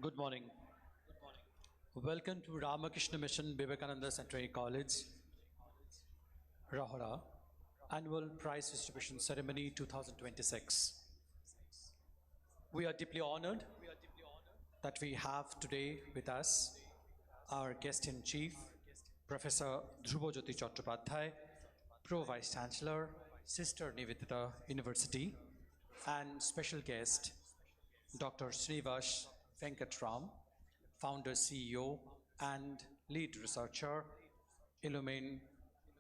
Good morning. Welcome to Ramakrishna Mission Vivekananda Centenary College, Rahora, Annual Prize Distribution Ceremony 2026. We are deeply honored that we have today with us our guest in chief, Professor Dhrubajyoti Chattopadhyay, Pro Vice Chancellor, Sister Nivedita University, and special guest, Dr. Srinivas Venkatram, Founder, CEO, and Lead Researcher, Illumine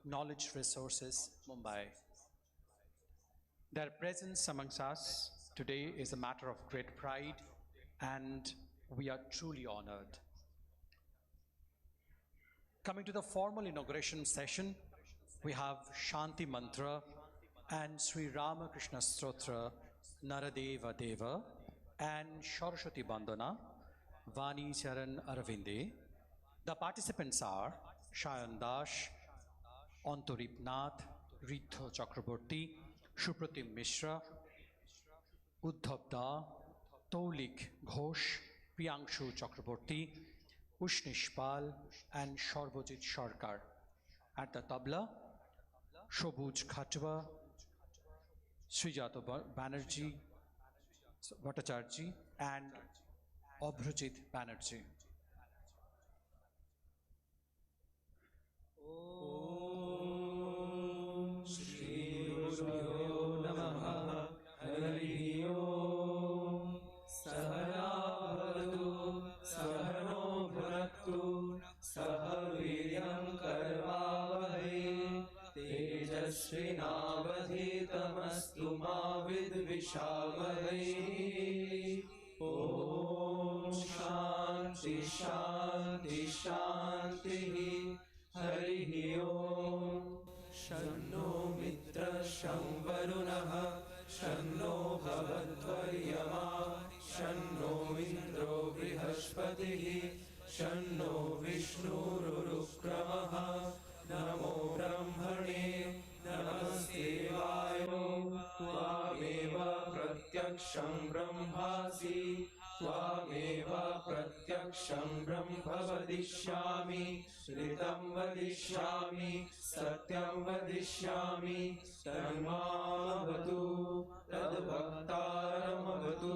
Knowledge Resources, Mumbai. Their presence amongst us today is a matter of great pride, and we are truly honored. Coming to the formal inauguration session, we have Shanti Mantra and Sri Ramakrishna Stotra, Naradeva Deva, and Saraswati Bandana, Vani Charan Arvinde. The participants are Shayan Dash, Antarip Nath, Ritho Chakraborty, Shupratim Mishra, Uddhav Da, Taulik Ghosh, Priyangshu Chakraborty, Ushnish Pal, and Sharbojit Sharkar. At the Tabla, Shobuj Khatwa, Srijato Banerjee, Bhattacharjee, and Abhrajit Banerjee. Om Shri Guru Namaha Hari Om Sahanavadu Sahano Bhunaktu Sahaviryam Karvavahe Tejasvinavadhitamastu ma vidvishavahe. Om Shanti Shanti Shanti Hari Om Shanno Mitra Shamvarunaha Shanno Bhavadvaryama Shanno Indro Brihaspatihi Shanno Vishnururukkramaha Namo Brahmane Namaste Vayo Tvameva Pratyaksham Brahmasi Tvameva Pratyaksham Brahma Vadishyami Ritam Vadishyami Satyam Vadishyami Tanmavatu Tadbhaktaram Avatu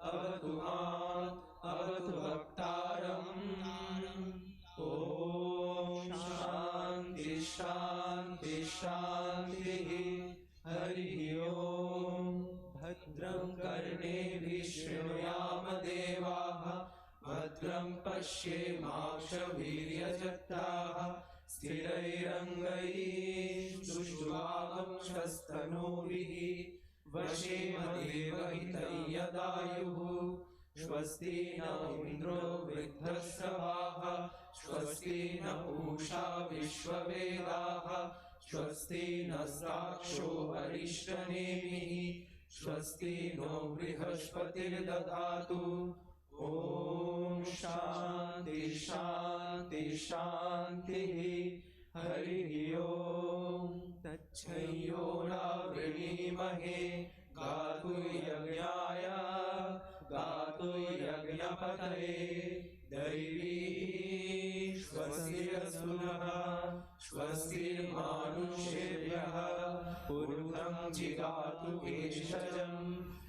Avatu Mat Avatu Bhaktaram. Om Shanti Shanti Shanti Hari Om Bhadram Karnebhi Shrunuyama Devaha Bhadram Pashyemakshaviryajatraha Sthirairangai Dushvagam Shastanovihi Vashemadevahitayadayuhu Swasti na Indro Vriddhasravaha Swasti na Usha Vishwavedaha Swasti na Saksho Arishtanemihi Swasti no Brihaspatir Dadatu. Om Shanti Shanti Shanti Hari Om Tachayona Vrinimahe Gatu Yagyaya Gatu Yagyapataye Daivi Swastir Sunaha Swastir Manushevyaha Purvam Jigatu Veshajam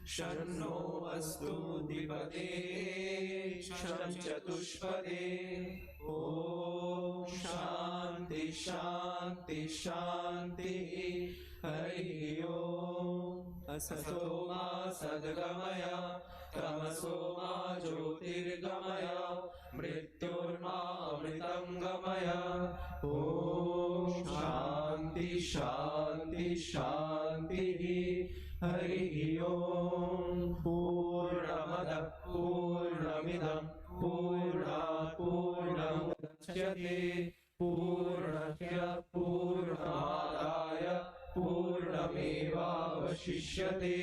Shanno Astu Dipade Sham Chatushpade. Om Shanti Shanti Shanti Hari Om Asatoma Sadgamaya Tamasoma Jyotirgamaya Mrityurma Amritam Gamaya. Om Shanti Shanti Shanti Hari Om Purnamada Purnamidam Purnat Purnam Dachyate Purnasya Purnamadaya Purnameva Vashishyate.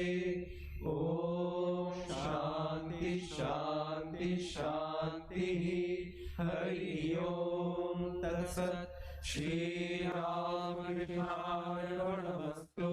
Om Shanti Shanti Shanti Hari Om Tat Sat Shri Ramakrishna Namastu.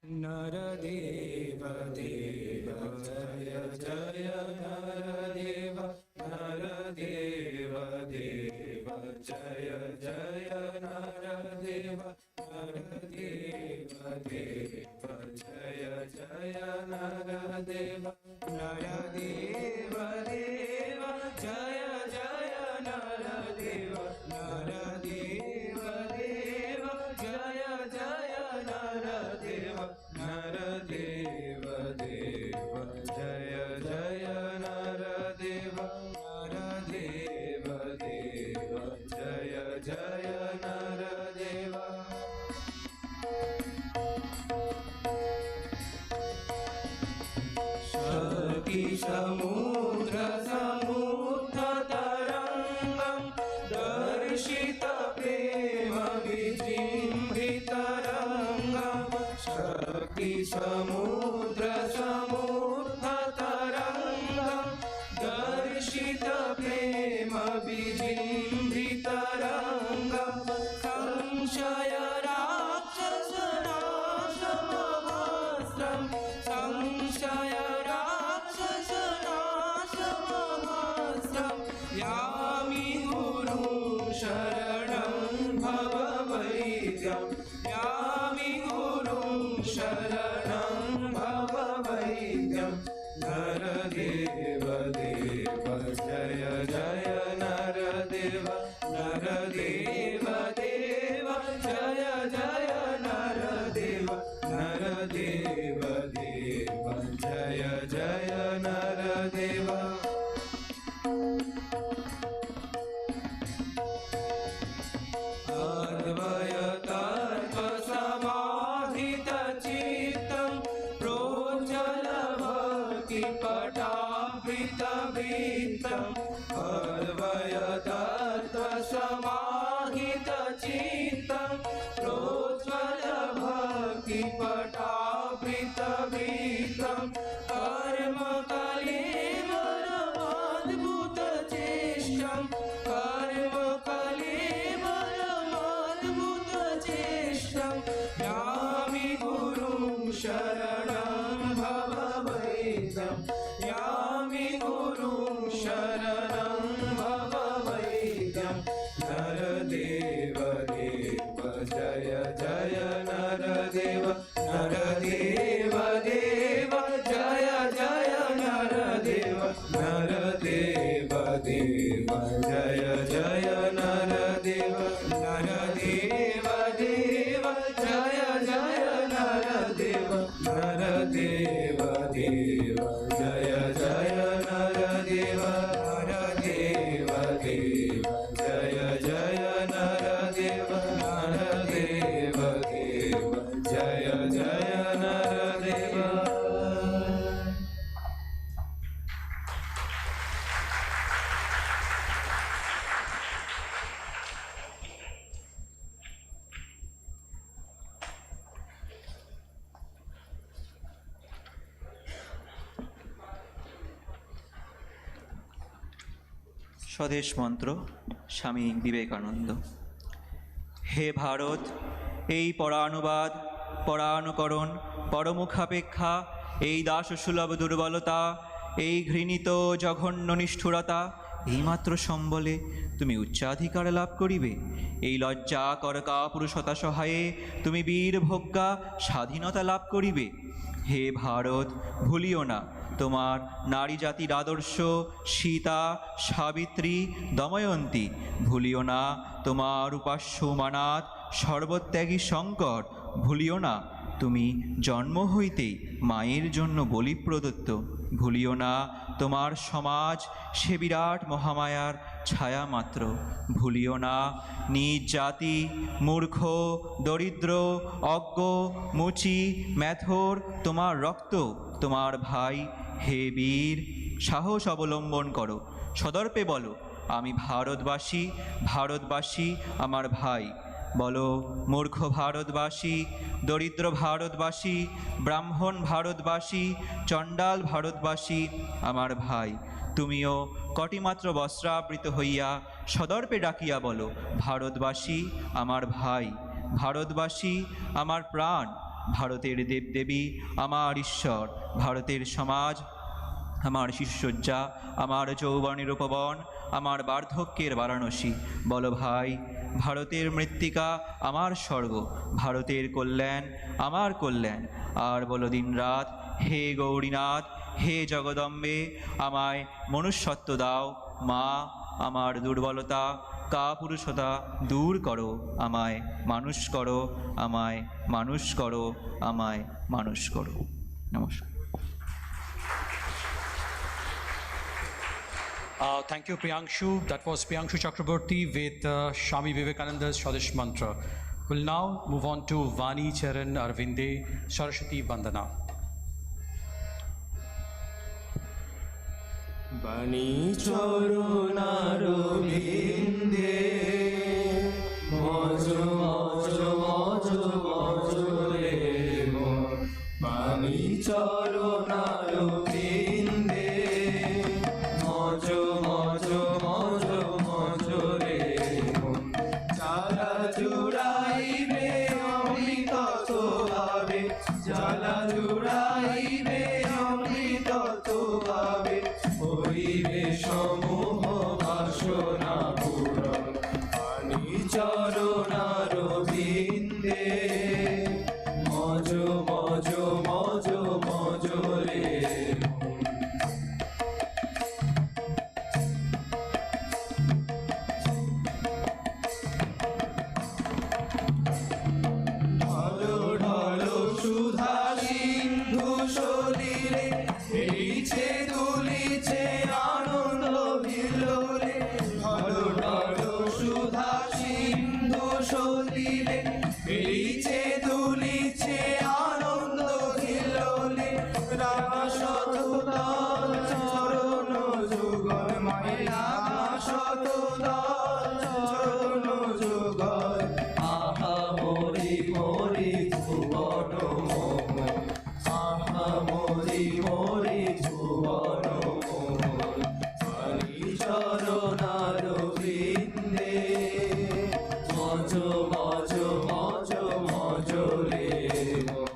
Nardev देव जय जय नरदेव, नरदेव देव जय जय नरदेव, नरदेव देव जय जय नरदेव, नरदेव देव जय जय नरदेव, नरदेव देव जय जय नरदेव, नरदेव देव जय जय नरदेव, नरदेव देव जय जय नरदेव। शक्ति समुद्र समुद्र तरंगं दर्शित प्रेम विजृंभित रंगं, शक्ति समुद्र समुद्र तरंगं दर्शित प्रेम विजृंभित रंगं, संशय राक्षस नाशमहस्रं, संशय राक्षस नाशमहस्रं, यामि गुरुं शरणं भववैद्यं, यामि गुरुं शरणं भववैद्यं, नरदेव देव जय जय नरदेव, नरदेव देव जय जय नरदेव, नरदेव देव जय जय नरदेव। अद्वयतत्त्वसमाहितचित्तं प्रोज्ज्वलभक्तिपटावृतवृत्तं, अद्वयतत्त्वसमाहितचित्तं प्रोज्ज्वलभक्तिपटावृतवृत्तं, कर्मकलेवरमद्भुतचेष्टं, कर्मकलेवरमद्भुतचेष्टं, यामि गुरुं शरणं भववैद्यं, यामि गुरुं शरणं भववैद्यं, नरदेव देव जय जय नरदेव, नरदेव देव जय जय नरदेव, नरदेव देव जय जय नरदेव, नरदेव देव जय जय नरदेव, नरदेव देव जय जय नरदेव, नरदेव देव जय जय नरदेव, नरदेव देव जय जय नरदेव। স্বদেশ মন্ত্র স্বামী বিবেকানন্দ। হে ভারত, এই পরানুবাদ, পরানুকরণ, পরমুখাপেক্ষা, এই দাসসুলভ দুর্বলতা, এই ঘৃণিত জঘন্য নিষ্ঠুরতা, এইমাত্র সম্বলে তুমি উচ্চাধিকার লাভ করিবে। এই লজ্জা করকা পুরুষতা সহায়ে তুমি বীর ভোগ্যা স্বাধীনতা লাভ করিবে। হে ভারত, ভুলিও না তোমার নারী জাতির আদর্শ সীতা, সাবিত্রী, দময়ন্তী। ভুলিও না তোমার উপাস্য মানাত, সর্বত্যাগী শঙ্কর। ভুলিও না তুমি জন্ম হইতেই মায়ের জন্য বলি প্রদত্ত। ভুলিও না তোমার সমাজ সে বিরাট মহামায়ার ছায়া মাত্র। ভুলিও না নিজ জাতি, মূর্খ, দরিদ্র, অজ্ঞ, মুচি, ম্যাথর তোমার রক্ত, তোমার ভাই। হে বীর, সাহস অবলম্বন করো, সদর্পে বলো আমি ভারতবাসী, ভারতবাসী আমার ভাই। বলো মূর্খ ভারতবাসী, দরিদ্র ভারতবাসী, ব্রাহ্মণ ভারতবাসী, চণ্ডাল ভারতবাসী আমার ভাই। তুমিও কটিমাত্র বস্ত্রাবৃত হইয়া সদর্পে ডাকিয়া বলো ভারতবাসী আমার ভাই, ভারতবাসী আমার প্রাণ, ভারতের দেবদেবী, আমার ঈশ্বর, ভারতের সমাজ, আমার শিশুসজ্জা, আমার যৌবনের উপবন, আমার বার্ধক্যের বারাণসী। বলো ভাই, ভারতের মৃত্তিকা আমার স্বর্গ, ভারতের কল্যাণ আমার কল্যাণ। আর বলো দিনরাত, হে গৌরীনাথ, হে জগদম্বে, আমায় মনুষ্যত্ব দাও। মা, আমার দুর্বলতা, কাপুরুষতা দূর করো, আমায় মানুষ করো, আমায় মানুষ করো, আমায় মানুষ করো। নমস্কার। Thank you, Priyanshu. That was Priyanshu Chakraborty with Swami Vivekananda's Swadesh Mantra. We'll now move on to Vani Charan Arvinde Saraswati Vandana. বাণী চরণ আরবিন্দে মজ মজ মজ মজ রে মন। বাণী চরণ আরবিন্দে মজ মজ মজ মজ রে মন। জ্বালা জুড়াইবে অমৃত ভাবে, জ্বালা জুড়াইবে অমৃত ভাবে, হইবে সমূহ বাসনা পূরণ। বাণী চরণ আরবিন্দে মজ মজ মজ মজ রে মন। ঢলো ঢলো সুধা সিন্ধু সলিলে, হেলিছে দুলিছে আনন্দ বিলোলে। ঢলো ঢলো সুধা সিন্ধু সলিলে, হেলিছে দুলিছে আনন্দ বিলোলে। রাধা শতদল চরণ যুগল, মাইলা শতদল চরণ যুগল। আহা মরি মরি ভুবন মোহন, আহা মরি মরি ভুবন মোহন। বাণী চরণ আরবিন্দে মজ মজ মজ মজ রে মন।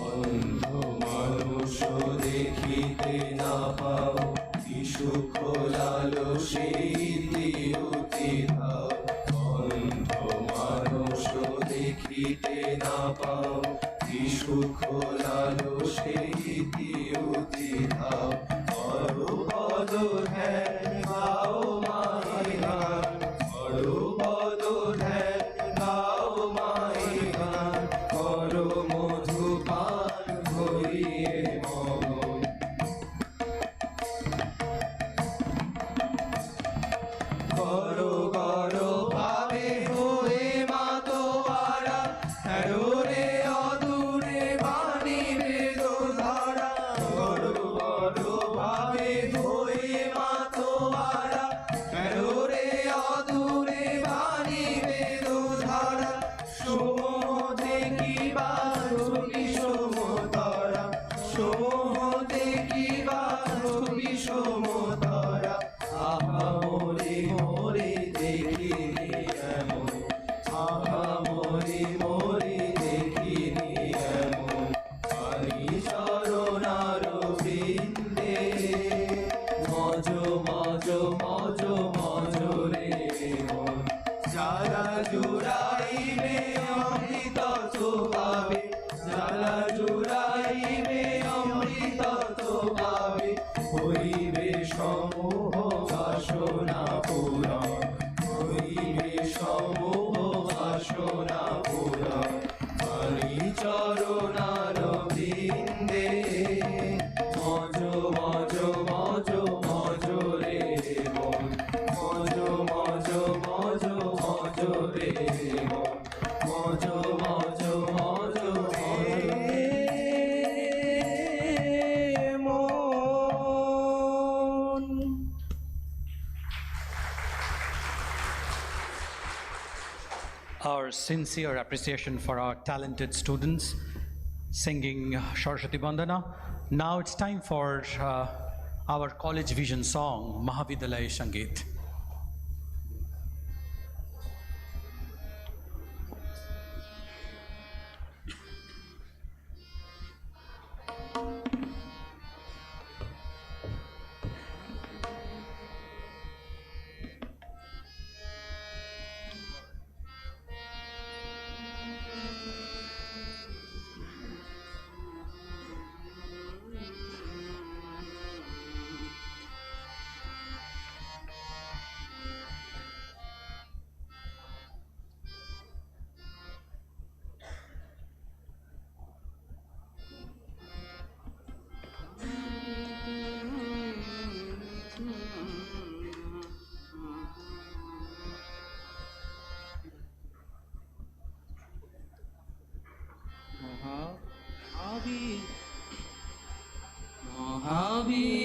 অন্ধ মানুষ দেখিতে না পাও, কি সুখ লালসে ইতিউতি ধাও। অন্ধ মানুষ দেখিতে না পাও, কি সুখ লালসে ইতিউতি ধাও। করো পদ ধ্যান গাও মাই গান, করো পদ ধ্যান গাও মাই গান। করো মধুপান হইয়ে মগন। করো করো ভাবে হয়ে মাতোয়ারা, হ্যারো রে অদূরে বাণী বেদ ধারা। করো করো ভাবে হয়ে মাতোয়ারা, হ্যারো রে অদূরে বাণী বেদ ধারা। সোহ দেখিবা ছবি সমতরা, সোহ দেখিবা ছবি সমতরা। আহা মোরে মোরে দেখিনি এমন, আহা মোরে মোরে দেখিনি এমন। বাণী চরণ আরবিন্দে মজ মজ মজ মজ রে মন। জ্বালা জুড়াইবে অমৃত পাবে, জ্বালা জুড়াইবে অমৃত পাবে, হইবে সমূহ বাসনা পূরণ, হইবে সমূহ বাসনা পূরণ। বাণী চরণ আরবিন্দে মজ মজ মজ মজ রে মন। মজ মজ মজ মজ রে মন। মজ মজ মজ মজ রে মন। Our sincere appreciation for our talented students singing Saraswati Vandana. Now it's time for our college vision song, Mahavidyalaya Sangeet.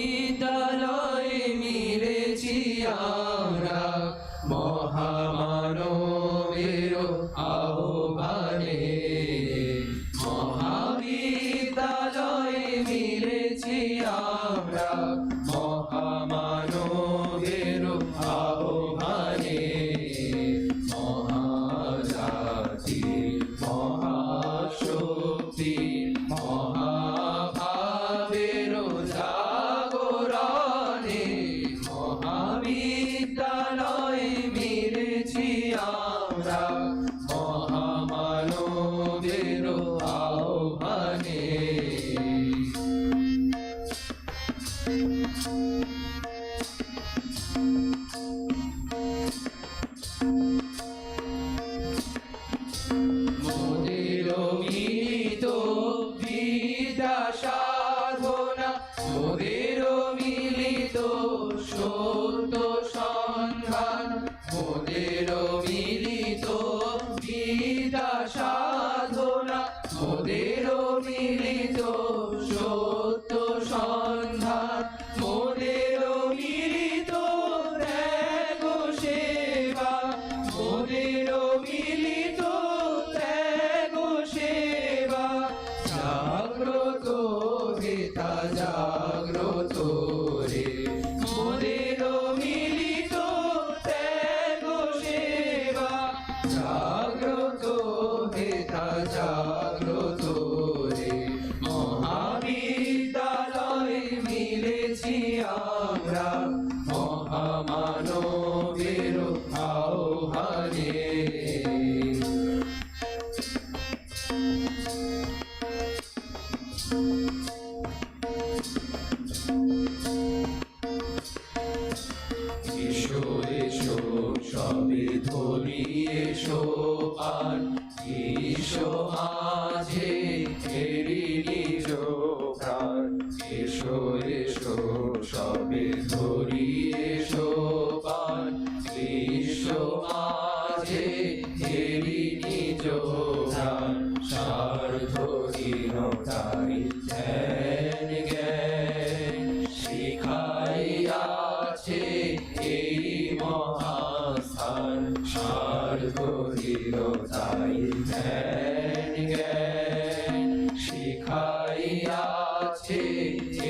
মহাবিদ্যালয়ে মিলেছি আমরা মহামানবের আহ্বানে মহাবিদ্যালয়ে মিলেছি আমরা মহামানবের আহ্বানে মহাজাতি মহাশক্তি মহাভাবের জাগরণে মহাবিদ্যালয়ে মিলেছি আমরা মহামানবের আহ্বানে মোদের মিলিত বিদ্যা সাধনা মোদের মিলিত সত্য সন্ধান মোদের মিলিত বিদ্যা সাধনা মোদের মিলিত সত্য সন্ধান মোদের মিলিত ত্যাগ সেবা মোদের মিলিত ত্যাগ সেবা জাগ্রত হেতা জাগ্রত রে মোদের মিলিত ত্যাগ সেবা জাগ্রত হেতা জাগ্রত রে মহাবিদ্যালয়ে মিলেছি আমরা মহামানবের আহ্বানে এসো এসো সবে ধরি এসো আর এসো মাঝে ফেরি নিজ প্রাণ এসো এসো সবে ধরি এসো পান এসো মাঝে ফেরি নিজ প্রাণ স্বার্থহীনতাই ধ্যান জ্ঞান শিখাইয়াছে এই মহাস্থান স্বার্থহীনতাই ধ্যান জ্ঞান শিখাইয়াছে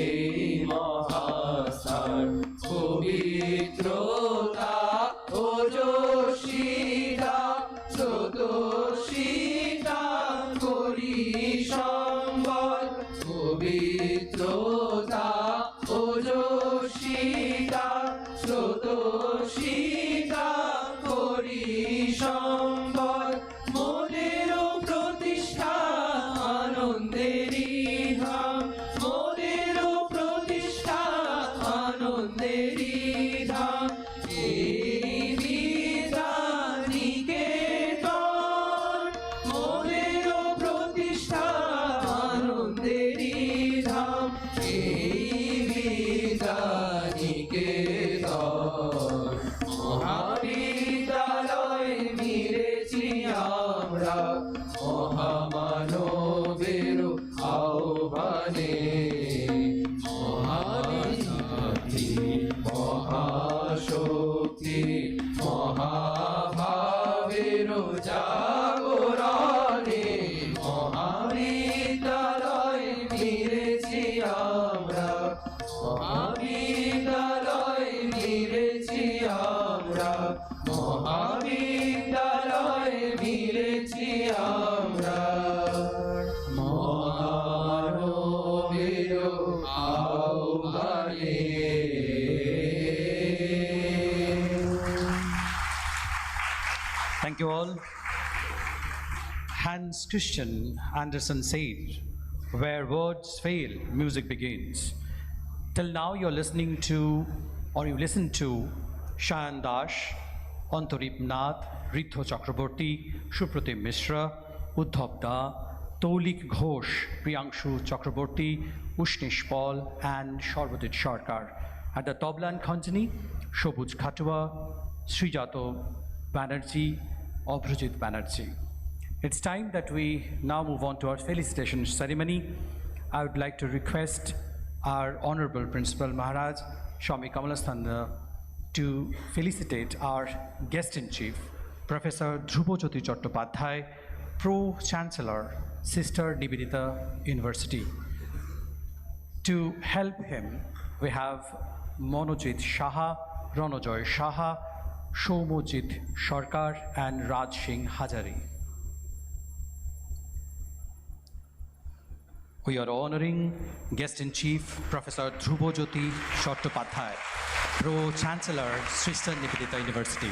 এই মহাস্থান পবিত্রতা ওজস্বিতা স্রোতস্বিতা করি সম্বল পবিত্রতা ওজস্বিতা স্রোতস্বিতা করি সম্বল মোদের প্রতিষ্ঠা আনন্দেরই ধাম মোদের প্রতিষ্ঠা আনন্দেরই ধাম এই বিদ্যানিকেতন মোদের প্রতিষ্ঠা Thank you all. Hans Christian Andersen said, "Where words fail, music begins." Till now, you listen to Shayan Dash, Antarip Nath, Ritho Chakraborty, Shupratim Mishra, Uddhav Da, Tolik Ghosh, Priyangshu Chakraborty, Ushnish Paul, and Sharbudit Sharkar. At the Tabla and Khanjani, Shobuj Khatua, Srijato Banerjee, Abhrajit Banerjee. It's time that we now move on to our felicitation ceremony. I would like to request our Honorable Principal Maharaj, Swami Kamalasthan, to felicitate our guest-in-chief, Professor Dhrubajyoti Chattopadhyay, Pro-Chancellor, Sister Nivedita University. To help him, we have Monojit Shaha, Ronojoy Shaha, Shomojit Sharkar, and Raj Singh Hajari. We are honoring Guest-in-Chief, Professor Dhrubajyoti Chattopadhyay, Pro-Chancellor, Sister Nivedita University.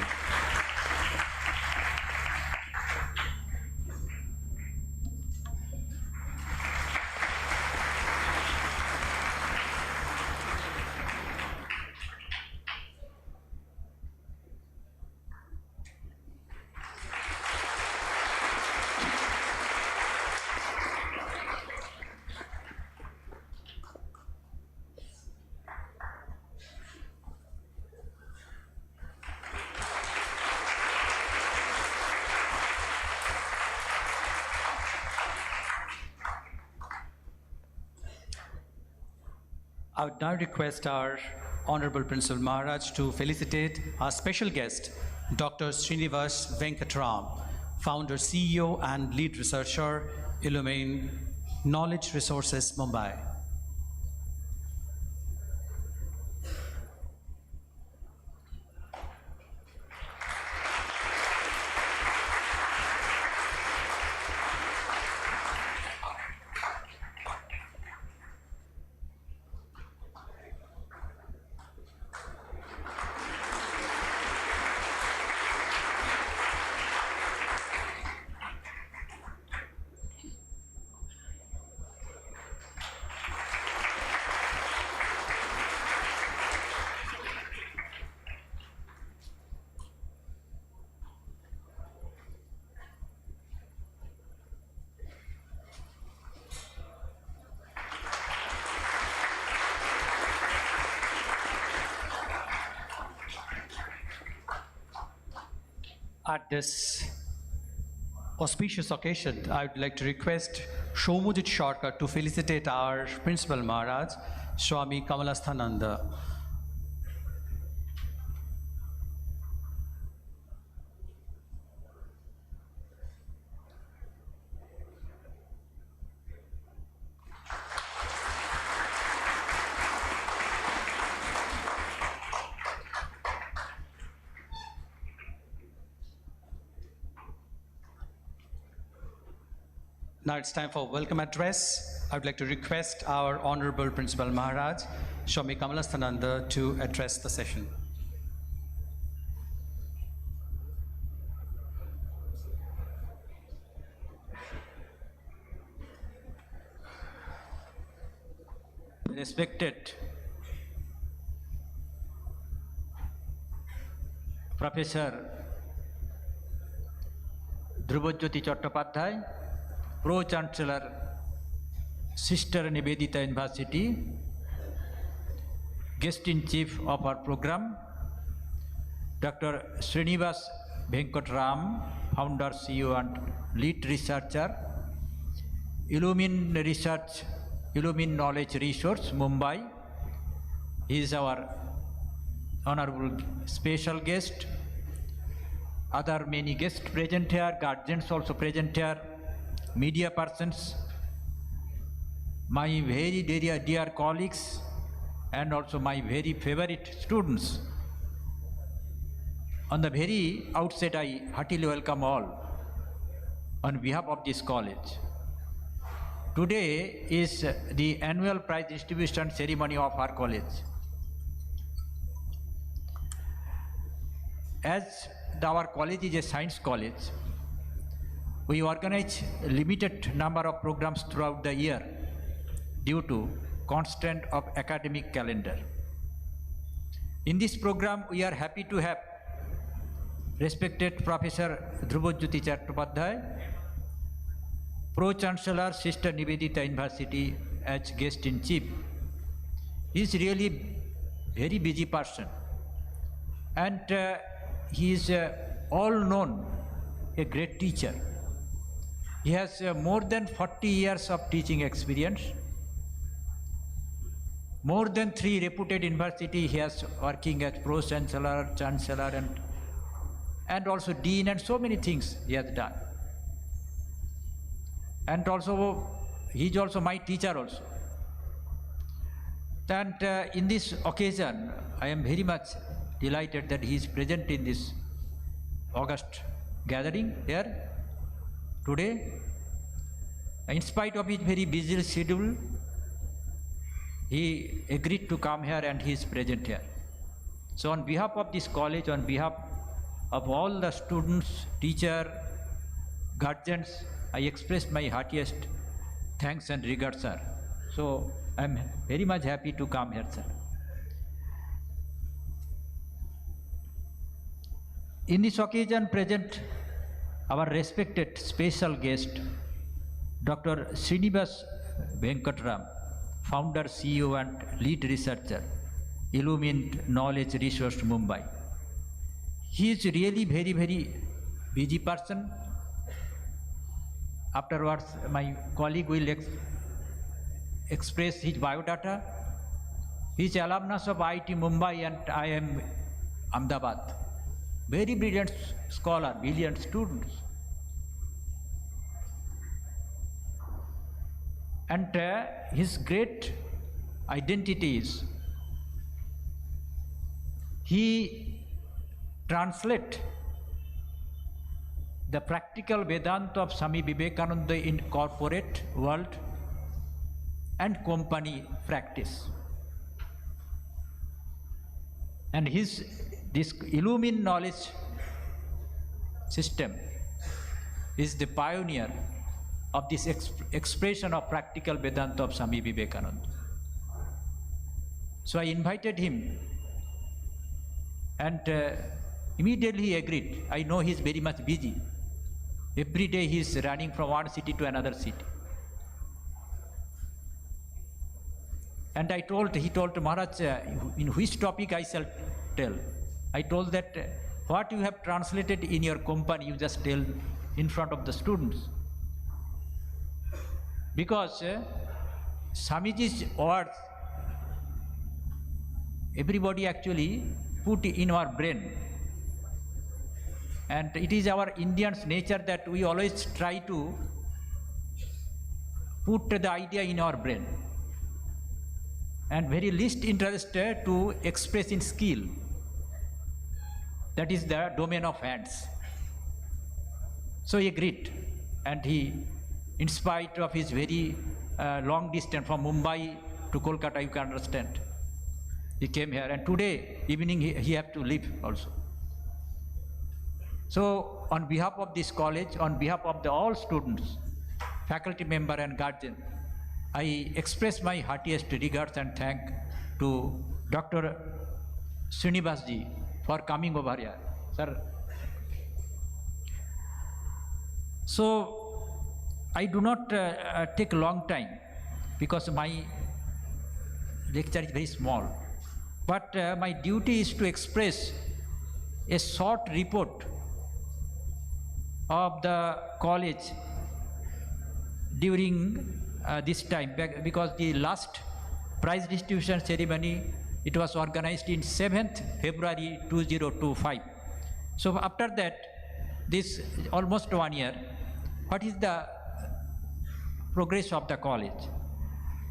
I would now request our Honorable Principal Maharaj to felicitate our special guest, Dr. Srinivas Venkatram, Founder, CEO, and Lead Researcher, Illumine Knowledge Resources, Mumbai. At this auspicious occasion, I would like to request Shomujit Sharkar to felicitate our Principal Maharaj, Swami Kamalasthananda. Now it's time for welcome address. I would like to request our Honorable Principal Maharaj, Swami Kamalasthananda, to address the session. Respected Professor Dhrubajyoti Chattopadhyay, Pro-Chancellor, Sister Nivedita University, Guest-in-Chief of our program, Dr. Srinivas Venkatram, Founder, CEO, and Lead Researcher, Illumine Knowledge Resource, Mumbai. He is our honorable special guest. Other many guests present here, guardians also present here, media persons, my very dear colleagues, and also my very favorite students. On the very outset, I heartily welcome all on behalf of this college. Today is the annual prize distribution ceremony of our college. As our college is a science college, we organize a limited number of programs throughout the year due to constraint of academic calendar. In this program, we are happy to have respected Professor Dhrubajyoti Chattopadhyay, Pro-Chancellor Sister Nivedita University as guest in chief. He is really very busy person, and he is all known a great teacher. He has more than 40 years of teaching experience. More than 3 reputed universities he has working as Pro-Chancellor, Chancellor, and also Dean, and so many things he has done. And also, he is also my teacher also. And in this occasion, I am very much delighted that he is present in this August gathering here today. In spite of his very busy schedule, he agreed to come here and he is present here. So on behalf of this college, on behalf of all the students, teachers, guardians, I express my heartiest thanks and regards, sir. So I am very much happy to come here, sir. In this occasion, present our respected special guest, Dr. Srinivas Venkatram, founder, CEO, and lead researcher, Illumined Knowledge Resource, Mumbai. He is really very, very busy person. Afterwards, my colleague will express his biodata. He is alumnus of IIT Mumbai and IIM Ahmedabad. Very brilliant scholar, brilliant students. And his great identity is he translates the practical Vedanta of Swami Vivekananda in corporate world and company practice. And this Illumined Knowledge system is the pioneer of this expression of practical Vedanta of Swami Vivekananda. So I invited him, and immediately he agreed. I know he is very much busy. Every day he is running from one city to another city. And he told Maharaj, in which topic I shall tell. I told that what you have translated in your company, you just tell in front of the students. Because Swamiji's words, everybody actually put in our brain. And it is our Indians' nature that we always try to put the idea in our brain. And very least interested to express in skill. That is the domain of hands. So he agreed, and he, in spite of his very long distance from Mumbai to Kolkata, you can understand, he came here, and today evening he have to leave also. So on behalf of this college, on behalf of all students, faculty member and guardian, I express my heartiest regards and thank to Dr. Srinivasji for coming over here. Sir. So I do not take a long time because my lecture is very small. But my duty is to express a short report of the college during this time, because the last prize distribution ceremony, it was organized in 7th February 2025. So after that, this almost 1 year, what is the progress of the college?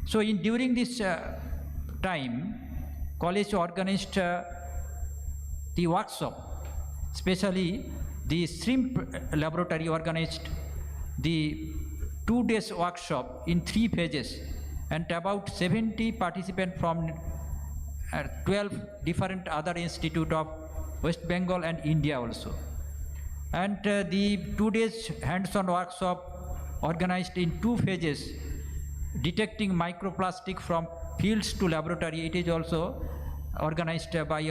So during this time, college organized the workshop, especially the shrimp laboratory organized the 2 days workshop in 3 phases, and about 70 participants from 12 different other institutes of West Bengal and India also. And the 2 days hands-on workshop organized in 2 phases, detecting microplastic from fields to laboratory. It is also organized by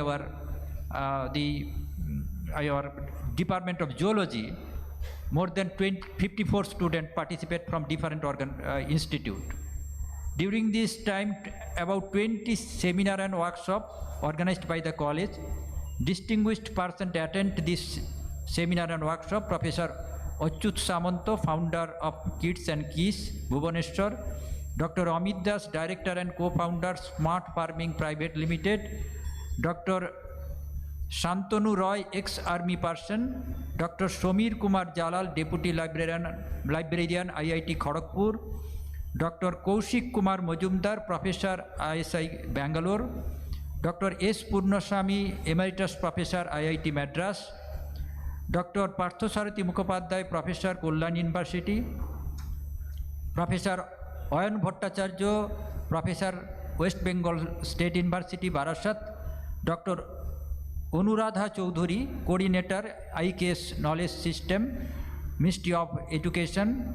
our Department of Geology. More than 54 students participate from different institute. During this time, about 20 seminar and workshop organized by the college. Distinguished person attend this seminar and workshop: Professor Achyut Samanto, founder of Kids and Keys, Bhubaneswar; Dr. Amit Das, director and co-founder, Smart Farming Private Limited; Dr. Shantanu Roy, ex-army person; Dr. Somir Kumar Jalal, deputy librarian, IIT Kharagpur; Dr. Kaushik Kumar Majumdar, professor, ISI Bangalore; Dr. S. Purnaswamy, emeritus professor, IIT Madras; Dr. Parthasarathi Mukhopadhyay, professor, Kollan University; Professor Ayan Bhattacharya, professor, West Bengal State University, Barasat; Dr. Anuradha Chaudhuri, coordinator, IKS Knowledge System, Ministry of Education,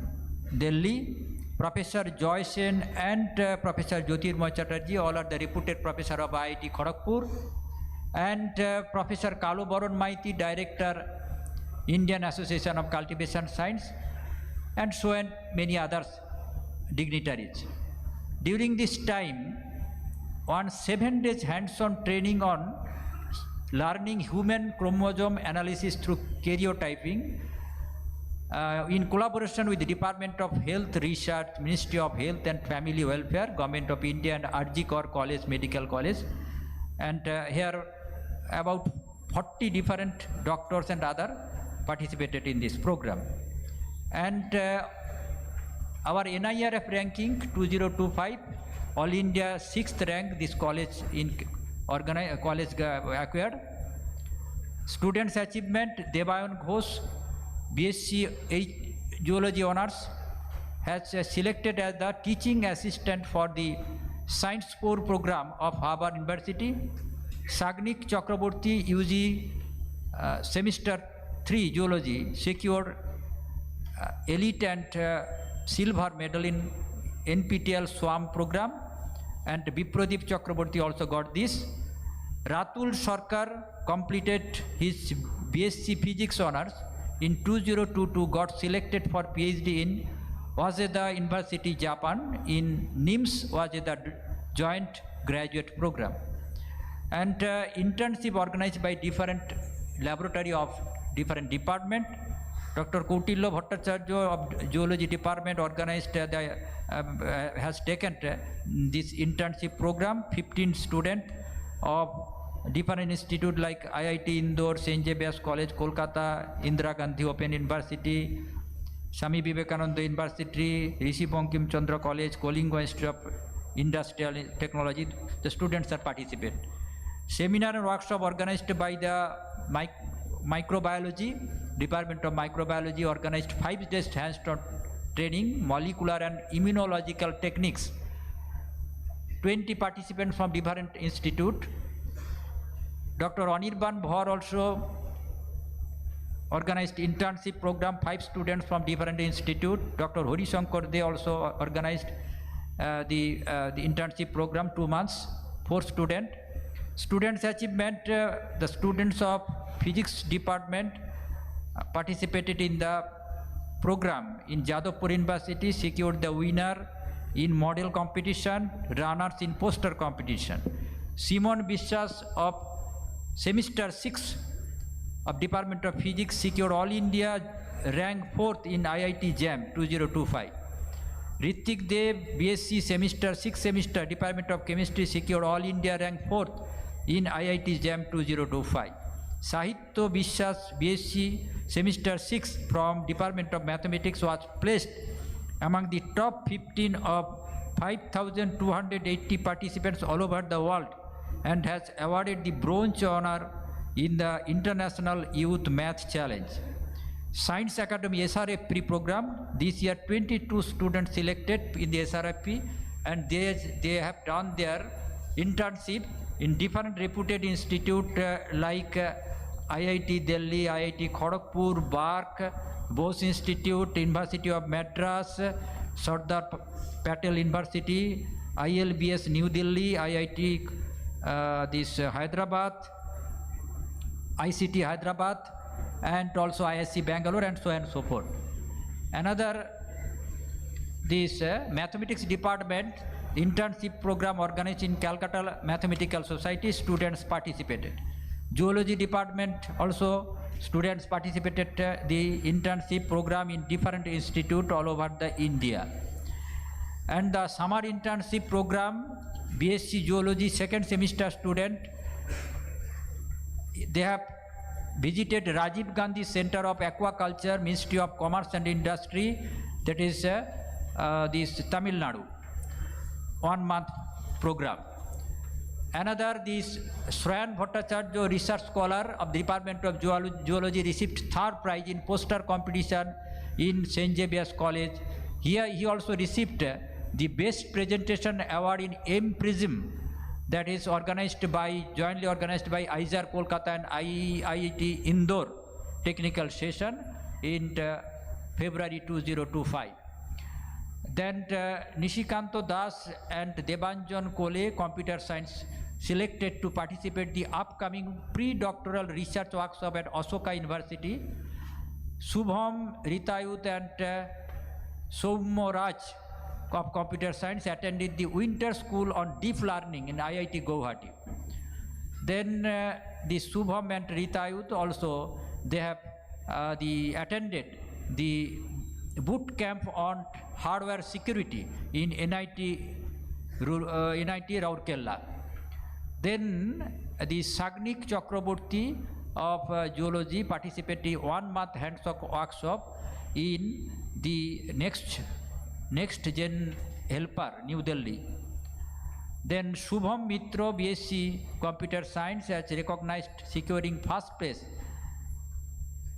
Delhi; Professor Joy Sen and Professor Jyotirmoy Chatterjee, all are the reputed professor of IIT Kharagpur; and Professor Kalo Baron Maiti, director, Indian Association of Cultivation Science, and so on many others dignitaries. During this time, on 7 days hands-on training on learning human chromosome analysis through karyotyping, in collaboration with the Department of Health Research, Ministry of Health and Family Welfare, Government of India, and RG Kar College, Medical College. And here about 40 different doctors and other participated in this program. And our NIRF ranking 2025, All India 6th rank, this college in college acquired. Students achievement: Devayan Ghosh, BSc Geology Honours, has selected as the teaching assistant for the Science 4 program of Harvard University. Sagnik Chakraborty, UG semester 3 Geology, secured elite and silver medal in NPTEL SWAM program, and Bipradeep Chakraborty also got this. Ratul Sarkar completed his BSc Physics Honours in 2022, got selected for PhD in Waseda University, Japan, in NIMS Waseda Joint Graduate Program. And internship organized by different laboratory of different department. Dr. Kautilya Bhattacharya of Geology Department organized has taken this internship program. 15 students of different institutes like IIT Indore, St. Xavier's College, Kolkata, Indira Gandhi Open University, Swami Vivekananda University, Rishi Bankim Chandra College, Kalinga Institute of Industrial Technology. The students are participating. Seminar and workshop organized by the Microbiology, Department of Microbiology organized 5 days hands-on training, molecular and immunological techniques. 20 participants from different institute. Dr. Anirban Bhor also organized internship program, 5 students from different institute. Dr. Hari Shankar, they also organized the internship program, 2 months, 4 students. Students achievement, the students of physics department participated in the program in Jadavpur University, secured the winner in model competition, runners in poster competition. Simon Biswas of semester 6 of Department of Physics secured All India rank 4th in IIT JAM 2025. Ritik Dev, BSc semester 6 semester, Department of Chemistry, secured All India rank 4th in IIT JAM 2025. Sahitya Biswas, BSc semester 6 from Department of Mathematics, was placed among the top 15 of 5,280 participants all over the world and has awarded the bronze honor in the International Youth Math Challenge. Science Academy SRF program, this year 22 students selected in the SRF, and they have done their internship in different reputed institute like IIT Delhi, IIT Kharagpur, BARC, Bose Institute, University of Madras, Sardar Patel University, ILBS New Delhi, IIT Hyderabad, ICT Hyderabad, and also ISC Bangalore, and so on and so forth. Another, this mathematics department internship program organized in Calcutta Mathematical Society, students participated. Zoology department also, students participated the internship program in different institutes all over the India. And the summer internship program, BSc Zoology second semester student, they have visited Rajiv Gandhi Center of Aquaculture, Ministry of Commerce and Industry, that is this Tamil Nadu, 1 month program. Another, this Swayan Bhattacharya, research scholar of the Department of Zoology, received third prize in poster competition in St. Xavier's College. Here he also received the best presentation award in M-Prism, that is jointly organized by IJAR Kolkata and IIT Indore technical session in February 2025. Then Nishikanto Das and Debanjan Kole, computer science, selected to participate the upcoming pre-doctoral research workshop at Ashoka University. Subham Ritayut and Soumya Raj of computer science attended the winter school on deep learning in IIT Guwahati. Then the Subham and Ritayut also, they have attended the boot camp on hardware security in NIT Rourkela. Then the Sagnik Chakraborty of Zoology participated in 1 month hands-on workshop in the next gen helper, New Delhi. Then Shubham Mitra, BSc Computer Science, has recognized securing first place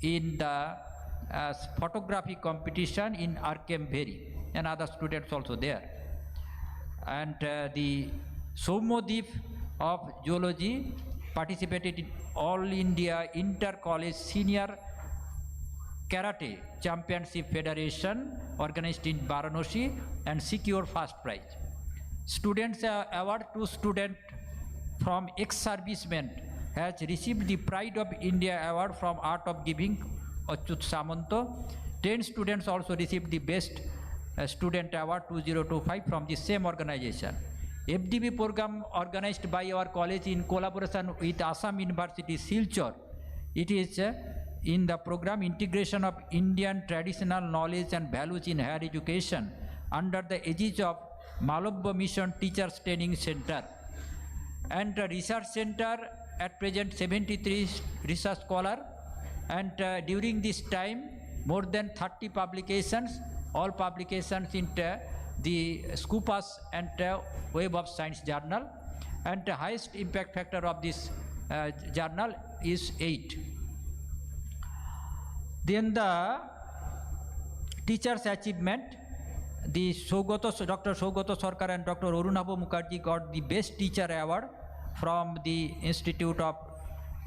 in the photography competition in Arkham Valley, and other students also there. And the Soumodip of Zoology participated in All India Inter-College Senior Karate Championship Federation organized in Varanasi and secured first prize. Students award to student from ex-servicemen has received the Pride of India award from Art of Giving, Achyut Samanto. 10 students also received the Best Student Award 2025 from the same organization. FDB program organized by our college in collaboration with Assam University, Silchar. It is in the program Integration of Indian Traditional Knowledge and Values in Higher Education under the aegis of Malabha Mission Teachers Training Center. And the research center at present 73 research scholars, and during this time more than 30 publications, all publications in the Scopus and Web of Science journal, and the highest impact factor of this journal is 8. Then the teachers' achievement, the Dr. Saugato Sarkar and Dr. Arunabha Mukherjee got the Best Teacher Award from the Institute of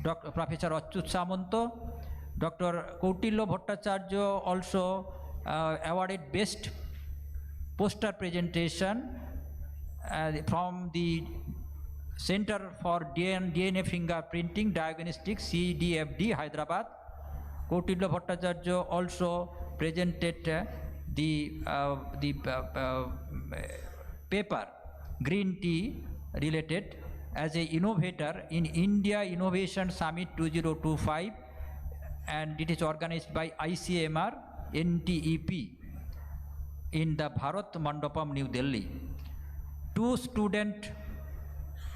Professor Achyut Samanto. Dr. Kautilya Bhattacharya also awarded Best Poster Presentation from the Center for DNA Fingerprinting Diagnostics, CDFD, Hyderabad. Kautilya Bhattacharya also presented the paper Green Tea related as an innovator in India Innovation Summit 2025, and it is organized by ICMR NTEP in the Bharat Mandapam, New Delhi. 2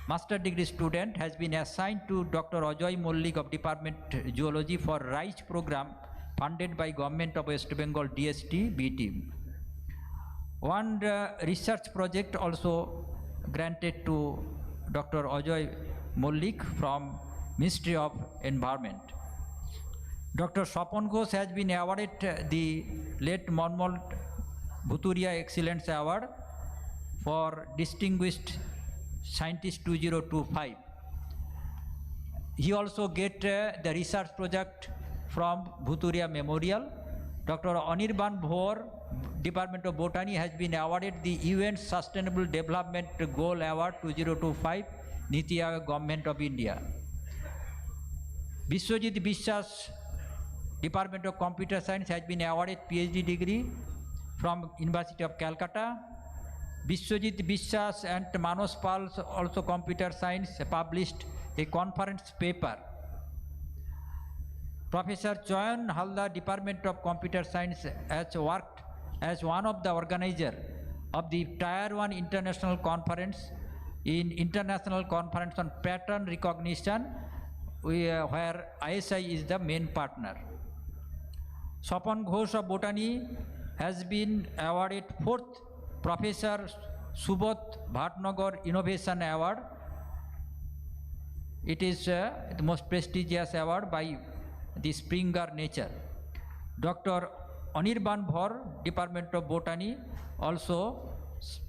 master degree student has been assigned to Dr. Ajoy Mollik of Department Zoology for RISE program funded by Government of West Bengal DST B team. 1 research project also granted to Dr. Ajoy Mollik from Ministry of Environment. Dr. Swapan Ghosh has been awarded the late Monmol Bhuturia Excellence Award for Distinguished Scientist 2025. he also get the research project from Bhuturia Memorial. Dr. Anirban Bhor, Department of Botany, has been awarded the UN Sustainable Development Goal Award 2025, Niti Aayog, Government of India. Biswajit Biswas, Department of Computer Science, has been awarded PhD degree from University of Calcutta. Biswajit Biswas and Manos Pal, also computer science, published a conference paper. Professor Choyan Halda, Department of Computer Science, has worked as one of the organizers of the Tier 1 International Conference on Pattern Recognition, where ISI is the main partner. Swapan Ghosh of Botany has been awarded 4th Professor Subodh Bhatnagar Innovation Award. It is the most prestigious award by the Springer Nature. Dr. Anirban Bhor, Department of Botany, also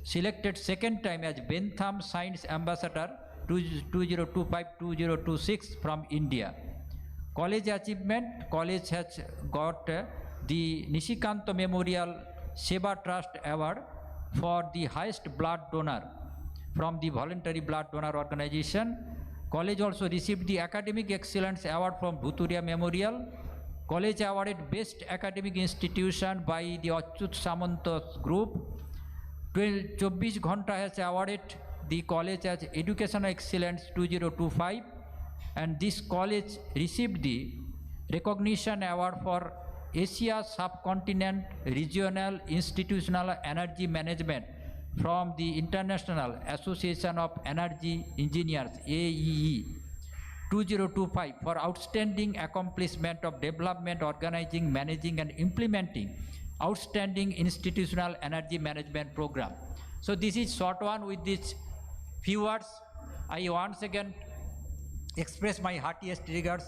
selected second time as Bentham Science Ambassador 2025-2026 from India. College achievement, college has got the Nishikanta Memorial Seva Trust Award for the highest blood donor from the Voluntary Blood Donor Organization. College also received the Academic Excellence Award from Bhuturia Memorial. College awarded Best Academic Institution by the Achyut Samanta Group. 24 Ghanta has awarded the college as Educational Excellence 2025, and this college received the Recognition Award for Asia Subcontinent Regional Institutional Energy Management from the International Association of Energy Engineers, AEE, 2025 for outstanding accomplishment of development, organizing, managing and implementing outstanding institutional energy management program. So this is short one. With these few words, I once again express my heartiest regards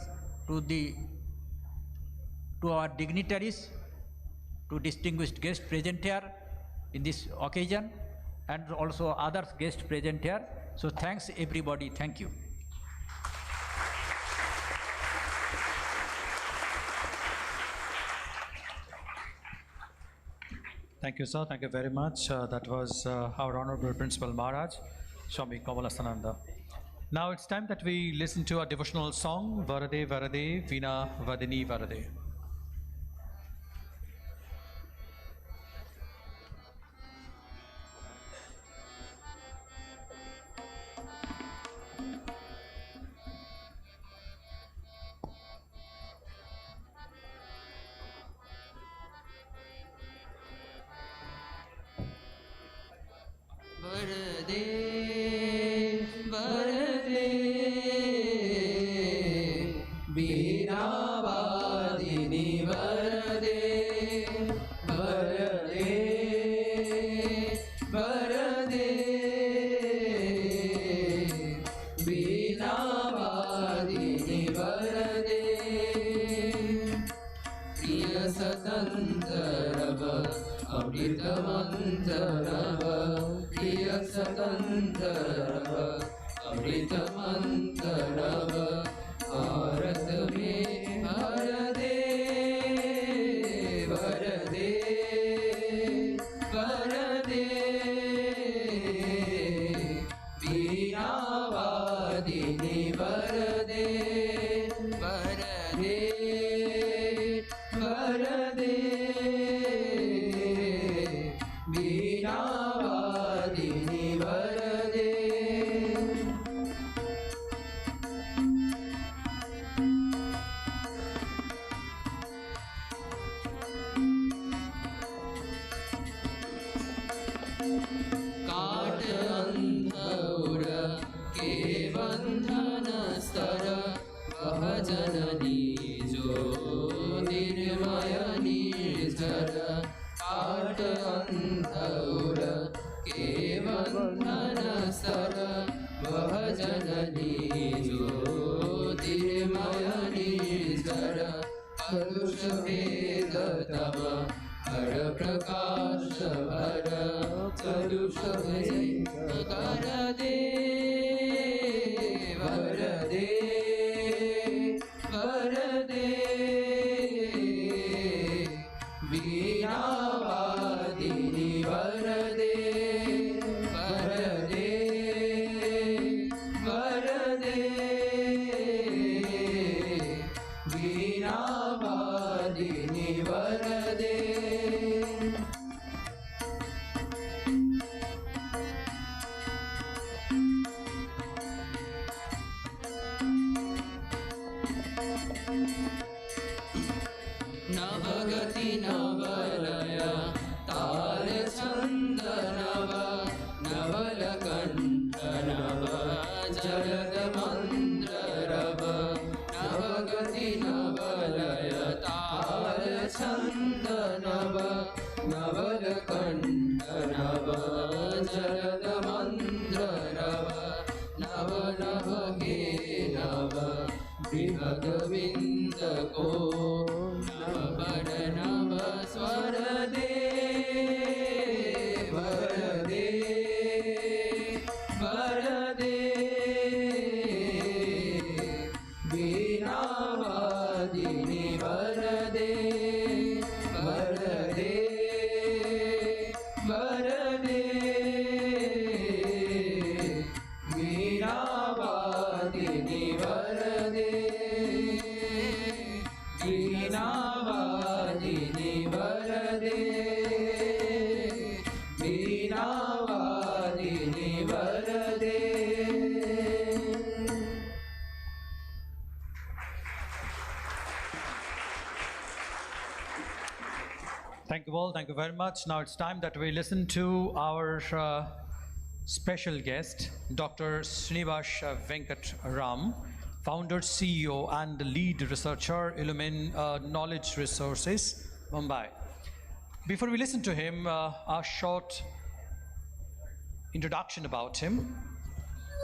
to our dignitaries, to distinguished guests present here in this occasion, and also other guests present here. So thanks everybody. Thank you. Thank you, sir. Thank you very much. That was our Honorable Principal Maharaj, Swami Kamalasananda. Now it's time that we listen to our devotional song, Varade Varade Veena Vadini Varade. all. Thank you very much. Now it's time that we listen to our special guest, Dr. Srinivas Venkat Ram, founder, CEO, and lead researcher, Illumine Knowledge Resources, Mumbai. Before we listen to him, a short introduction about him.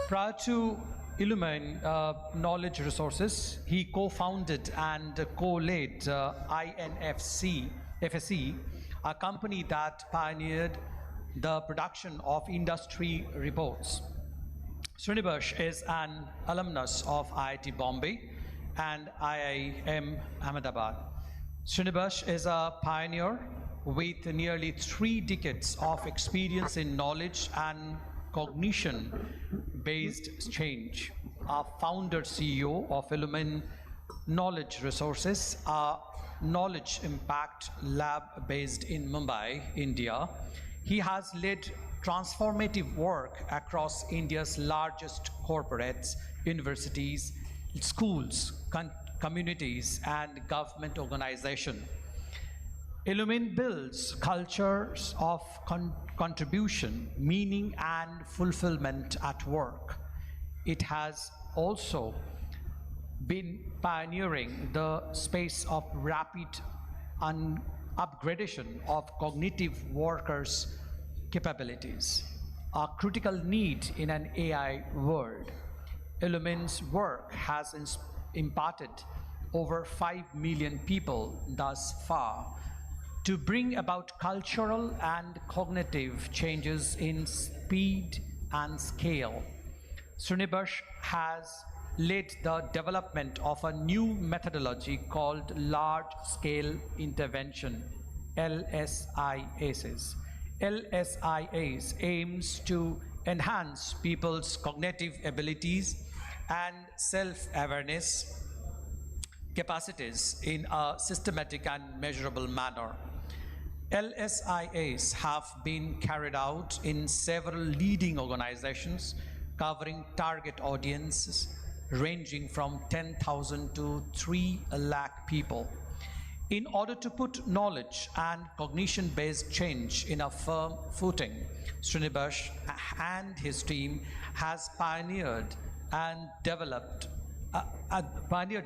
Prior to Illumine Knowledge Resources, he co-founded and co-led FSE, a company that pioneered the production of industry reports. Srinivas is an alumnus of IIT Bombay and IIM Ahmedabad. Srinivas is a pioneer with nearly 3 decades of experience in knowledge and cognition-based change. A founder CEO of Illumine Knowledge Resources, a knowledge impact lab based in Mumbai, India. He has led transformative work across India's largest corporates, universities, schools, communities, and government organizations. Illumine builds cultures of contribution, meaning, and fulfillment at work. It has also been pioneering the space of rapid upgradation of cognitive workers' capabilities, a critical need in an AI world. Illumine's work has imparted over 5 million people thus far to bring about cultural and cognitive changes in speed and scale. Srinivas has led the development of a new methodology called large-scale intervention, LSIAs. LSIAs aims to enhance people's cognitive abilities and self-awareness capacities in a systematic and measurable manner. LSIAs have been carried out in several leading organizations covering target audiences ranging from 10,000 to 3 lakh people. In order to put knowledge and cognition-based change in a firm footing, Srinivas and his team has pioneered the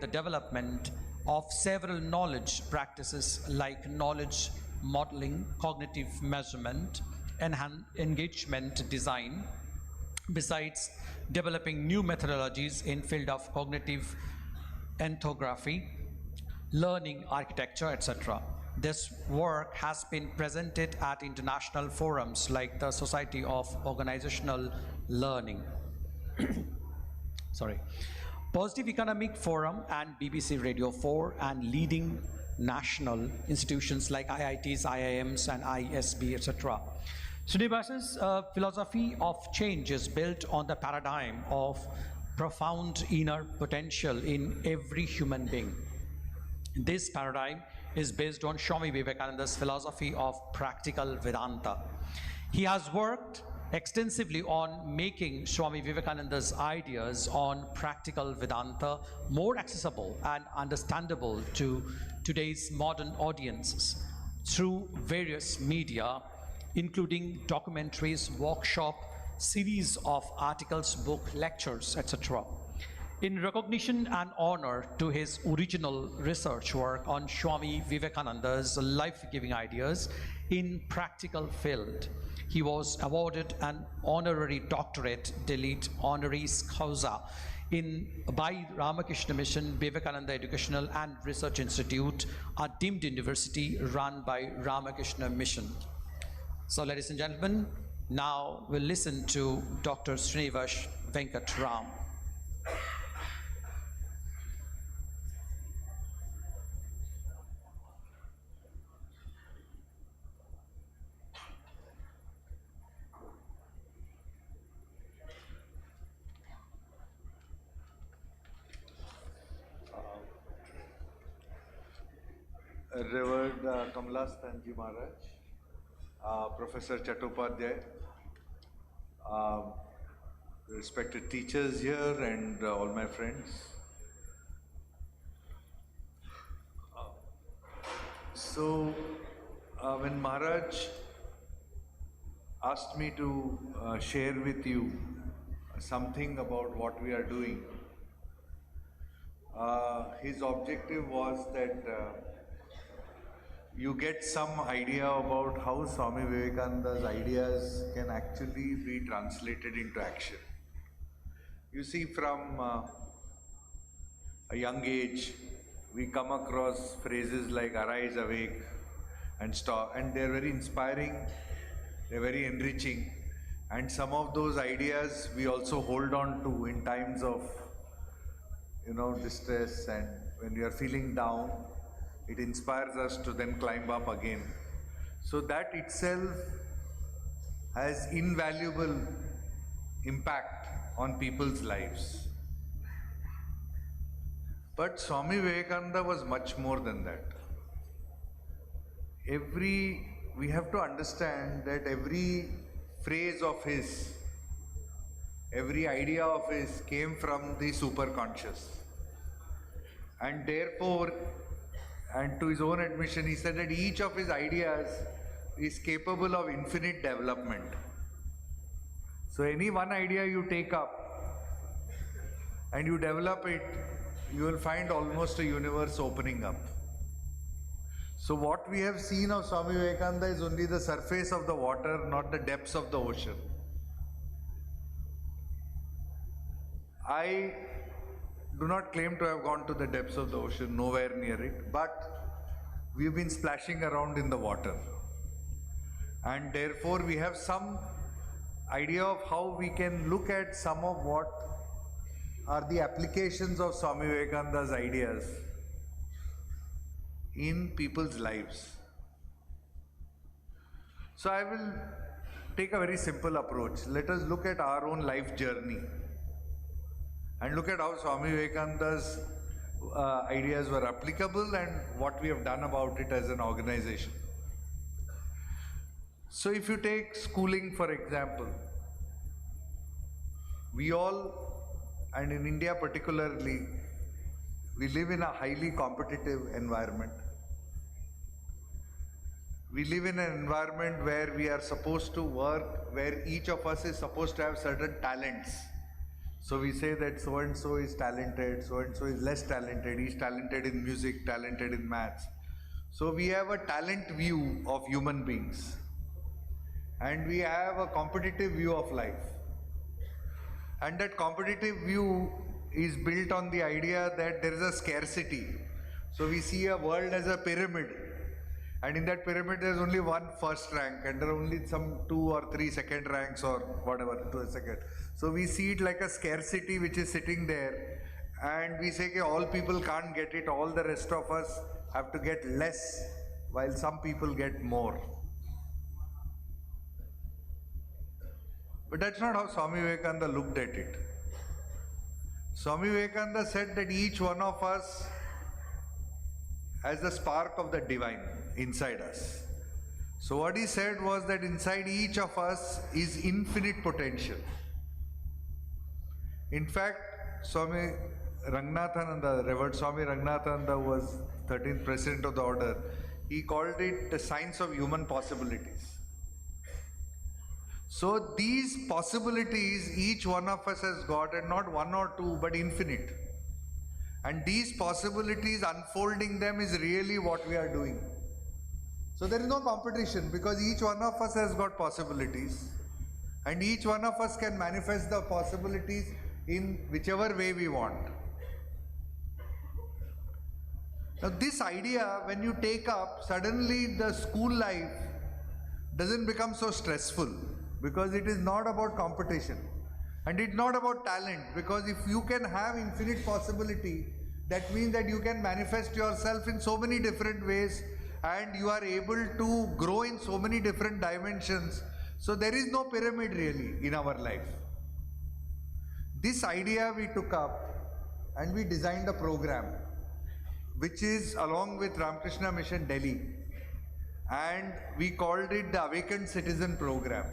development of several knowledge practices like knowledge modeling, cognitive measurement, and engagement design, besides developing new methodologies in field of cognitive ethnography, learning architecture, etc. This work has been presented at international forums like the Society of Organizational Learning, Positive Economic Forum and BBC Radio 4, and leading national institutions like IITs, IIMs, and ISB, etc. Srinivas's philosophy of change is built on the paradigm of profound inner potential in every human being. This paradigm is based on Swami Vivekananda's philosophy of practical Vedanta. He has worked extensively on making Swami Vivekananda's ideas on practical Vedanta more accessible and understandable to today's modern audiences through various media, including documentaries, workshop, series of articles, book, lectures, etc. In recognition and honor to his original research work on Swami Vivekananda's life-giving ideas in practical field, he was awarded an honorary doctorate, delete honoris causa, by Ramakrishna Mission Vivekananda Educational and Research Institute, a deemed university run by Ramakrishna Mission. So, ladies and gentlemen, now we'll listen to Dr. Srinivas Venkat Ram. Revered Kamlas Tanji Maharaj, Professor Chattopadhyay, respected teachers here, and all my friends. So, when Maharaj asked me to share with you something about what we are doing, his objective was that you get some idea about how Swami Vivekananda's ideas can actually be translated into action. You see, from a young age, we come across phrases like arise, awake, and stop, and they're very inspiring, they're very enriching, and some of those ideas we also hold on to in times of, distress, and when we are feeling down, it inspires us to then climb up again. So that itself has invaluable impact on people's lives. But Swami Vivekananda was much more than that. We have to understand that every phrase of his, every idea of his came from the superconscious. And therefore, and to his own admission, he said that each of his ideas is capable of infinite development. So any one idea you take up and you develop it, you will find almost a universe opening up. So what we have seen of Swami Vivekananda is only the surface of the water, not the depths of the ocean. I do not claim to have gone to the depths of the ocean, nowhere near it, but we've been splashing around in the water. And therefore we have some idea of how we can look at some of what are the applications of Swami Vivekananda's ideas in people's lives. So I will take a very simple approach. Let us look at our own life journey and look at how Swami Vivekananda's ideas were applicable and what we have done about it as an organization. So if you take schooling for example, we all, and in India particularly, we live in a highly competitive environment. We live in an environment where we are supposed to work, where each of us is supposed to have certain talents. So we say that so and so is talented, so and so is less talented, he's talented in music, talented in maths. So we have a talent view of human beings. And we have a competitive view of life. And that competitive view is built on the idea that there is a scarcity. So we see a world as a pyramid. And in that pyramid there is only one first rank and there are only some 2 or 3 second ranks or whatever to a second. So we see it like a scarcity which is sitting there and we say, okay, all people can't get it, all the rest of us have to get less while some people get more. But that's not how Swami Vivekananda looked at it. Swami Vivekananda said that each one of us has the spark of the divine inside us. So what he said was that inside each of us is infinite potential. In fact, Swami Ranganathananda, Revered Swami Ranganathananda was 13th President of the Order. He called it the science of human possibilities. So these possibilities each one of us has got, and not 1 or 2 but infinite. And these possibilities, unfolding them is really what we are doing. So there is no competition because each one of us has got possibilities and each one of us can manifest the possibilities in whichever way we want. Now this idea, when you take up, suddenly the school life doesn't become so stressful because it is not about competition and it's not about talent, because if you can have infinite possibility, that means that you can manifest yourself in so many different ways and you are able to grow in so many different dimensions. So there is no pyramid really in our life. This idea we took up and we designed a program which is along with Ramakrishna Mission Delhi, and we called it the Awakened Citizen Program.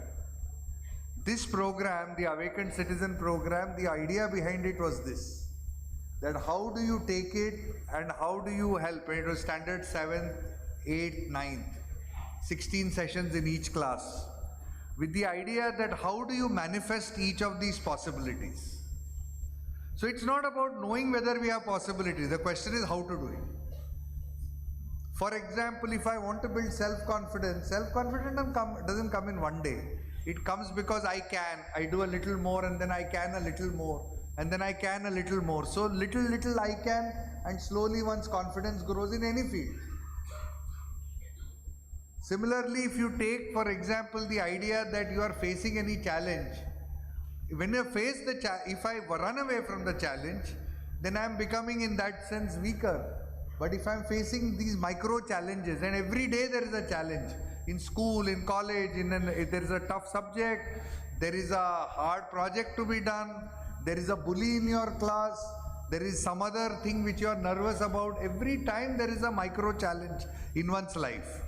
This program, the Awakened Citizen Program, the idea behind it was this, that how do you take it and how do you help? And it was standard 7th, 8th, 9th. 16 sessions in each class, with the idea that how do you manifest each of these possibilities. So it's not about knowing whether we have possibilities, the question is how to do it. For example, if I want to build self-confidence doesn't come in one day. It comes because I do a little more, and then I can a little more, and then I can a little more. So little I can, and slowly one's confidence grows in any field. Similarly, if you take, for example, the idea that you are facing any challenge, when you face the if I run away from the challenge, then I am becoming in that sense weaker. But if I am facing these micro challenges, and every day there is a challenge, in school, in college, there is a tough subject, there is a hard project to be done, there is a bully in your class, there is some other thing which you are nervous about. Every time there is a micro challenge in one's life.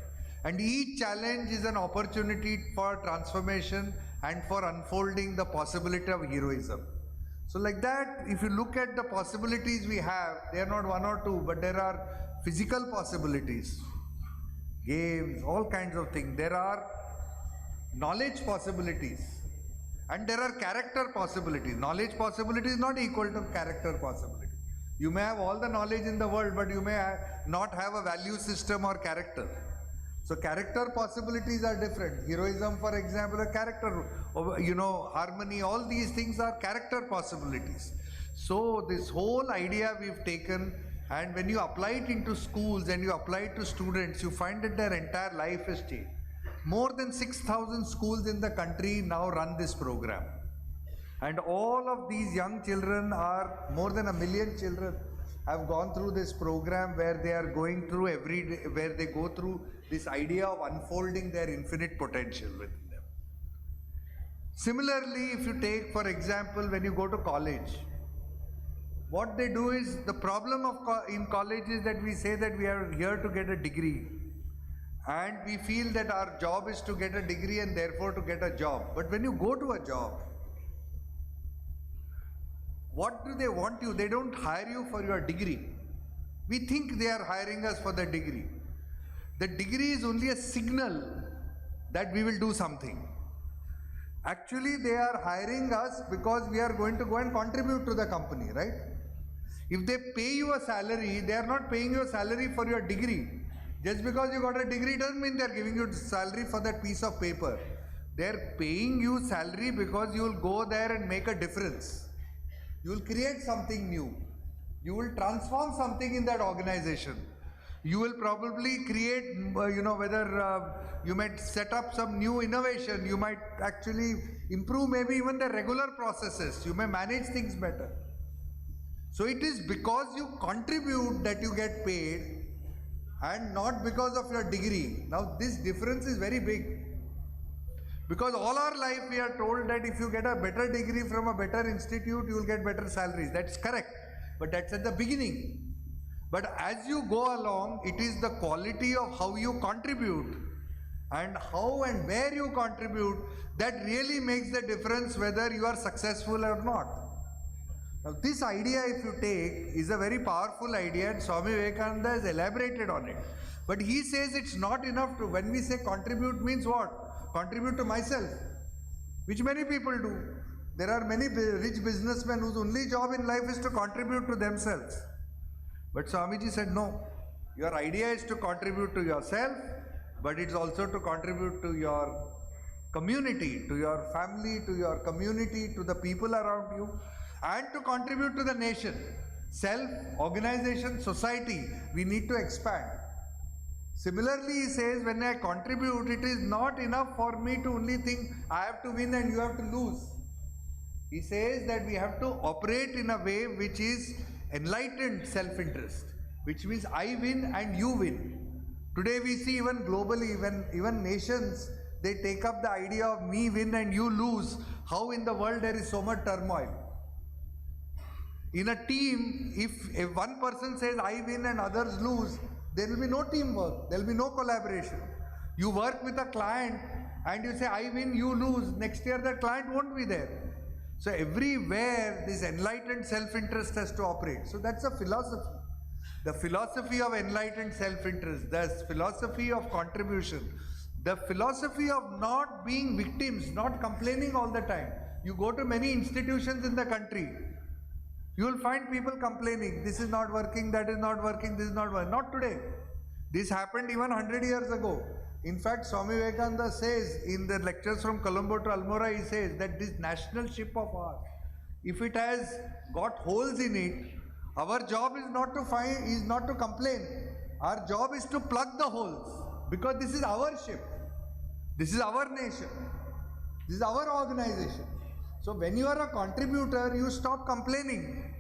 And each challenge is an opportunity for transformation and for unfolding the possibility of heroism. So like that, if you look at the possibilities we have, they are not one or two, but there are physical possibilities, games, all kinds of things. There are knowledge possibilities, and there are character possibilities. Knowledge possibility is not equal to character possibility. You may have all the knowledge in the world, but you may not have a value system or character. So character possibilities are different. Heroism, for example, a character, harmony, all these things are character possibilities. So this whole idea we've taken, and when you apply it into schools and you apply it to students, you find that their entire life has changed. More than 6,000 schools in the country now run this program. And all of these young children are, more than 1 million children have gone through this program, where they are going through every day, where they go through this idea of unfolding their infinite potential within them. Similarly, if you take, for example, when you go to college, what they do is, the problem in college is that we say that we are here to get a degree, and we feel that our job is to get a degree and therefore to get a job. But when you go to a job, what do they want you? They don't hire you for your degree. We think they are hiring us for the degree. The degree is only a signal that we will do something. Actually, they are hiring us because we are going to go and contribute to the company, right? If they pay you a salary, they are not paying you a salary for your degree. Just because you got a degree doesn't mean they are giving you salary for that piece of paper. They are paying you salary because you will go there and make a difference. You will create something new. You will transform something in that organization. You will probably create, whether you might set up some new innovation, you might actually improve maybe even the regular processes, you may manage things better. So it is because you contribute that you get paid, and not because of your degree. Now this difference is very big. Because all our life we are told that if you get a better degree from a better institute, you will get better salaries. That's correct. But that's at the beginning. But as you go along, it is the quality of how you contribute and how and where you contribute that really makes the difference whether you are successful or not. Now this idea, if you take, is a very powerful idea, and Swami Vivekananda has elaborated on it. But he says it's not enough to, when we say contribute means what? Contribute to myself, which many people do. There are many rich businessmen whose only job in life is to contribute to themselves. But Swamiji said, no, your idea is to contribute to yourself, but it's also to contribute to your community, to your family, to your community, to the people around you, and to contribute to the nation. Self, organization, society, we need to expand. Similarly, he says, when I contribute, it is not enough for me to only think I have to win and you have to lose. He says that we have to operate in a way which is enlightened self-interest, which means I win and you win. Today we see even globally, when even nations, they take up the idea of me win and you lose, how in the world there is so much turmoil. In a team, if one person says I win and others lose, there will be no teamwork, there will be no collaboration. You work with a client and you say I win, you lose, next year the client won't be there. So everywhere this enlightened self-interest has to operate. So that's a philosophy. The philosophy of enlightened self-interest, the philosophy of contribution, The philosophy of not being victims, not complaining all the time. You go to many institutions in the country, you will find people complaining, this is not working, that is not working, this is not working. Not today. This happened even 100 years ago. In fact, Swami Vivekananda says in the lectures from Colombo to Almora, he says that this national ship of ours, if it has got holes in it, our job is not to complain. Our job is to plug the holes, because this is our ship. This is our nation. This is our organization. So when you are a contributor, you stop complaining.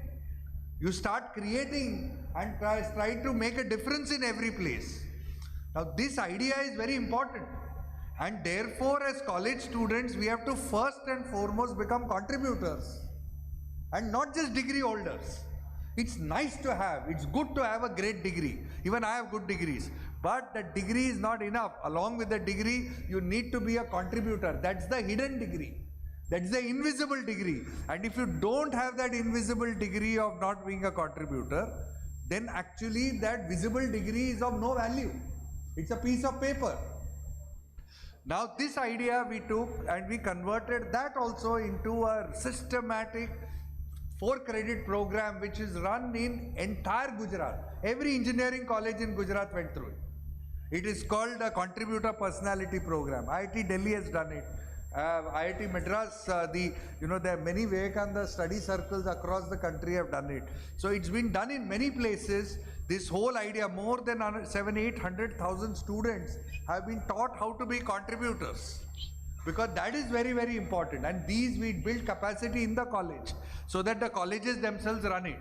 You start creating and try to make a difference in every place. Now this idea is very important, and therefore as college students we have to first and foremost become contributors and not just degree holders. It's nice to have, it's good to have a great degree. Even I have good degrees. But the degree is not enough. Along with the degree, you need to be a contributor. That's the hidden degree. That's the invisible degree. And if you don't have that invisible degree of not being a contributor, then actually that visible degree is of no value. It's a piece of paper. Now this idea we took and we converted that also into a systematic 4-credit program which is run in entire Gujarat. Every engineering college in Gujarat went through it. It is called a Contributor Personality Program. IIT Delhi has done it. IIT Madras, there are many Vivekananda study circles across the country have done it. So it's been done in many places. This whole idea, more than 700,000-800,000 students have been taught how to be contributors. Because that is very, very important. And these we build capacity in the college so that the colleges themselves run it.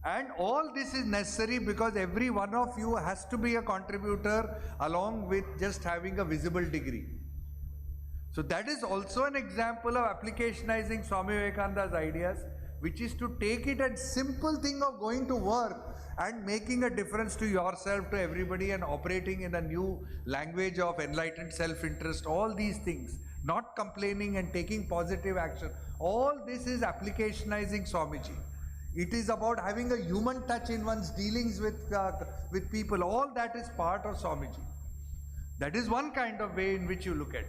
And all this is necessary because every one of you has to be a contributor along with just having a visible degree. So that is also an example of applicationizing Swami Vivekananda's ideas, which is to take it as simple thing of going to work and making a difference to yourself, to everybody, and operating in a new language of enlightened self-interest, all these things, not complaining and taking positive action. All this is applicationizing Swamiji. It is about having a human touch in one's dealings with people. All that is part of Swamiji. That is one kind of way in which you look at it.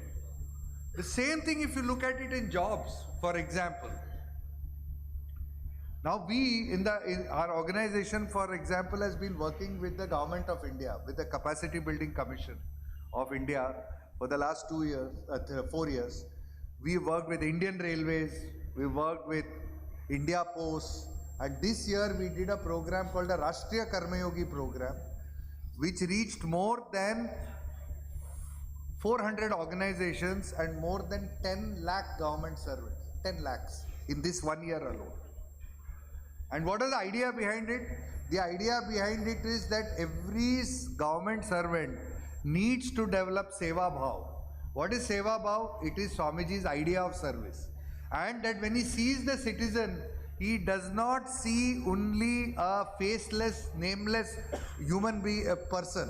The same thing if you look at it in jobs, for example. Now we in our organization, for example, has been working with the Government of India, with the Capacity Building Commission of India for the last 4 years. We worked with Indian Railways, we worked with India Post, and this year we did a program called the Rashtriya Karmayogi program, which reached more than 400 organizations and more than 10 lakh government servants, 10 lakhs in this 1 year alone. And what is the idea behind it? The idea behind it is that every government servant needs to develop Seva Bhav. What is Seva Bhav? It is Swamiji's idea of service. And that when he sees the citizen, he does not see only a faceless, nameless human being, a person.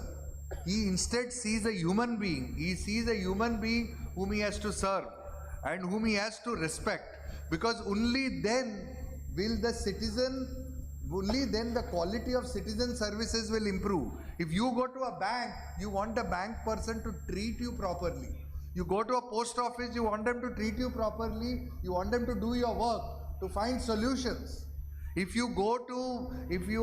He instead sees a human being. He sees a human being whom he has to serve and whom he has to respect. Because only then will the citizen, only then the quality of citizen services will improve. If you go to a bank, you want the bank person to treat you properly. You go to a post office, you want them to treat you properly. You want them to do your work, to find solutions. If you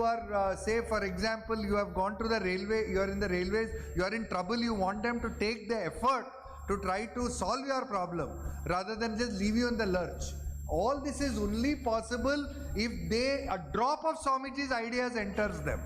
are, say for example, you have gone to the railway, you are in the railways, you are in trouble, you want them to take the effort to try to solve your problem rather than just leave you in the lurch. All this is only possible if a drop of Swamiji's ideas enters them.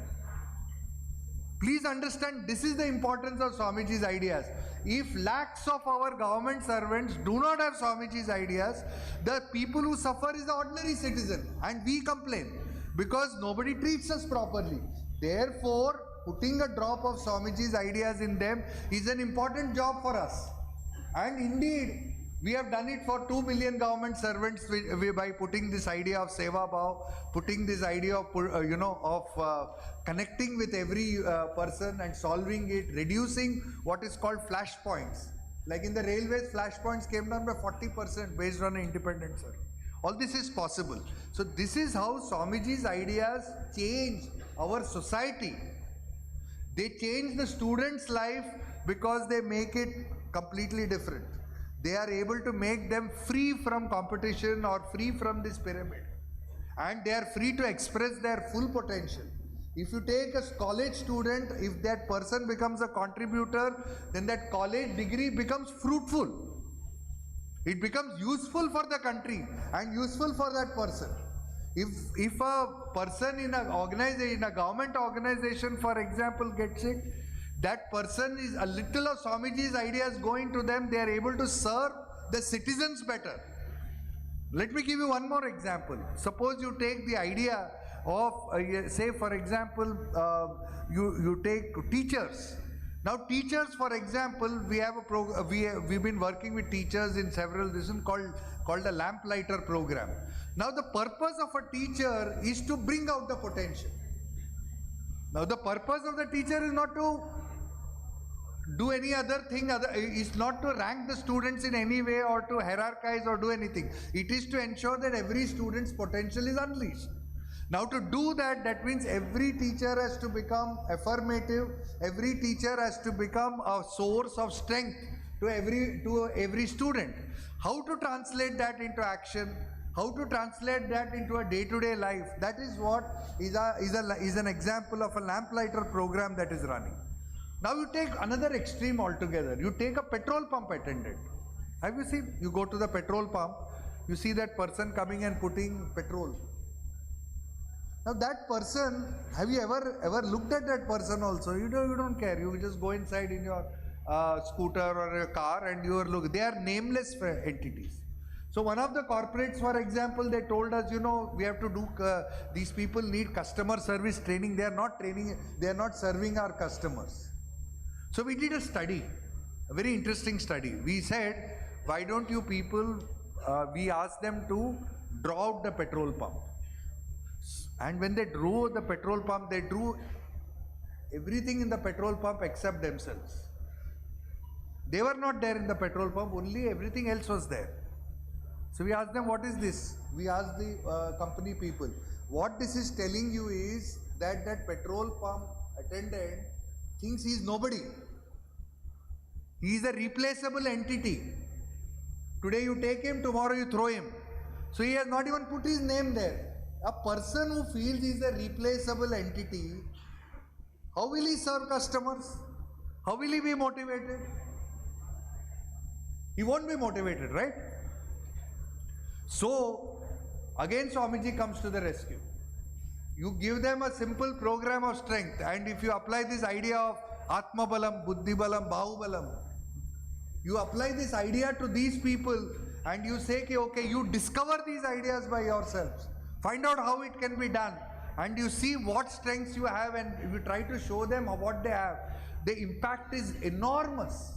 Please understand, this is the importance of Swamiji's ideas. If lakhs of our government servants do not have Swamiji's ideas, the people who suffer is the ordinary citizen, and we complain because nobody treats us properly. Therefore, putting a drop of Swamiji's ideas in them is an important job for us. And indeed, we have done it for 2 million government servants by putting this idea of Seva Bhav, putting this idea of connecting with every person and solving it, reducing what is called flashpoints. Like in the railways, flashpoints came down by 40% based on an independent survey. All this is possible. So this is how Swamiji's ideas change our society. They change the student's life because they make it completely different. They are able to make them free from competition or free from this pyramid. And they are free to express their full potential. If you take a college student, if that person becomes a contributor, then that college degree becomes fruitful. It becomes useful for the country and useful for that person. If a person in a government organization, for example, gets sick, that person is a little of Swamiji's ideas going to them, they are able to serve the citizens better. Let me give you one more example. Suppose you take the idea of, say for example, you take teachers. Now teachers, for example, we have we've been working with teachers in several reasons called the Lamplighter program. Now the purpose of a teacher is to bring out the potential. Now the purpose of the teacher is not to do any other thing, is not to rank the students in any way or to hierarchize or do anything. It is to ensure that every student's potential is unleashed. Now to do that, that means every teacher has to become affirmative, every teacher has to become a source of strength to every student. How to translate that into action, how to translate that into a day-to-day life, that is what is an example of a lamplighter program that is running. Now you take another extreme altogether. You take a petrol pump attendant. Have you seen? You go to the petrol pump, you see that person coming and putting petrol. Now that person, have you ever looked at that person also? You don't care. You just go inside in your scooter or your car and you are looking. They are nameless entities. So one of the corporates, for example, they told us, we have to do, these people need customer service training. They are not training, they are not serving our customers. So we did a study, a very interesting study. We said, why don't you people, we asked them to draw out the petrol pump. And when they drew the petrol pump, they drew everything in the petrol pump except themselves. They were not there in the petrol pump, only everything else was there. So we asked them, what is this? We asked the company people, what this is telling you is that petrol pump attendant thinks he is nobody. He is a replaceable entity. Today you take him, tomorrow you throw him. So he has not even put his name there. A person who feels he is a replaceable entity, how will he serve customers? How will he be motivated? He won't be motivated, right? So, again Swamiji comes to the rescue. You give them a simple program of strength, and if you apply this idea of Atma Balam, Buddhi Balam, Bahu Balam, you apply this idea to these people and you say, okay, you discover these ideas by yourselves. Find out how it can be done, and you see what strengths you have, and if you try to show them what they have, the impact is enormous.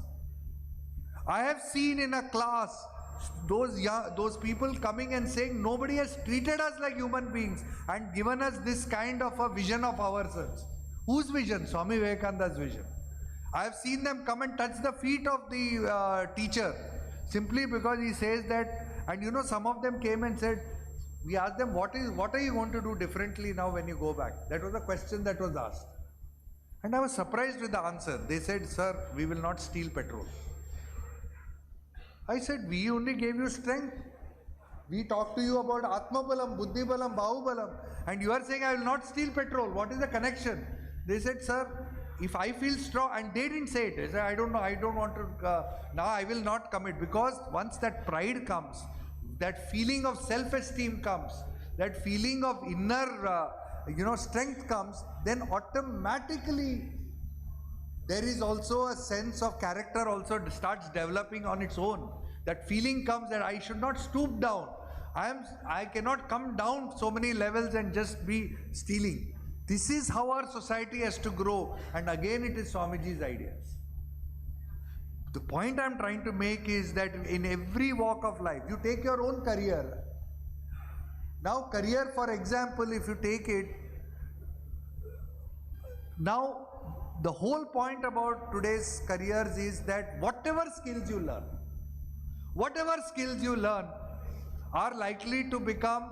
I have seen in a class those people coming and saying, nobody has treated us like human beings and given us this kind of a vision of ourselves. Whose vision? Swami Vivekananda's vision. I have seen them come and touch the feet of the teacher simply because he says that, and some of them came and said, we asked them, what are you going to do differently now when you go back? That was a question that was asked. And I was surprised with the answer. They said, sir, we will not steal petrol. I said, we only gave you strength. We talked to you about Atma Balam, Buddhi Balam, Bahu Balam, and you are saying, I will not steal petrol. What is the connection? They said, sir, if I feel strong, and they didn't say it. They said, I don't know, I don't want to, now I will not commit, because once that pride comes, that feeling of self-esteem comes, that feeling of inner, strength comes, then automatically there is also a sense of character also starts developing on its own. That feeling comes that I should not stoop down. I cannot come down so many levels and just be stealing. This is how our society has to grow, and again it is Swamiji's ideas. The point I am trying to make is that in every walk of life, you take your own career. Now career, for example, if you take it, now the whole point about today's careers is that whatever skills you learn are likely to become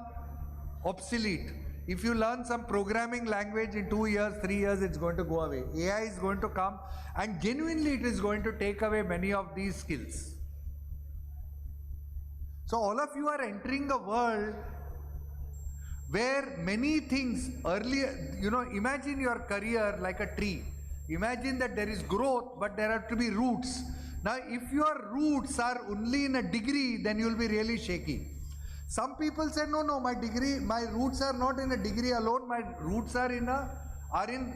obsolete if you learn some programming language in 2 years, 3 years, it's going to go away. AI is going to come and genuinely it is going to take away many of these skills. So all of you are entering a world where many things earlier, imagine your career like a tree. Imagine that there is growth, but there have to be roots. Now, if your roots are only in a degree, then you will be really shaky. Some people say, no, my roots are not in a degree alone. My roots are in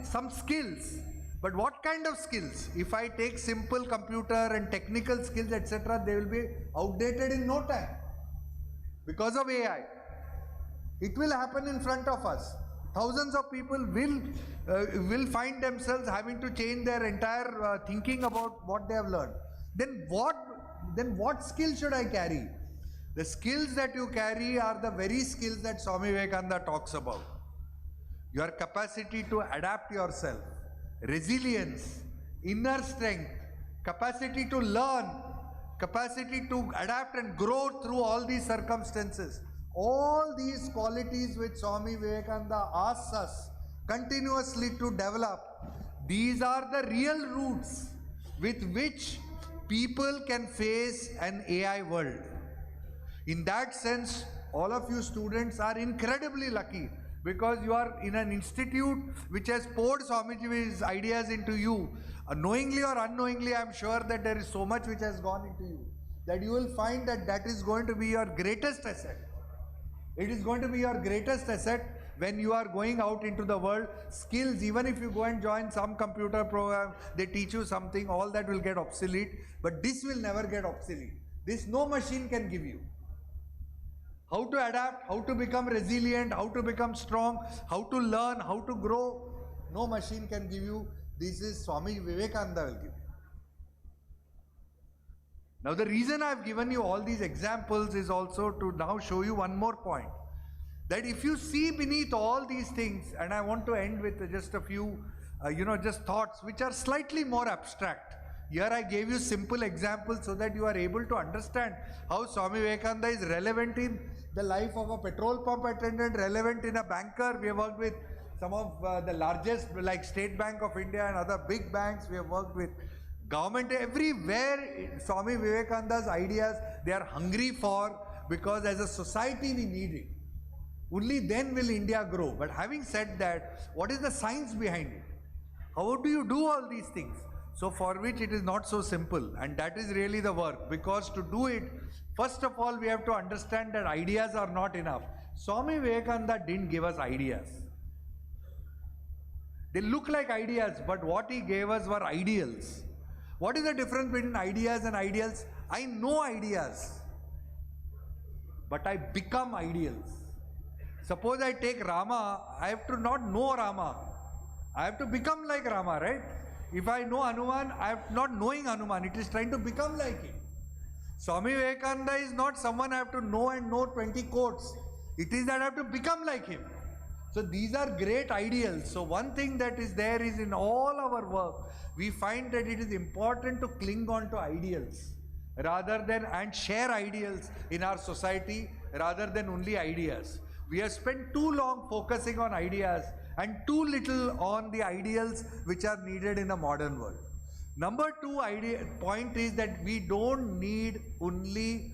some skills. But what kind of skills? If I take simple computer and technical skills, etc., they will be outdated in no time because of AI. It will happen in front of us. Thousands of people will find themselves having to change their entire thinking about what they have learned. Then what skills should I carry? The skills that you carry are the very skills that Swami Vivekananda talks about. Your capacity to adapt yourself, resilience, inner strength, capacity to learn, capacity to adapt and grow through all these circumstances. All these qualities which Swami Vivekananda asks us continuously to develop, these are the real roots with which people can face an AI world. In that sense, all of you students are incredibly lucky because you are in an institute which has poured Swamiji's ideas into you. Knowingly or unknowingly, I am sure that there is so much which has gone into you that you will find that is going to be your greatest asset. It is going to be your greatest asset when you are going out into the world. Skills, even if you go and join some computer program, they teach you something, all that will get obsolete. But this will never get obsolete. This no machine can give you. How to adapt, how to become resilient, how to become strong, how to learn, how to grow, no machine can give you. This is Swami Vivekananda will give you. Now the reason I have given you all these examples is also to now show you one more point. That if you see beneath all these things, and I want to end with just a few, just thoughts which are slightly more abstract. Here I gave you simple examples so that you are able to understand how Swami Vivekananda is relevant in the life of a petrol pump attendant, relevant in a banker. We have worked with some of the largest like State Bank of India and other big banks. We have worked with government. Everywhere Swami Vivekananda's ideas, they are hungry for, because as a society we need it. Only then will India grow. But having said that, what is the science behind it? How do you do all these things? So for which it is not so simple, and that is really the work. Because to do it, first of all we have to understand that ideas are not enough. Swami Vivekananda didn't give us ideas. They look like ideas, but what he gave us were ideals. What is the difference between ideas and ideals? I know ideas, but I become ideals. Suppose I take Rama, I have to not know Rama. I have to become like Rama, right? If I know Hanuman, I am not knowing Hanuman. It is trying to become like him. Swami Vivekananda is not someone I have to know and know 20 quotes. It is that I have to become like him. So these are great ideals. So one thing that is there is in all our work, we find that it is important to cling on to ideals rather than and share ideals in our society rather than only ideas. We have spent too long focusing on ideas and too little on the ideals which are needed in a modern world. Number two point is that we don't need only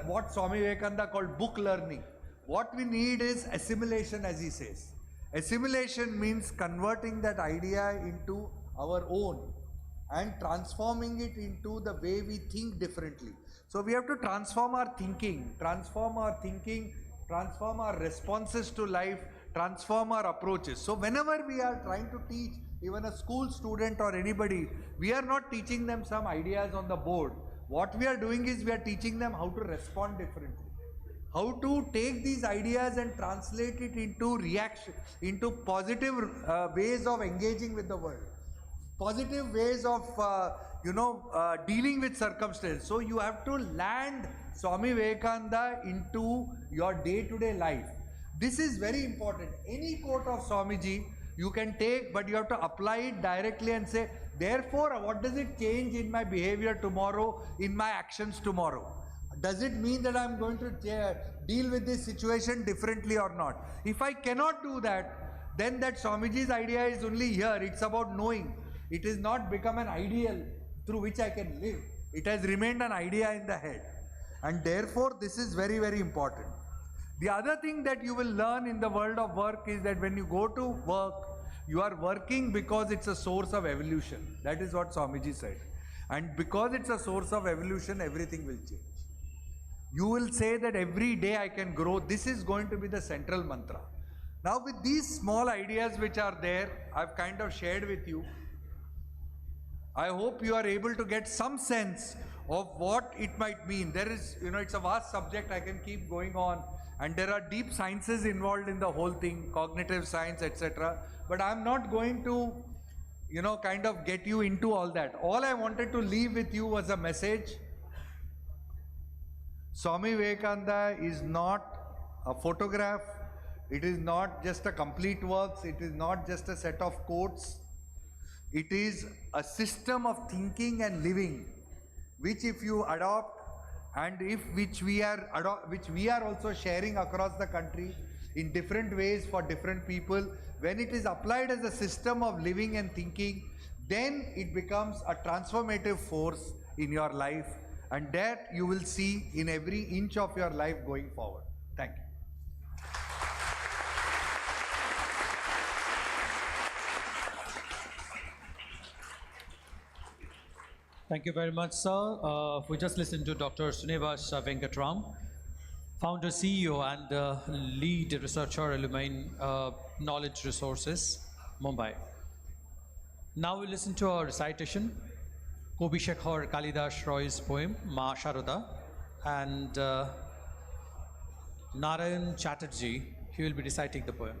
what Swami Vivekananda called book learning. What we need is assimilation, as he says. Assimilation means converting that idea into our own and transforming it into the way we think differently. So we have to transform our thinking, transform our responses to life, transform our approaches. So whenever we are trying to teach even a school student or anybody, we are not teaching them some ideas on the board. What we are doing is we are teaching them how to respond differently. How to take these ideas and translate it into reaction, into positive ways of engaging with the world, positive ways of dealing with circumstances. So you have to land Swami Vivekananda into your day-to-day life. This is very important. Any quote of Swamiji you can take, but you have to apply it directly and say, therefore, what does it change in my behavior tomorrow, in my actions tomorrow? Does it mean that I'm going to deal with this situation differently or not? If I cannot do that, then that Swamiji's idea is only here. It's about knowing. It is not become an ideal through which I can live. It has remained an idea in the head. And therefore, this is very, very important. The other thing that you will learn in the world of work is that when you go to work, you are working because it's a source of evolution. That is what Swamiji said. And because it's a source of evolution, everything will change. You will say that every day I can grow. This is going to be the central mantra. Now with these small ideas which are there, I've kind of shared with you. I hope you are able to get some sense of what it might mean. There is, it's a vast subject, I can keep going on. And there are deep sciences involved in the whole thing, cognitive science, etc. But I'm not going to, kind of get you into all that. All I wanted to leave with you was a message. Swami Vivekananda is not a photograph. It is not just a complete works. It is not just a set of quotes. It is a system of thinking and living, which if you adopt, and which we are also sharing across the country in different ways for different people, when it is applied as a system of living and thinking, then it becomes a transformative force in your life, and that you will see in every inch of your life going forward. Thank you. Thank you very much, sir. We just listened to Dr. Srinivas Venkatram, founder, CEO, and lead researcher, Illumine Knowledge Resources, Mumbai. Now we listen to our recitation, Kavi Shekhar Kalidas Roy's poem, Ma Sharoda, and Narayan Chatterjee, he will be reciting the poem.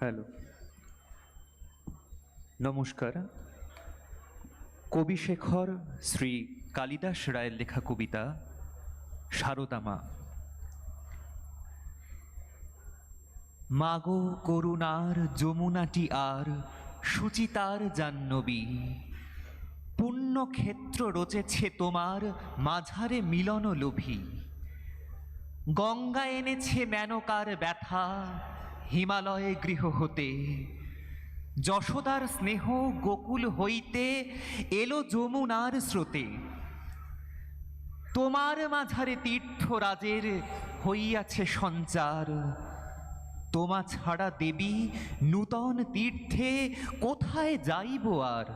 Hello নমস্কার। কবি শেখর শ্রী কালিদাস রায়ের লেখা কবিতা সারদা মা। মাগো করুণার যমুনাটি আর সুচিতার জাহ্নবী, পুণ্যক্ষেত্র রচেছে তোমার মাঝারে মিলন লোভী। গঙ্গা এনেছে মেনকার ব্যথা হিমালয়ে গৃহ হতে, যশোদার স্নেহ গোকুল হইতে এলো যমুনার স্রোতে। তোমার মাঝারে তীর্থরাজের হইয়াছে সঞ্চার, তোমা ছাড়া দেবী নূতন তীর্থে কোথায় যাইব আর।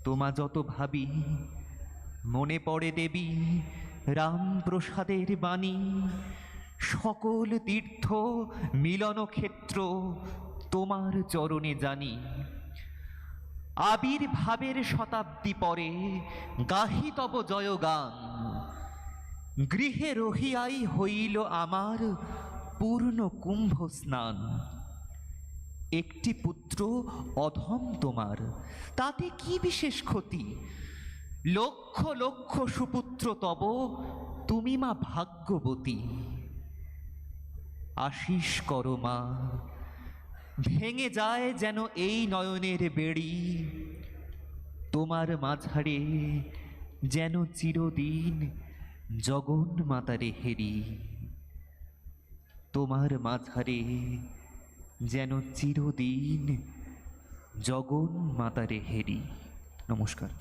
তোমা যত ভাবি মনে পড়ে দেবী রামপ্রসাদের বাণী, সকল তীর্থ মিলন ক্ষেত্র তোমার চরণে জানি। আবির্ভাবের শতাব্দী পরে গাহি তব জয়গান, গৃহে রহিয়াই হইল আমার পূর্ণ কুম্ভ স্নান। একটি পুত্র অধম তোমার, তাতে কি বিশেষ ক্ষতি? লক্ষ লক্ষ সুপুত্র তব, তুমি মা ভাগ্যবতী। আশিস করো মা, ভেঙে যায় যেন এই নয়নের বেড়ি, তোমার মাঝারে যেন চিরদিন জগন মাতারে হেরি। তোমার মাঝারে যেন চিরদিন জগন মাতারে হেরি। নমস্কার।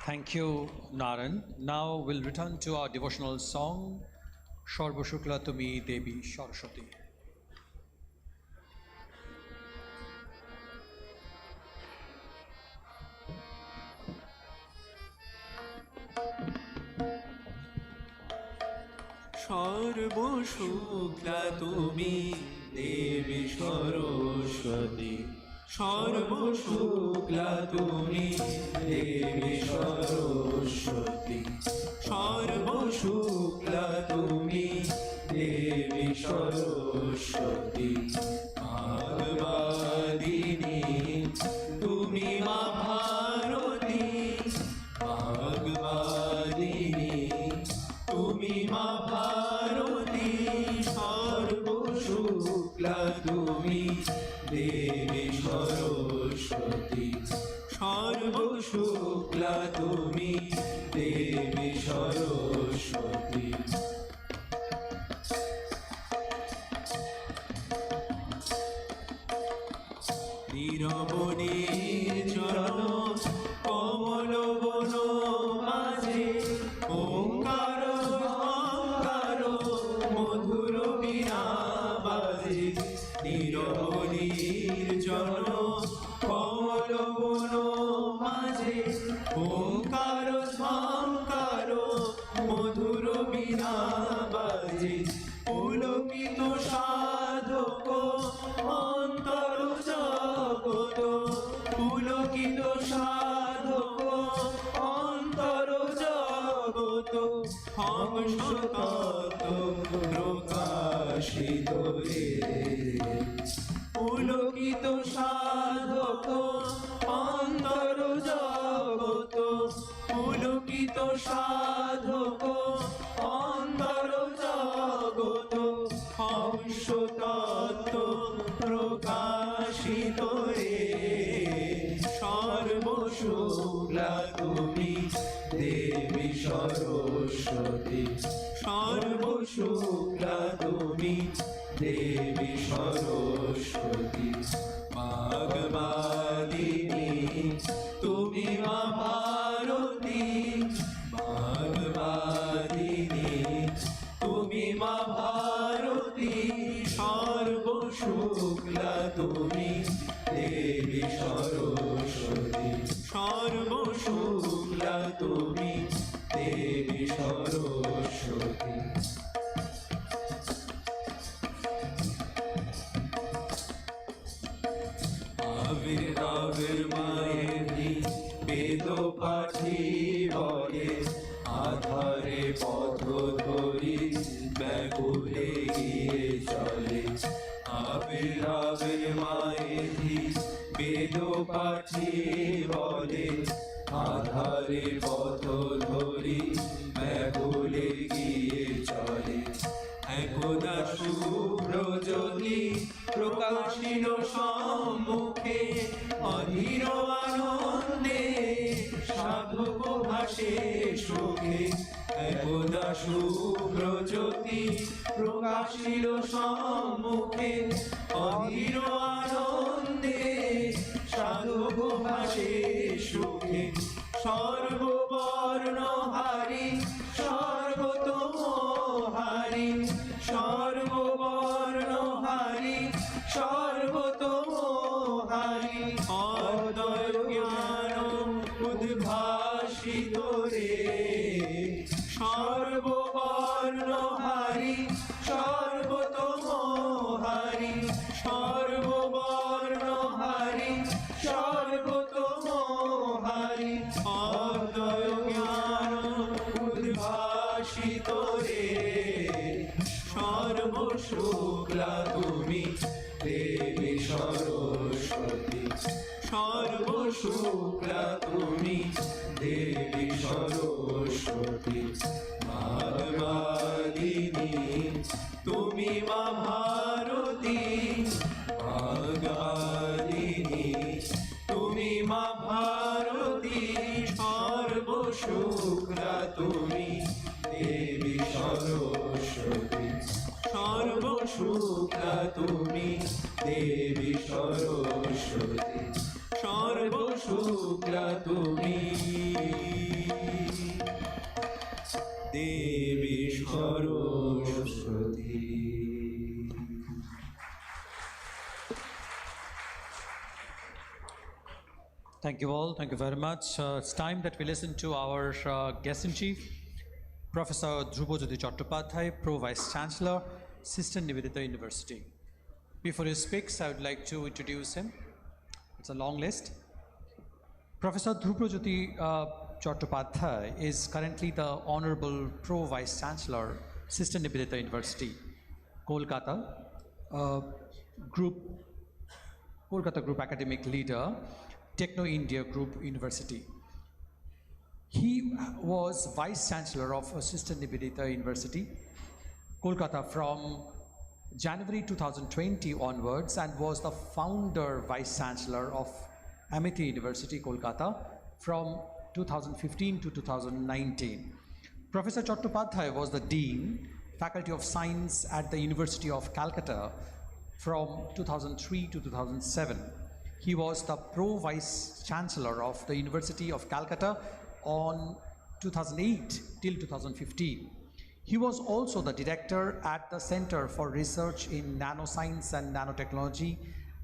Thank you, Naran. Now we'll return to our devotional song, Sarva Shukla Tumi Devi Saraswati. সর্ব শুক্লা তুমি দেবী সরস্বতী, সর্ব শুক্লা তুমি দেবী সরস্বতী, সর্ব শুক্লা তুমি দেবী সরস্বতী। ভাগবাদিনী তুমি মা ভারতী ভাগবাদিনী, তুমি মা ভারতী সর্বশুক্লা তুমি দেবী সরস্বতী, সর্বশুক্লা তুমি দেবী সরস্বতী। নীরবণীর জন কমল বন মাঝে ওঙ্কার ঝঙ্কার মধুর বীণা বাজে। নীরবণীর জন কমল বন মাঝে ওঙ্কার ঝঙ্কার মধুর বীণা বাজে। পুলকিত সাধক অন্তর জগত, পুলকিত সাধক অন্তর জগত, হংস তত্ত্ব প্রকাশিত রে। পুলকিত সাধক অন্তর জগত, পুলকিত সাধক অন্তর জগত, হংস তত্ত্ব প্রকাশিত রে। সর্বশুক্লা তুমি দেবী সরস্বতী, সর্বশুক্লা তুমি দেবী সরস্বতী। ভাগবাদিনী তুমি মা ভারতী, ভাগবাদিনী তুমি মা ভারতী সর্বশুক্লা তুমি দেবী সরস্বতী, সর্বশুক্লা তুমি দেবী সরস্বতী। আবির্ভাবের মায়েরই বেদ পাঠি বলে, আধারে পথ ধরি ব্যাকুলে গিয়ে চলে। আবির্ভাবের মায়েরই বেদ পাঠি বলে, আধারে পথ ধরি ব্যাকুলে গিয়ে চলে। একদা শুভ্র জ্যোতি প্রকাশিল সম্মুখে, অধীর আনন্দে সাধক ভাসে সুখে। একদা শুভ্র জ্যোতি প্রকাশিল সম্মুখে, অধীর আনন্দে সাধক ভাসে সুখে। সর্ববর্ণ হারি সর্বতম হারি, সর্ববর্ণ হারি সর্বতম হারি। অদ্বয় জ্ঞান উদ্ভাসিত রে। সর্ববর্ণ হারি সর্বতম হারি, সর্ববর্ণ হারি সর্বতম হারি। অদ্বয় জ্ঞান উদ্ভাসিত রে। সর্বশুক্লা তুমি দেবী সরস্বতী, সর্বশুক্লা তুমি দেবী সরস্বতী। ভাগবাদিনী তুমি মা ভারতী, ভাগবাদিনী তুমি মা ভারতী সর্বশুক্লা তুমি দেবী সরস্বতী, সর্বশুক্লা তুমি দেবী সরস্বতী, সর্বশুক্লা তুমি দেবী Saraswati. Thank you all. Thank you very much. It's time that we listen to our guest in chief, Professor Dhrubajyoti Chattopadhyay, Pro Vice Chancellor, Sister Nivedita University. Before he speaks, I would like to introduce him. It's a long list. Professor Dhrubajyoti Chattopadhyay is currently the Honorable Pro Vice Chancellor, Sister Nivedita University, Kolkata, Kolkata Group Academic Leader, Techno India Group University. He was Vice Chancellor of Sister Nivedita University, Kolkata from January 2020 onwards, and was the founder Vice Chancellor of Amity University, Kolkata from 2015 to 2019. Professor Chattopadhyay was the Dean, Faculty of Science at the University of Calcutta from 2003 to 2007. He was the Pro-Vice Chancellor of the University of Calcutta on 2008 till 2015. He was also the Director at the Center for Research in Nanoscience and Nanotechnology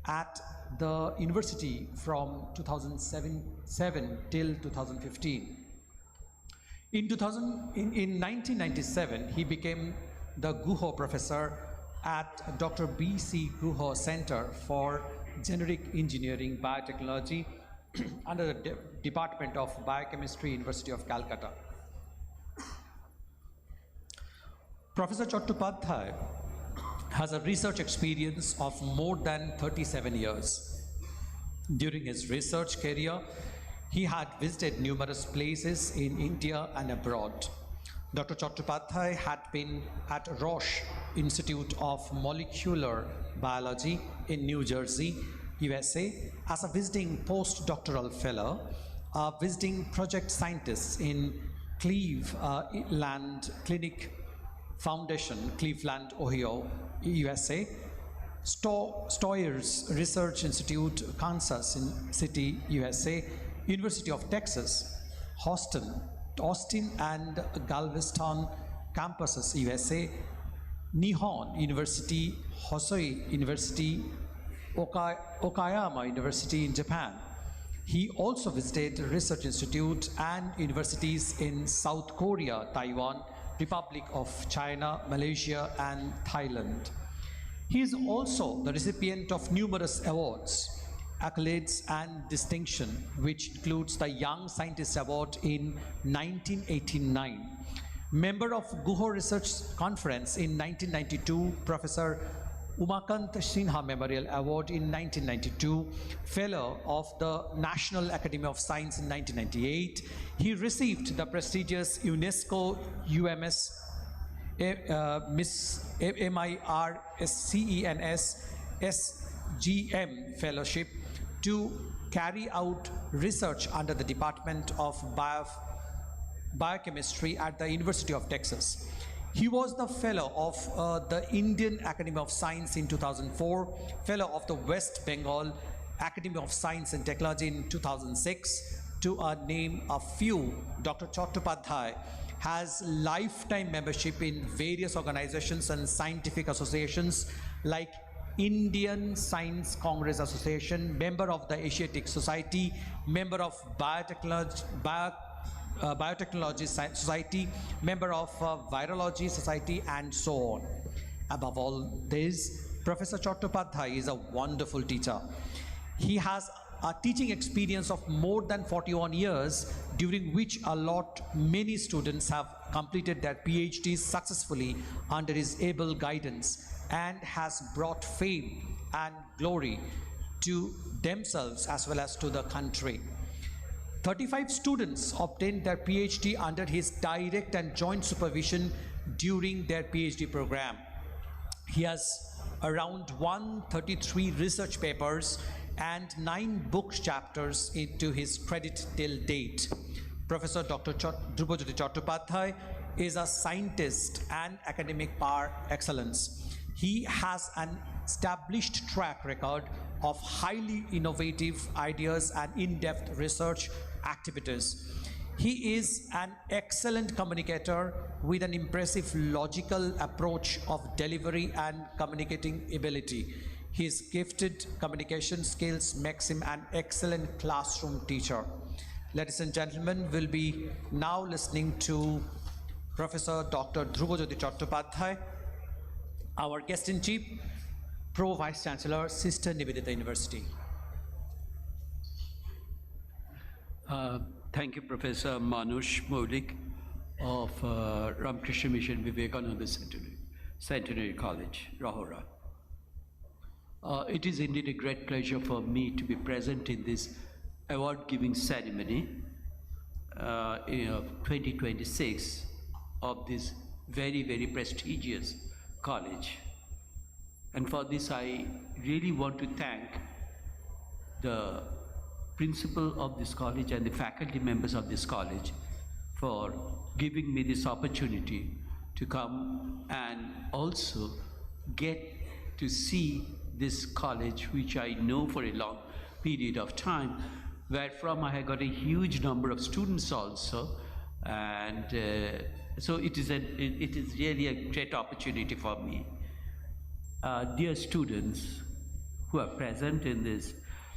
at the university from 2007 till 2015. In 1997, he became the Guho Professor at Dr. B.C. Guho Center for Generic Engineering Biotechnology under the Department of Biochemistry, University of Calcutta. Professor Chattopadhyay has a research experience of more than 37 years. During his research career, he had visited numerous places in India and abroad. Dr. Chattopadhyay had been at Roche Institute of Molecular Biology in New Jersey, USA, as a visiting postdoctoral fellow, a visiting project scientist in Cleveland Clinic Foundation, Cleveland, Ohio, USA, Stoyers Research Institute, Kansas City, USA, University of Texas, Austin and Galveston campuses, USA, Nihon University, Hosoi University, Okayama University in Japan. He also visited research institutes and universities in South Korea, Taiwan, Republic of China, Malaysia, and Thailand. He is also the recipient of numerous awards, accolades, and distinction, which includes the Young Scientist Award in 1989, member of Guho Research Conference in 1992, Professor Umakant Sinha Memorial Award in 1992, Fellow of the National Academy of Science in 1998. He received the prestigious UNESCO UMS MIRCENS SGM Fellowship to carry out research under the Department of Biochemistry at the University of Texas. He was the Fellow of the Indian Academy of Science in 2004, Fellow of the West Bengal Academy of Science and Technology in 2006. To name a few, Dr. Chattopadhyay has lifetime membership in various organizations and scientific associations like Indian Science Congress Association, member of the Asiatic Society, member of Biotechnology Society, member of Virology Society, and so on. Above all this, Professor Chattopadhyay is a wonderful teacher. He has a teaching experience of more than 41 years, during which many students have completed their PhDs successfully under his able guidance, and has brought fame and glory to themselves as well as to the country. 35 students obtained their PhD under his direct and joint supervision during their PhD program. He has around 133 research papers and 9 book chapters into his credit till date. Professor Dr. Dhrubajyoti Chattopadhyay is a scientist and academic par excellence. He has an established track record of highly innovative ideas and in-depth research activities. He is an excellent communicator with an impressive logical approach of delivery and communicating ability. His gifted communication skills makes him an excellent classroom teacher. Ladies and gentlemen, we'll be now listening to Professor Dr. Dhrubajyoti Chattopadhyay, our guest-in-chief, Pro-Vice Chancellor, Sister Nivedita University. Thank you, Professor Manush Maulik of Ramakrishna Mission Vivekananda Centenary College, Rahora. It is indeed a great pleasure for me to be present in this award giving ceremony in 2026 of this very, very prestigious college. And for this, I really want to thank the principal of this college and the faculty members of this college for giving me this opportunity to come and also get to see this college, which I know for a long period of time, where from I have got a huge number of students also, and so it is really a great opportunity for me. Dear students who are present in this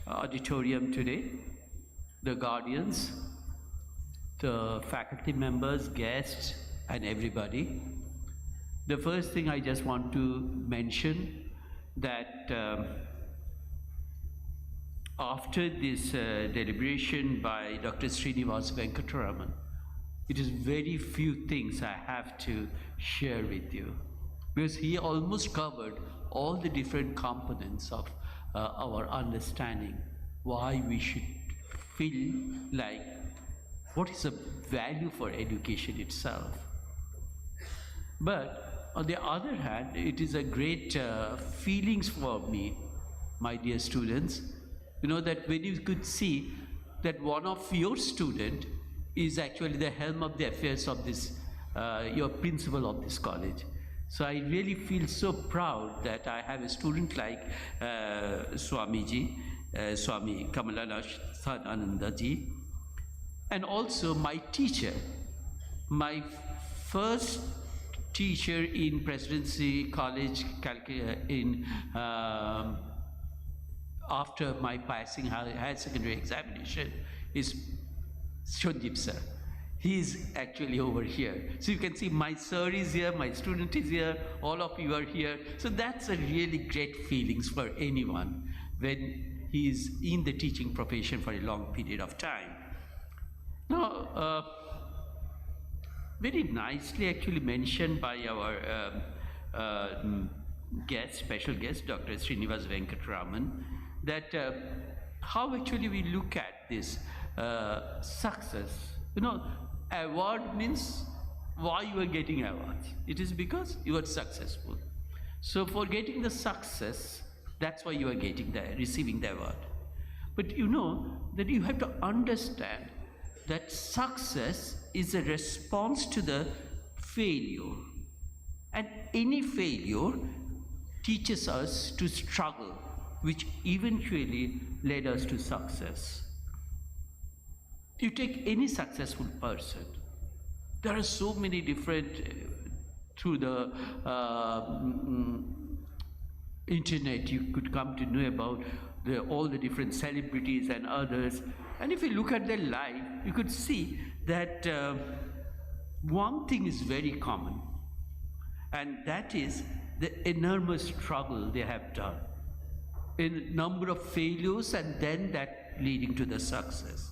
auditorium today, the guardians, the faculty members, guests, and everybody, the first thing I just want to mention that after this deliberation by Dr. Srinivas Venkataraman, it is very few things I have to share with you, because he almost covered all the different components of our understanding, why we should feel like what is the value for education itself. But on the other hand, it is a great feelings for me, my dear students, you know, that when you could see that one of your student is actually the helm of the affairs of this, your principal of this college. So I really feel so proud that I have a student like Swamiji, Swami Kamalanath Anandaji, and also my teacher, my first teacher in Presidency College in after my passing higher secondary examination is Shodip sir. He is actually over here. So you can see my sir is here, my student is here, all of you are here. So that's a really great feelings for anyone when he is in the teaching profession for a long period of time. Now, very nicely actually mentioned by our guest, special guest, Dr. Srinivas Venkataraman, that how actually we look at this success. You know, award means why you are getting awards. It is because you are successful. So for getting the success, that's why you are getting receiving the award. But you know that you have to understand that success is a response to the failure. And any failure teaches us to struggle, which eventually led us to success. You take any successful person, there are so many different, through the internet, you could come to know about all the different celebrities and others. And if you look at their life, you could see that one thing is very common, and that is the enormous struggle they have done, a number of failures, and then that leading to the success.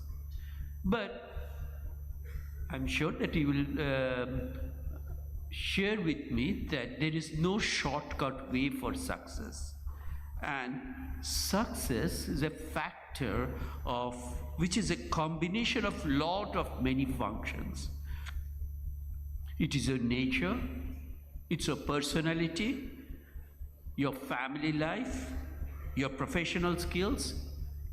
But I'm sure that you will share with me that there is no shortcut way for success. And success is a factor of which is a combination of lot of many functions. It is your nature, it's your personality, your family life, your professional skills,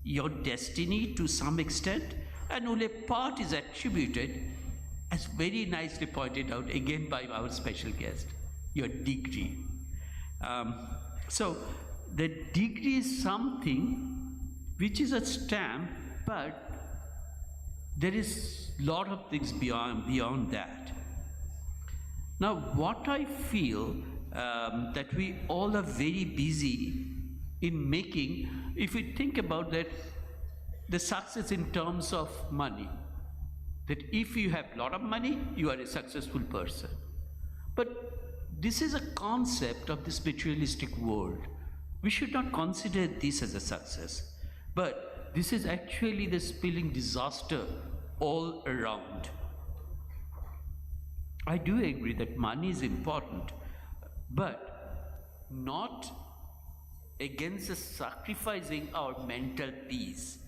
your destiny to some extent, and only a part is attributed, as very nicely pointed out again by our special guest, your degree. So the degree is something which is a stamp, but there is a lot of things beyond that. Now, what I feel that we all are very busy in making, if we think about that, the success in terms of money, that if you have a lot of money, you are a successful person. But this is a concept of this materialistic world. We should not consider this as a success, but this is actually the spilling disaster all around. I do agree that money is important, but not against the sacrificing our mental peace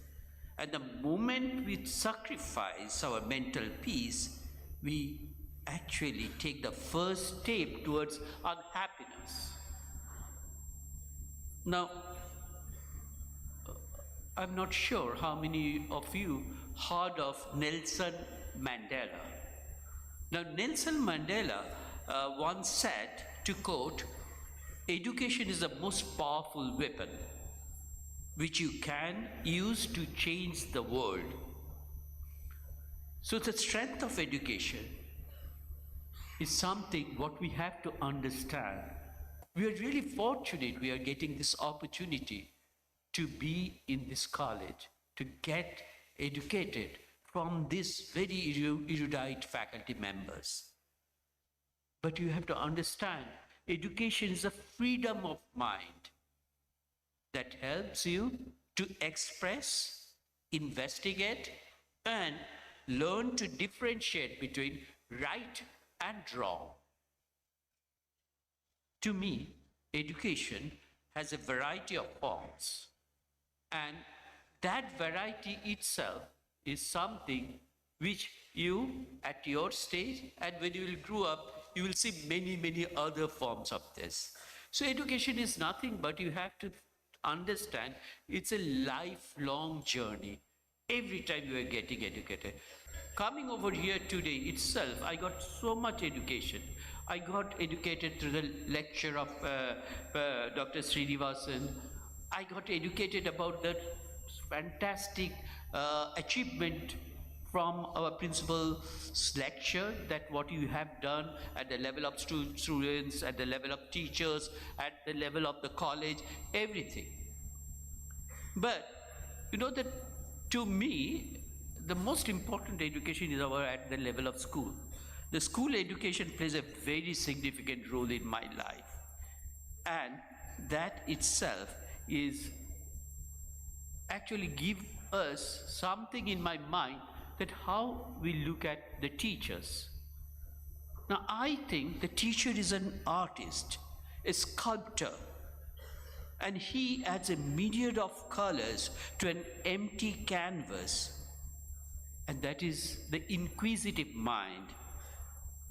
And the moment we sacrifice our mental peace, we actually take the first step towards unhappiness. Now, I'm not sure how many of you heard of Nelson Mandela. Now, Nelson Mandela once said, to quote, "Education is the most powerful weapon which you can use to change the world." So the strength of education is something what we have to understand. We are really fortunate we are getting this opportunity to be in this college, to get educated from these very erudite faculty members. But you have to understand, education is a freedom of mind that helps you to express, investigate, and learn to differentiate between right and wrong. To me, education has a variety of forms, and that variety itself is something which you, at your stage, and when you will grow up, you will see many, many other forms of this. So education is nothing but you have to understand it's a lifelong journey. Every time you are getting educated. Coming over here today itself, I got so much education. I got educated through the lecture of Dr. Srinivasan. I got educated about the fantastic achievement from our principal's lecture, that what you have done at the level of students, at the level of teachers, at the level of the college, everything. But you know that to me, the most important education is at the level of school. The school education plays a very significant role in my life. And that itself is actually give us something in my mind that how we look at the teachers. Now, I think the teacher is an artist, a sculptor, and he adds a myriad of colors to an empty canvas, and that is the inquisitive mind,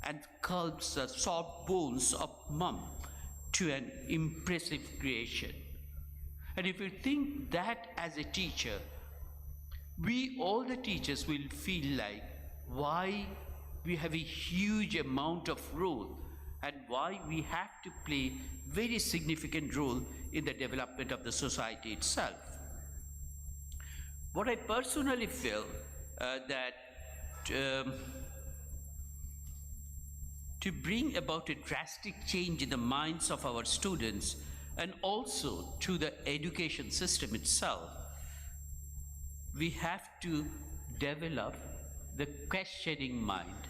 and sculpts the soft bones of mum to an impressive creation. And if you think that as a teacher, we, all the teachers, will feel like why we have a huge amount of role and why we have to play very significant role in the development of the society itself. What I personally feel that to bring about a drastic change in the minds of our students and also to the education system itself, we have to develop the questioning mind.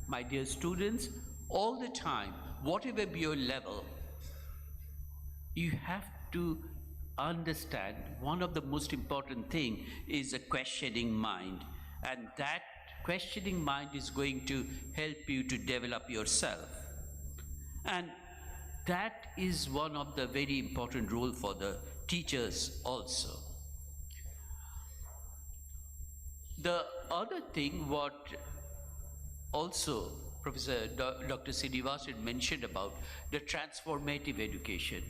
My dear students, all the time, whatever be your level, you have to understand one of the most important thing is a questioning mind, and that questioning mind is going to help you to develop yourself. And that is one of the very important role for the teachers also. The other thing what also Professor Dr. Srinivasan mentioned about the transformative education.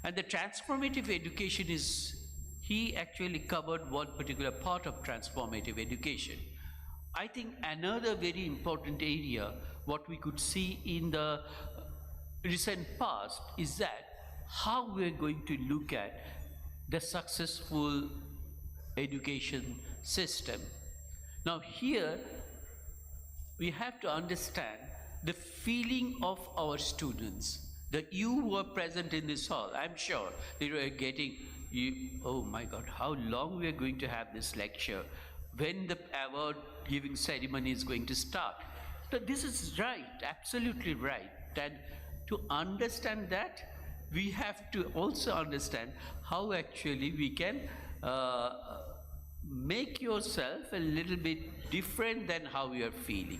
And the transformative education is, he actually covered one particular part of transformative education. I think another very important area, what we could see in the recent past, is that how we're going to look at the successful education system. Now here, we have to understand the feeling of our students. That you who are present in this hall, I'm sure they were getting, oh my God, how long we are going to have this lecture? When the award giving ceremony is going to start? So this is right, absolutely right. And to understand that, we have to also understand how actually we can make yourself a little bit different than how you are feeling.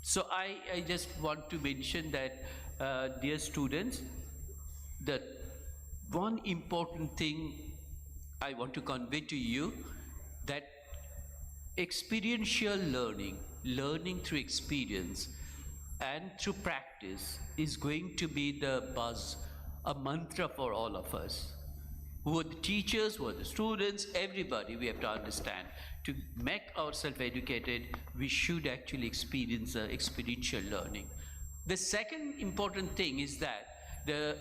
So I just want to mention that, dear students, that one important thing I want to convey to you that experiential learning, learning through experience and through practice is going to be the buzz, a mantra for all of us. Who are the teachers, who are the students, everybody, we have to understand. To make ourselves educated, we should actually experience experiential learning. The second important thing is that the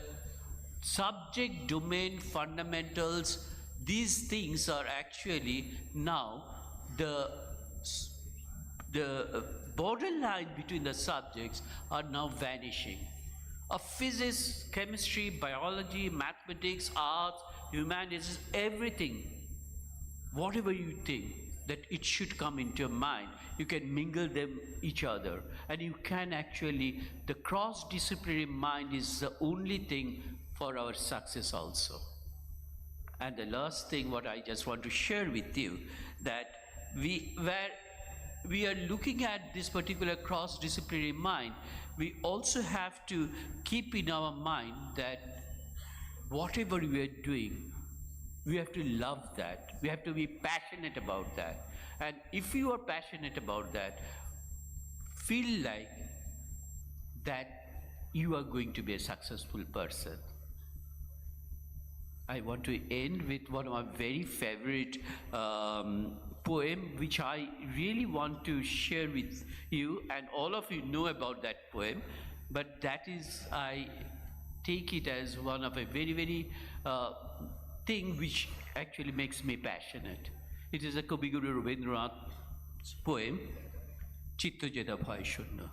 subject domain fundamentals, these things are actually now the borderline between the subjects are now vanishing. Of physics, chemistry, biology, mathematics, arts, humanities, everything, whatever you think that it should come into your mind, you can mingle them each other, and you can actually, the cross-disciplinary mind is the only thing for our success also. And the last thing what I just want to share with you, that we are looking at this particular cross-disciplinary mind, we also have to keep in our mind that whatever we are doing, we have to love that. We have to be passionate about that. And if you are passionate about that, feel like that you are going to be a successful person. I want to end with one of my very favorite poem, which I really want to share with you, and all of you know about that poem, but that is, I take it as one of a very, very thing which actually makes me passionate. It is a Kabiguru Rabindranath's poem, Chitta Jeda Bhai Shunna.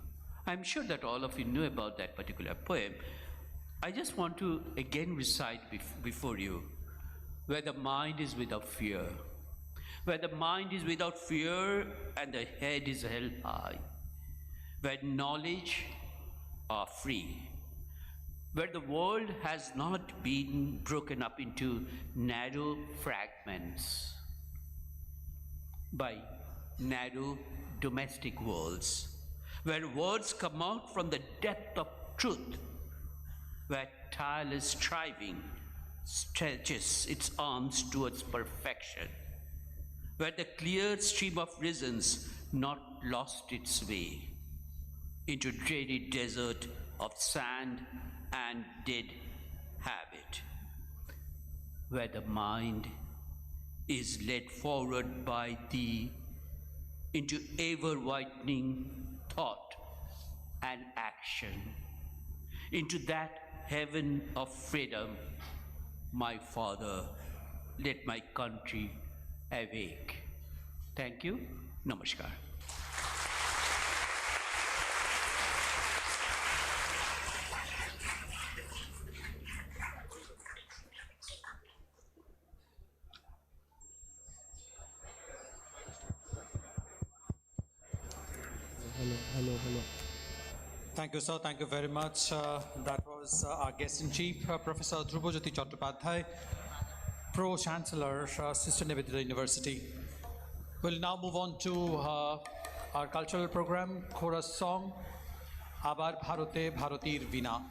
I'm sure that all of you know about that particular poem. I just want to again recite before you, where the mind is without fear, where the mind is without fear and the head is held high, where knowledge are free, where the world has not been broken up into narrow fragments by narrow domestic worlds, where words come out from the depth of truth, where tireless striving stretches its arms towards perfection, where the clear stream of reasons not lost its way into dreary desert of sand and dead habit, where the mind is led forward by thee into ever-widening thought and action, into that heaven of freedom. My Father, let my country awake. Thank you. Namaskar. Hello. Thank you, sir. Thank you very much. That was our guest in chief, Professor Dhrubajyoti Chattopadhyay, Pro-Chancellor, Sister Nivedita University. We'll now move on to our cultural program, chorus song, Abar Bharote Bharotir Vina.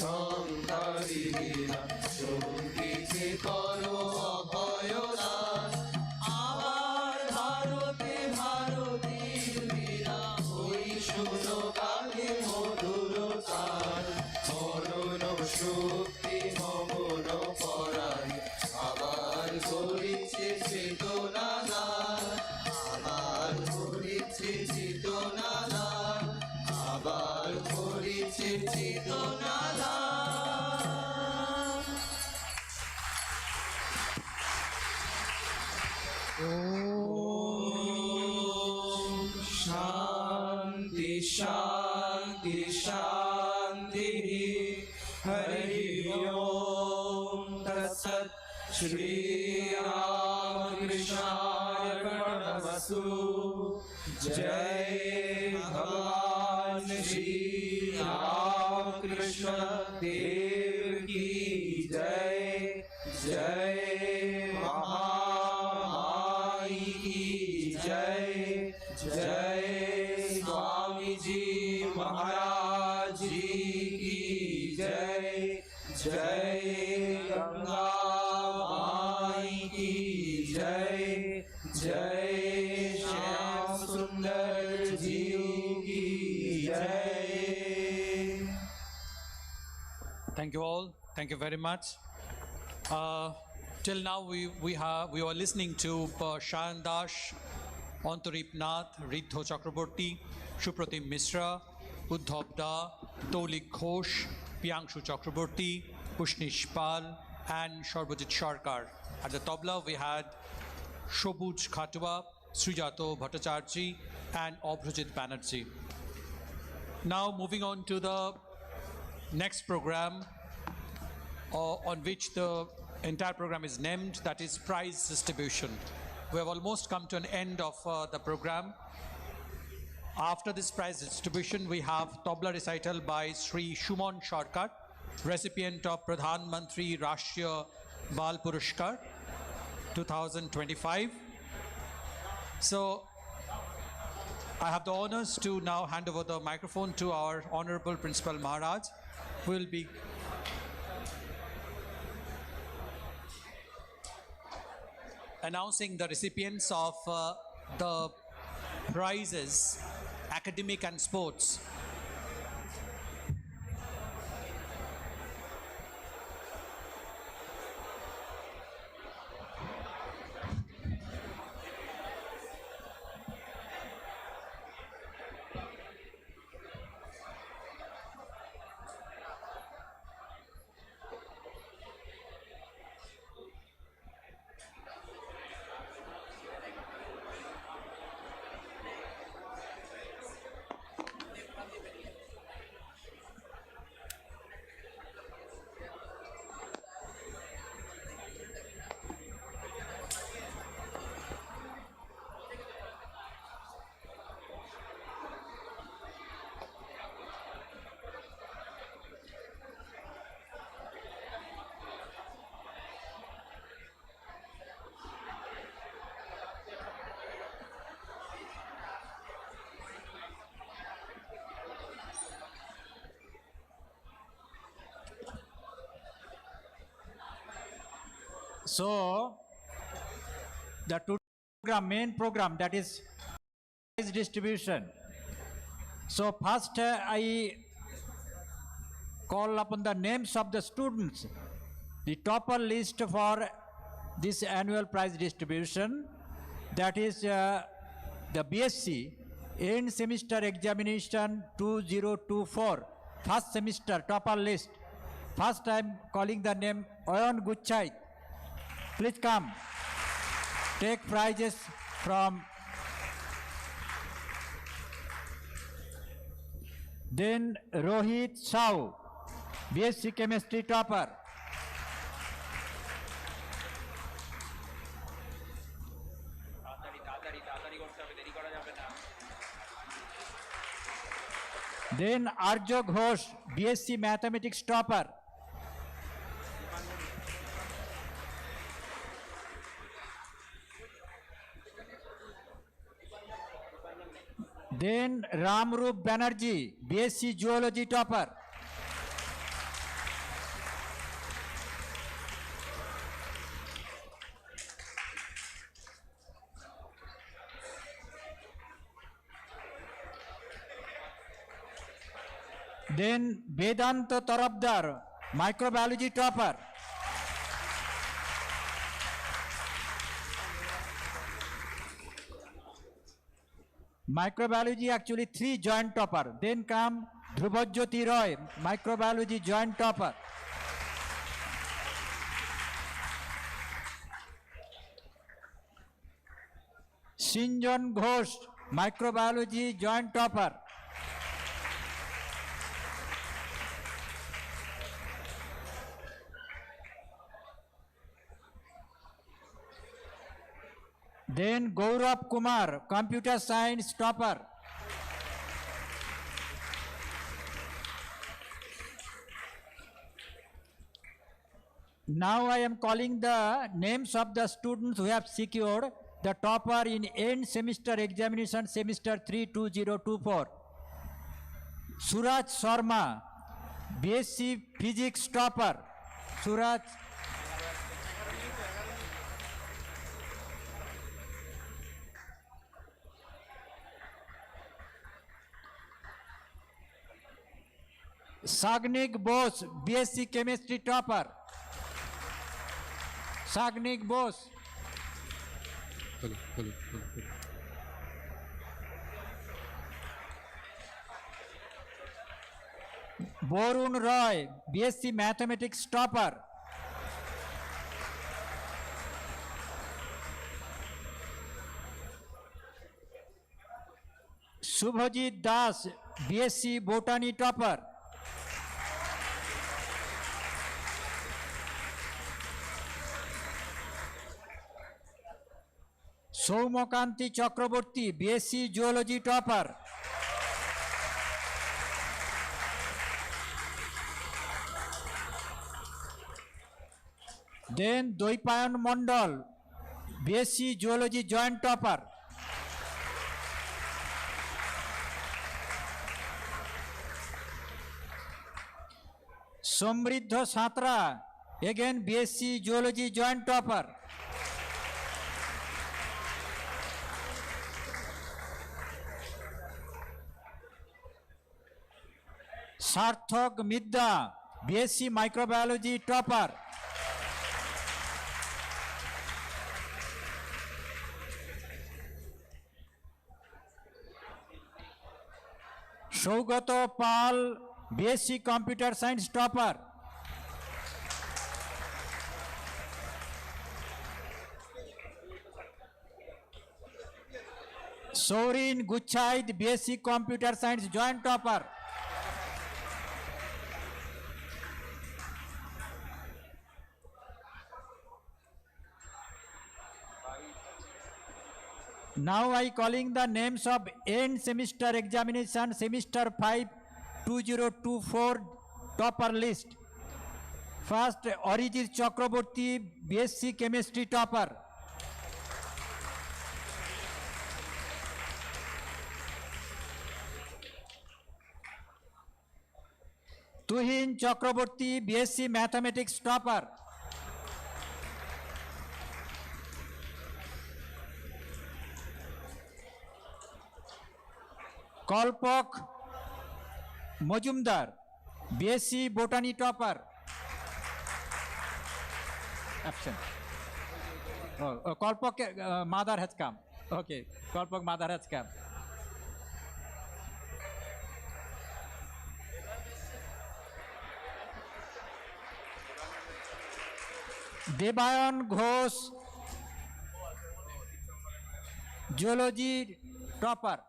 সংহারিণীরা চৌকিছে করো অভয়দান আমার ভারতে ভারতীর বীরা ওই শুনো কালে মধুর তার মরণ শক্তি মমন পরায় আবার করিছে চেতনা দান আবার করিছে চেতনা দান আবার করিছে চেতনা দান ওম শান্তি শান্তি শান্তি হরি ওম তৎসৎ শ্রী রামকৃষ্ণার্পণমস্তু জয় ভগবান শ্রী রামকৃষ্ণ দেव की जय जय महामाई की जय जय स्वामी जी महाराज जी की जय जय गंगा माई की जय जय श्याम सुंदर जी की जय. Thank you all. Thank you very much. Till now, we were listening to Shayan Dash, Antarip Nath, Riddho Chakraborty, Shupratim Mishra, Uddhav Da, Tolik Ghosh, Piyangshu Chakraborty, Pushnish Pal, and Sharbajit Sharkar. At the tabla, we had Shobuj Khatua, Srijato Bhattacharjee, and Abhrajit Banerjee. Now, moving on to the next program on which the entire program is named, that is prize distribution. We have almost come to an end of the program. After this prize distribution, we have Tabla recital by Sri Shumon Sharkar, recipient of Pradhan Mantri Rashtriya Bal Purushkar 2025. So I have the honors to now hand over the microphone to our Honorable Principal Maharaj, who will be announcing the recipients of the prizes, academic and sports. So, the main program, that is prize distribution. So first I call upon the names of the students, the topper list for this annual prize distribution, that is the BSc end semester examination 2024, first semester topper list. First I am calling the name Oyon Guchait. Please come, take prizes from. Then Rohit Shao, BSc Chemistry topper. Then Arjo Ghosh, BSc Mathematics topper. Then Ramrup Banerjee, BSc Zoology topper. Then Vedanta Tarabdar, microbiology topper. Microbiology actually 3 joint topper. Then come Dhrubajyoti Roy, microbiology joint topper. Shinjan Ghosh, microbiology joint topper. Then Gaurav Kumar, computer science topper. Now I am calling the names of the students who have secured the topper in end semester examination semester 3 2024. Suraj Sharma, BSc Physics topper. Suraj. Sagnik Bose, BSc Chemistry topper. Sagnik Bose. Borun Roy, BSc Mathematics topper. Subhajit Das, BSc Botany topper. Saumakanti Chakraborty, BSc Geology topper. Then Doipayan Mondal, BSc Geology joint topper. Somriddha Satra, again BSc Geology joint topper. Sarthak Midda, BSc Microbiology topper. Shaugato Pal, BSc Computer Science topper. Sorin Guchaid, BSc Computer Science joint topper. Now I calling the names of end semester examination semester 5 2024 topper list. First, Arijit Chakraborty, BSc Chemistry topper. Tuhin Chakraborty, BSc Mathematics topper. Kalpak Majumdar, BSc Botany topper. Absent. Kalpak Madar has come. Okay, Kalpak Madar has come. Devayan Ghosh, Geology topper.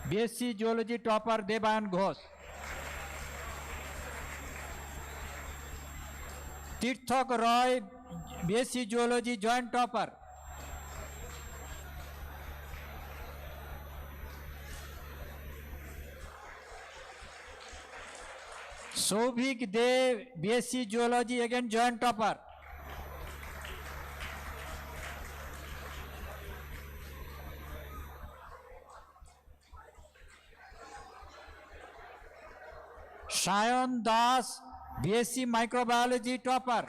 BSc Geology topper Devayan Ghosh. Tirthak Roy, BSc Geology joint topper. Soubhik Dev, BSc Geology again joint topper. Shayan Das, BSc Microbiology topper.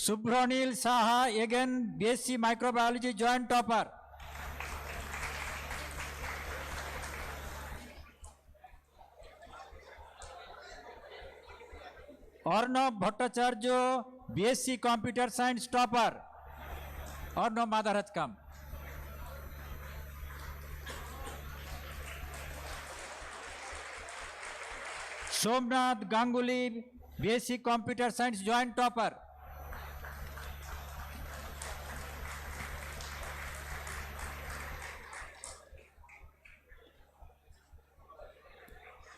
Subhranil Saha, again BSc Microbiology joint topper. Arnav Bhattacharya, BSc Computer Science topper. Arnav Madar has come. Somnath Ganguly, BSc Computer Science joint topper.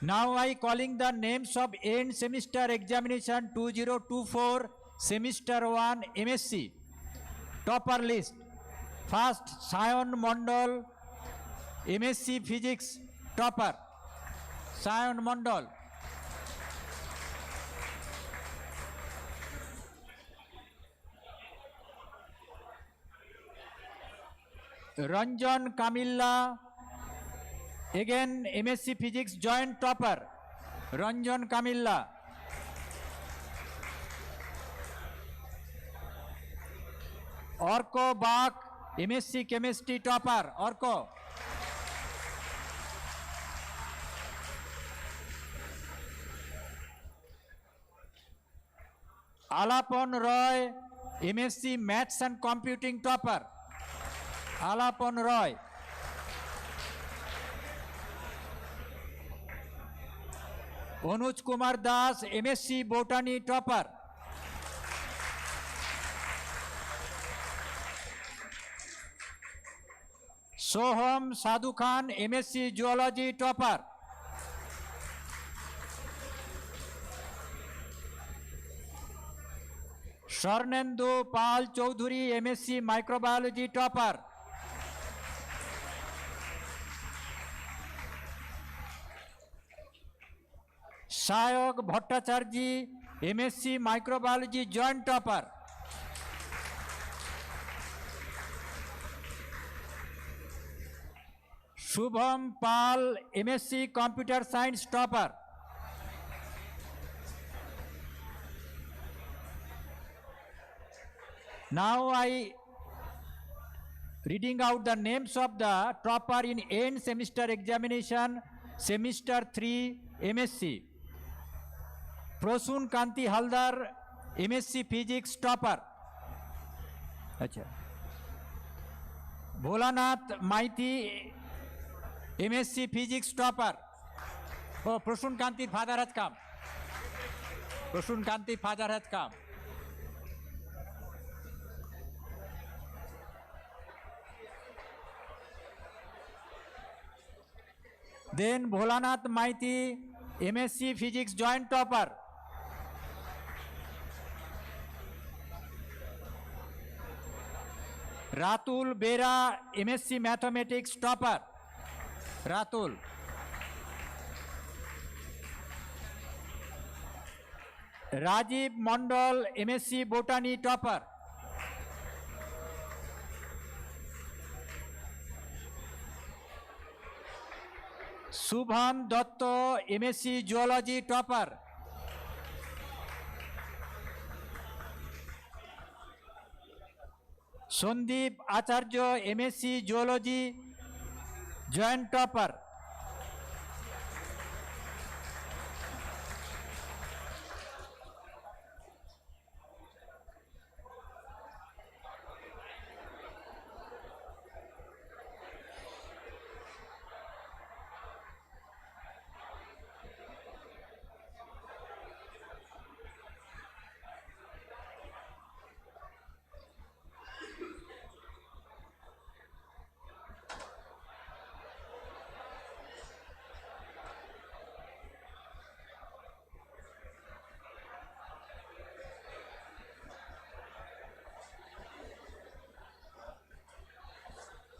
Now I calling the names of end semester examination 2024 semester 1 MSc topper list. First Sayan Mondal, MSc Physics topper. Sayan Mondal. Ranjan Kamilla, again MSc Physics joint topper. Ranjan Kamilla. Orko Bak, MSc Chemistry topper. Orko. Alapon Roy, MSc Maths and Computing topper. Alapon Roy. Anuj Kumar Das, MSc Botany topper. Soham Sadhu Khan, MSc Geology topper. Swarnendu Pal Chaudhuri, MSc Microbiology topper. Sayog Bhattacharya, MSc Microbiology joint topper. Shubham Pal, MSc Computer Science topper. Now I reading out the names of the topper in end semester examination, semester 3 MSc. Prosun Kanti Haldar, MSc Physics topper. Achha. Bholanath Maiti, MSc Physics topper. Oh, Prosun Kanti father has come. Prosun Kanti father has come. Then Bholanath Maiti, MSc Physics joint topper. Ratul Bera, MSc Mathematics topper. Ratul. Rajiv Mondal, MSc Botany topper. Subhan Datta, MSc Geology topper. Sandeep Acharya, MSc Geology joint topper.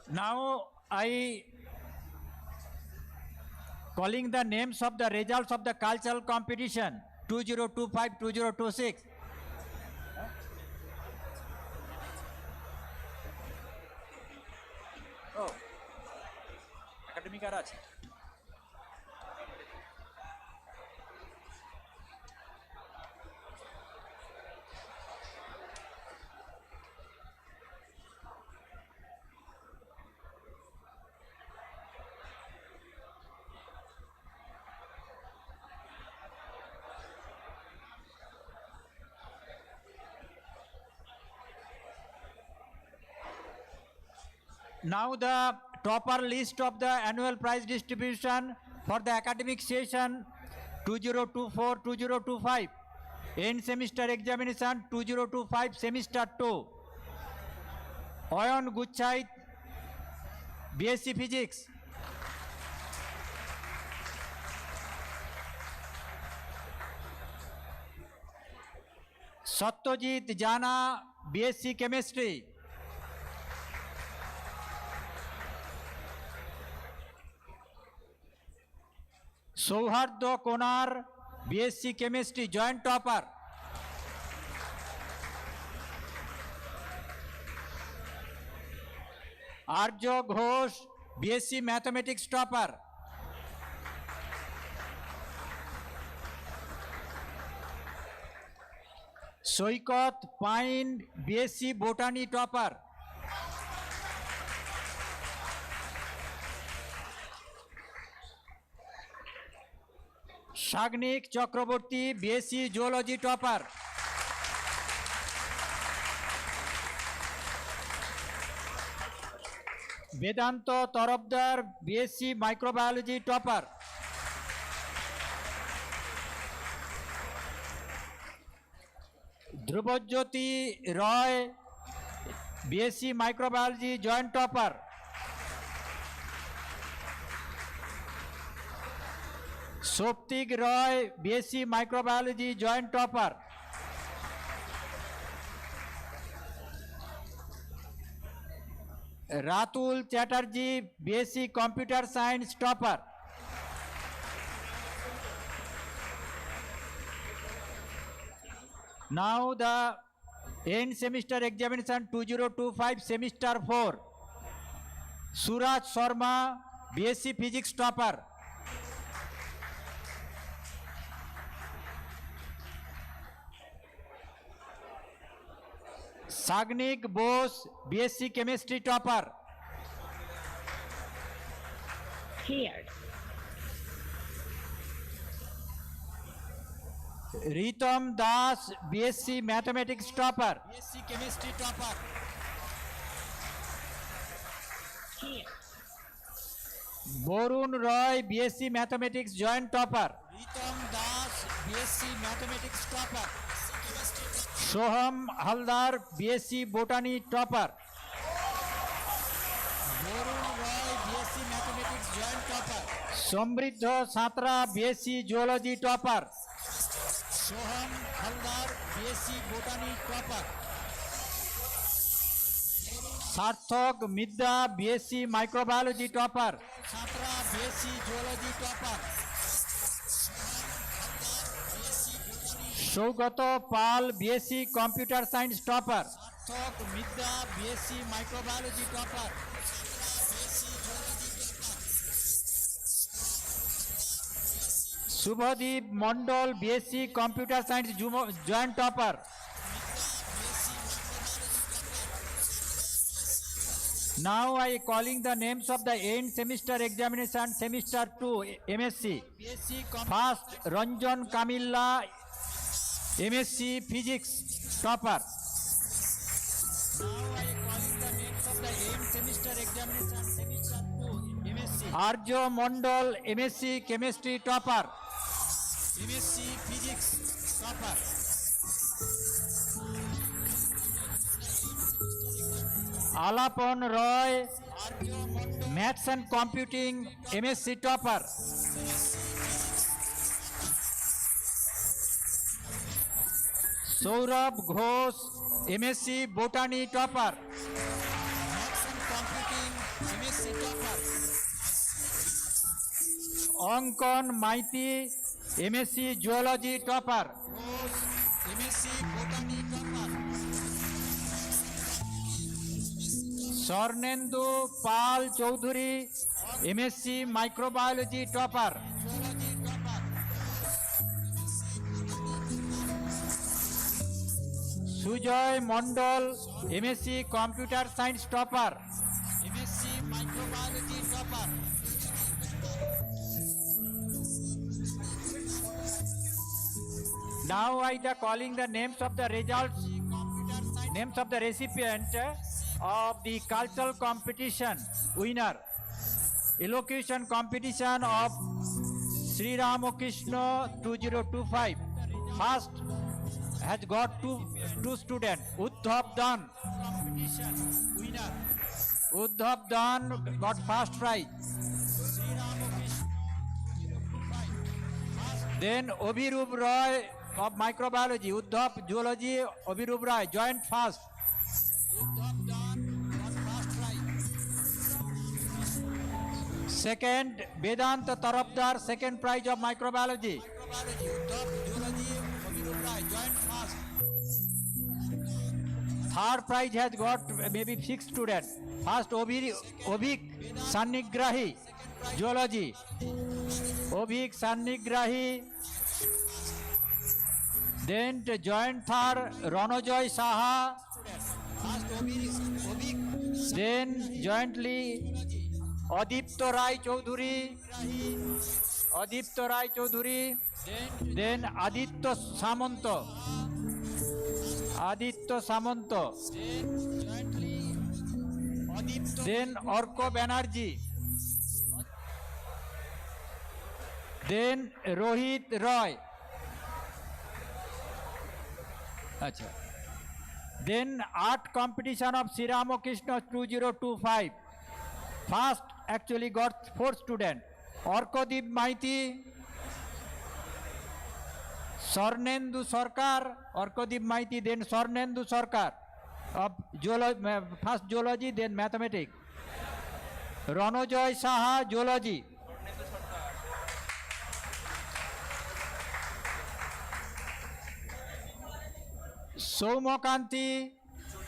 Now I calling the names of the results of the cultural competition 2025-2026. Oh, academic garage. Now the topper list of the annual prize distribution for the academic session 2024-2025. End semester examination 2025 semester 2. Oyon Guchait, BSc Physics. Satyajit Jana, BSc Chemistry. Sauhardo Konar, BSc Chemistry, joint topper. Arjo Ghosh, BSc Mathematics topper. Soikot Pine, BSc Botany topper. Shagnik Chakraborty, BSc Zoology topper. Vedanto Torabdar, BSc Microbiology topper. Dhrubajyoti Roy, BSc Microbiology joint topper. Soptik Roy, BSc Microbiology joint topper. Ratul Chatterjee, BSc Computer Science topper. Now the end semester examination 2025 semester 4. Suraj Sharma, BSc Physics topper. Sagnik Bose, BSc Chemistry topper. Here. Ritam Das, BSc Mathematics topper. BSc Chemistry topper. Here. Borun Roy, BSc Mathematics joint topper. Ritam Das, BSc Mathematics topper. Soham Haldar, BSc Botany topper. Borun Roy, BSc Mathematics joint topper. Somriddha Satra, BSc Zoology topper. Soham Haldar, BSc Botany topper. Sarthak Midda, BSc Microbiology topper. Satra, BSc Zoology topper. Saugato Pal, BSc Computer Science topper. Sarthak Midda, BSc Microbiology topper. Subhadeep Mondal, BSc Computer Science joint topper. Now I calling the names of the end semester examination semester 2 MSc. First Ranjan Kamilla, MSc Physics topper. Now I calling the names of the end semester examination semester 2 MSc. Arjo Mondal, MSc Chemistry topper. MSc Physics topper. Alapon Roy, Maths and Computing, MSc topper. Saurabh Ghosh, MSc Botany topper. Maths and Computing, MSc topper. Ankon Maiti, MSc Zoology topper. MSc Botany topper. Swarnendu Pal Chaudhuri, MSc Microbiology topper. Sujoy Mondal, MSc Computer Science topper. MSc Microbiology topper. Now I am calling the names of the results. Computer Science names of the recipient of the cultural competition winner. Elocution competition of Sri Ramakrishna 2025. First has got two students. Uddhav Dan. Uddhav Dan got first prize. Then Abhirup Roy of microbiology. Uddhav zoology, Abhirup Roy joint first. Second, Vedanta Tarafdar, second prize of microbiology. Third prize has got maybe 6 students. First, Obhik Sannigrahi, zoology. Obhik Sannigrahi. Then joint third, Ranojoy Saha. Then jointly, Adipto Rai Chaudhuri, then Aditya Samanto, then Orko Banerjee, then Rohit Roy. Achha. Then art competition of Sri Ramakrishna 2025. First actually got 4 students. Orkodip Maiti, Sornendu Sarkar, Orkodip Maiti, then Sornendu Sarkar of first zoology, then mathematics. Ranojoy Saha, zoology. Saumakanti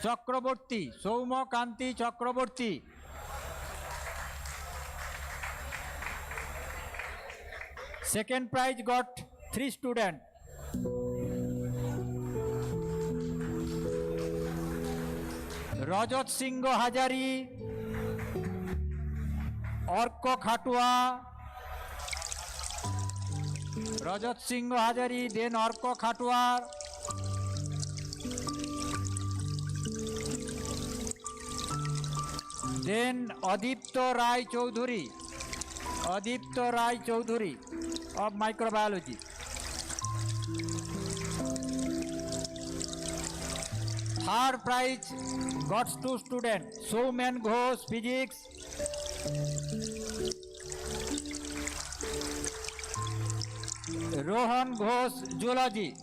Chakraborty. Second prize got 3 students. Rajat Singh Hajari, Orko Khatua, then Orko Khatua. Then Adipto Rai Chaudhuri of microbiology. Third prize got 2 students. Soumen Ghosh, physics. Rohan Ghosh, zoology.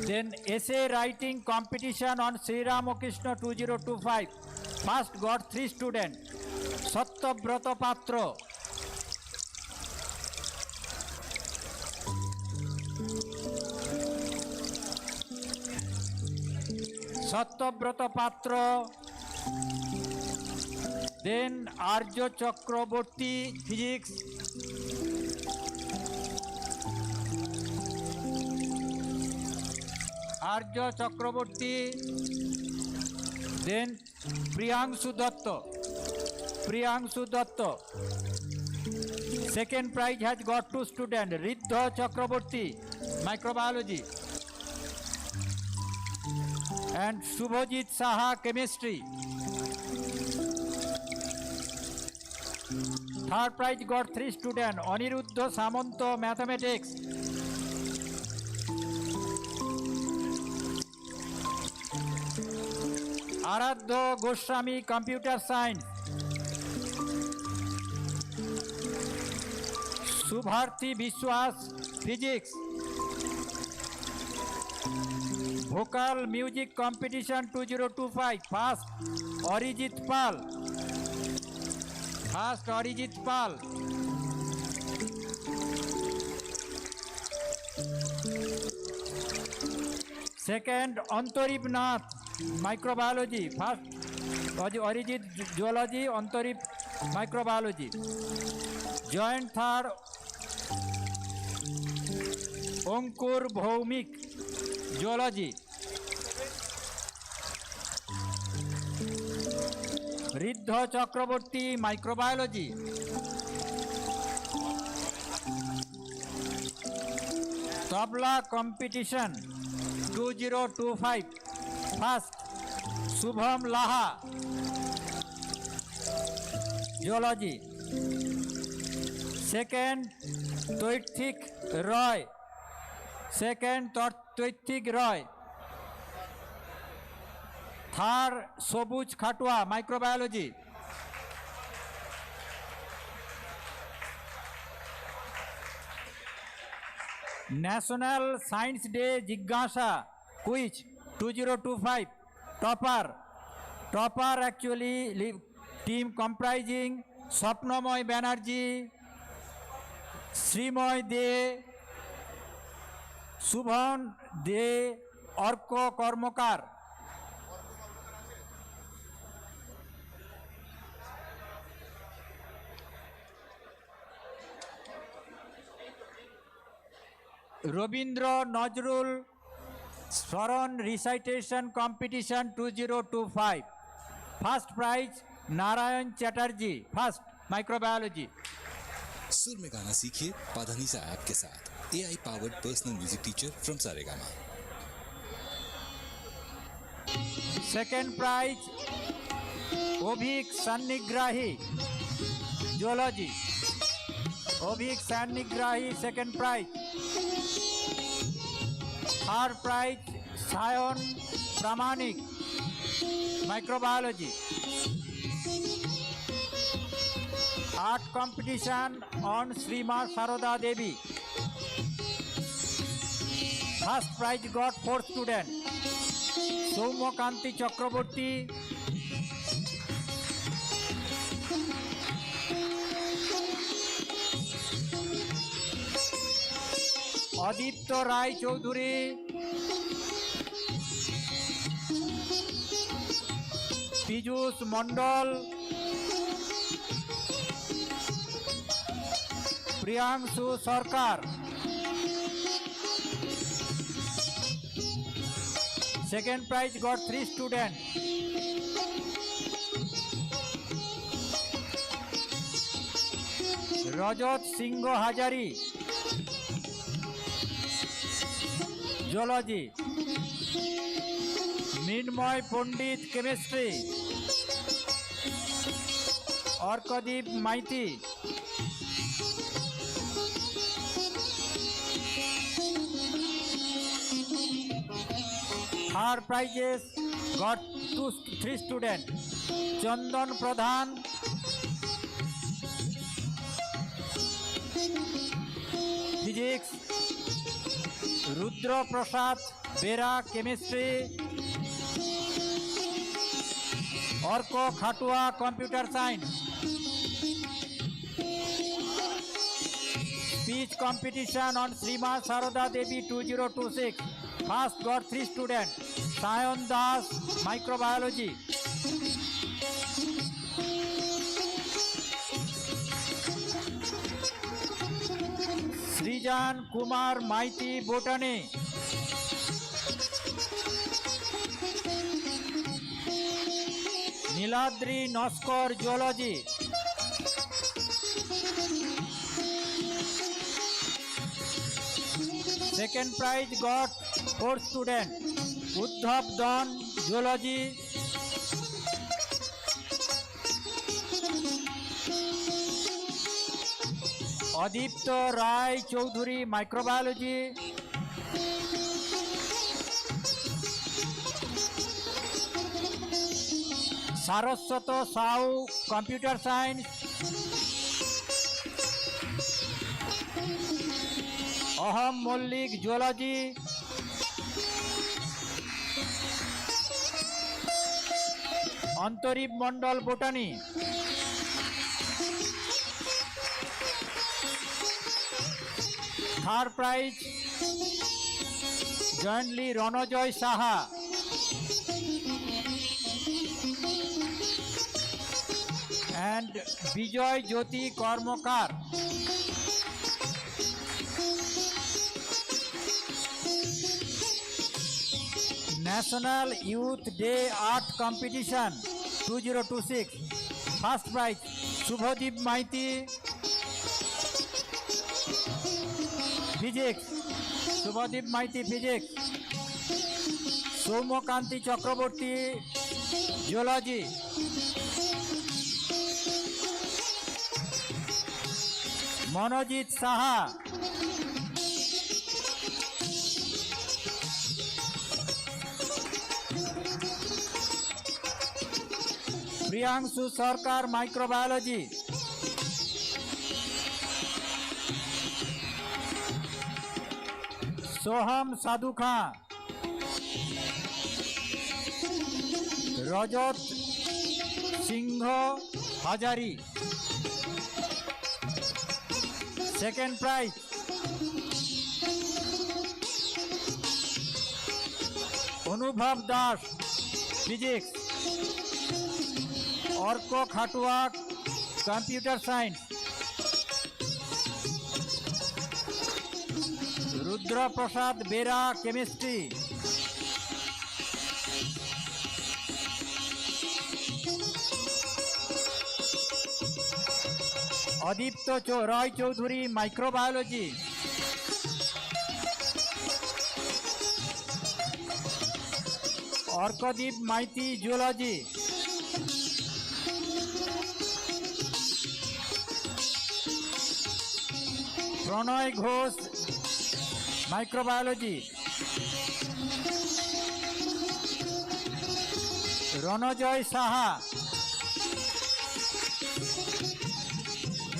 Then essay writing competition on Sri Ramakrishna 2025. First got 3 students. Satyabrata Patra. Then Arjo Chakraborty, physics. Then Priyangshu Datta. Second prize has got 2 students. Riddha Chakraborty, microbiology. And Shubhajit Saha, chemistry. Third prize got 3 students. Aniruddha Samanto, mathematics. Aradhya Goswami, computer science. Subharthi Biswas, physics. Vocal music competition 2025. First, Arijit Pal. Second, Antarip Nath, microbiology. First, Arijit zoology, Antarip microbiology. Joint third, Ankur Bhaumik, zoology. Riddha Chakraborty, microbiology. Tabla competition 2025. First, Subham Laha, Geology. Second, Toitik Roy. Third, Sobuj Khatwa, Microbiology. National Science Day Jigyasa Quiz 2025. Topper actually team comprising Swapnamoy Banerjee, Srimoy De, Subhan De, Orko Kormokar. Robindra Nazrul Swaran Recitation Competition 2025. First prize Narayan Chatterjee. First, Microbiology. सुर में गाना सीखिए Padhanisa app के साथ AI powered personal music teacher from Saregama. Second prize Obhik Sannigrahi, Zoology. Obhik Sannigrahi, second prize. Third prize Sayon Pramanik, Microbiology. Art competition on Srima Saroda Devi. First prize got 4 students. Soumya Kanti Chakraborty, Aditya Rai Chaudhuri, Pijus Mondal, Priyangshu Sarkar. Second prize got 3 students. Rajat Singh Hajari, Zoology. Minmoy Pandit, Chemistry. Orkadeep Maiti. Third prizes got 3 students. Chandan Pradhan, Physics. Rudra Prasad Bera, Chemistry. Orko Khatwa, Computer Science. Speech competition on Srima Saroda Devi 2026. First got 3 students. Sayan Das, Microbiology. Srijan Kumar Maiti, Botany. Niladri Noskor, Zoology. Second prize got 4 students. Uddhav Don, Zoology. Aditya Rai Chaudhuri, Microbiology. Saraswata Sau, Computer Science. Aham Mollik, Zoology. Antarib Mondal, Botany. Third prize jointly Ronojoy Saha. And Bijoy Jyoti Kormokar. National Youth Day Art Competition 2026. First prize Subhadeep Maiti, Physics. Subhadeep Maiti, Physics. Soumyakanti Chakraborty, geology. Manojit Saha, Priyanshu Sarkar, microbiology. Soham Sadhu Khan, Rajat Singha Hazari. Second prize Anubhav Das, physics. Arka Khatua, computer science. Rudraprasad Bera, chemistry. Adipta Roy Chowdhury, microbiology. Arkadip Maity, geology. Pranay Ghosh, microbiology. Ranajoy Saha,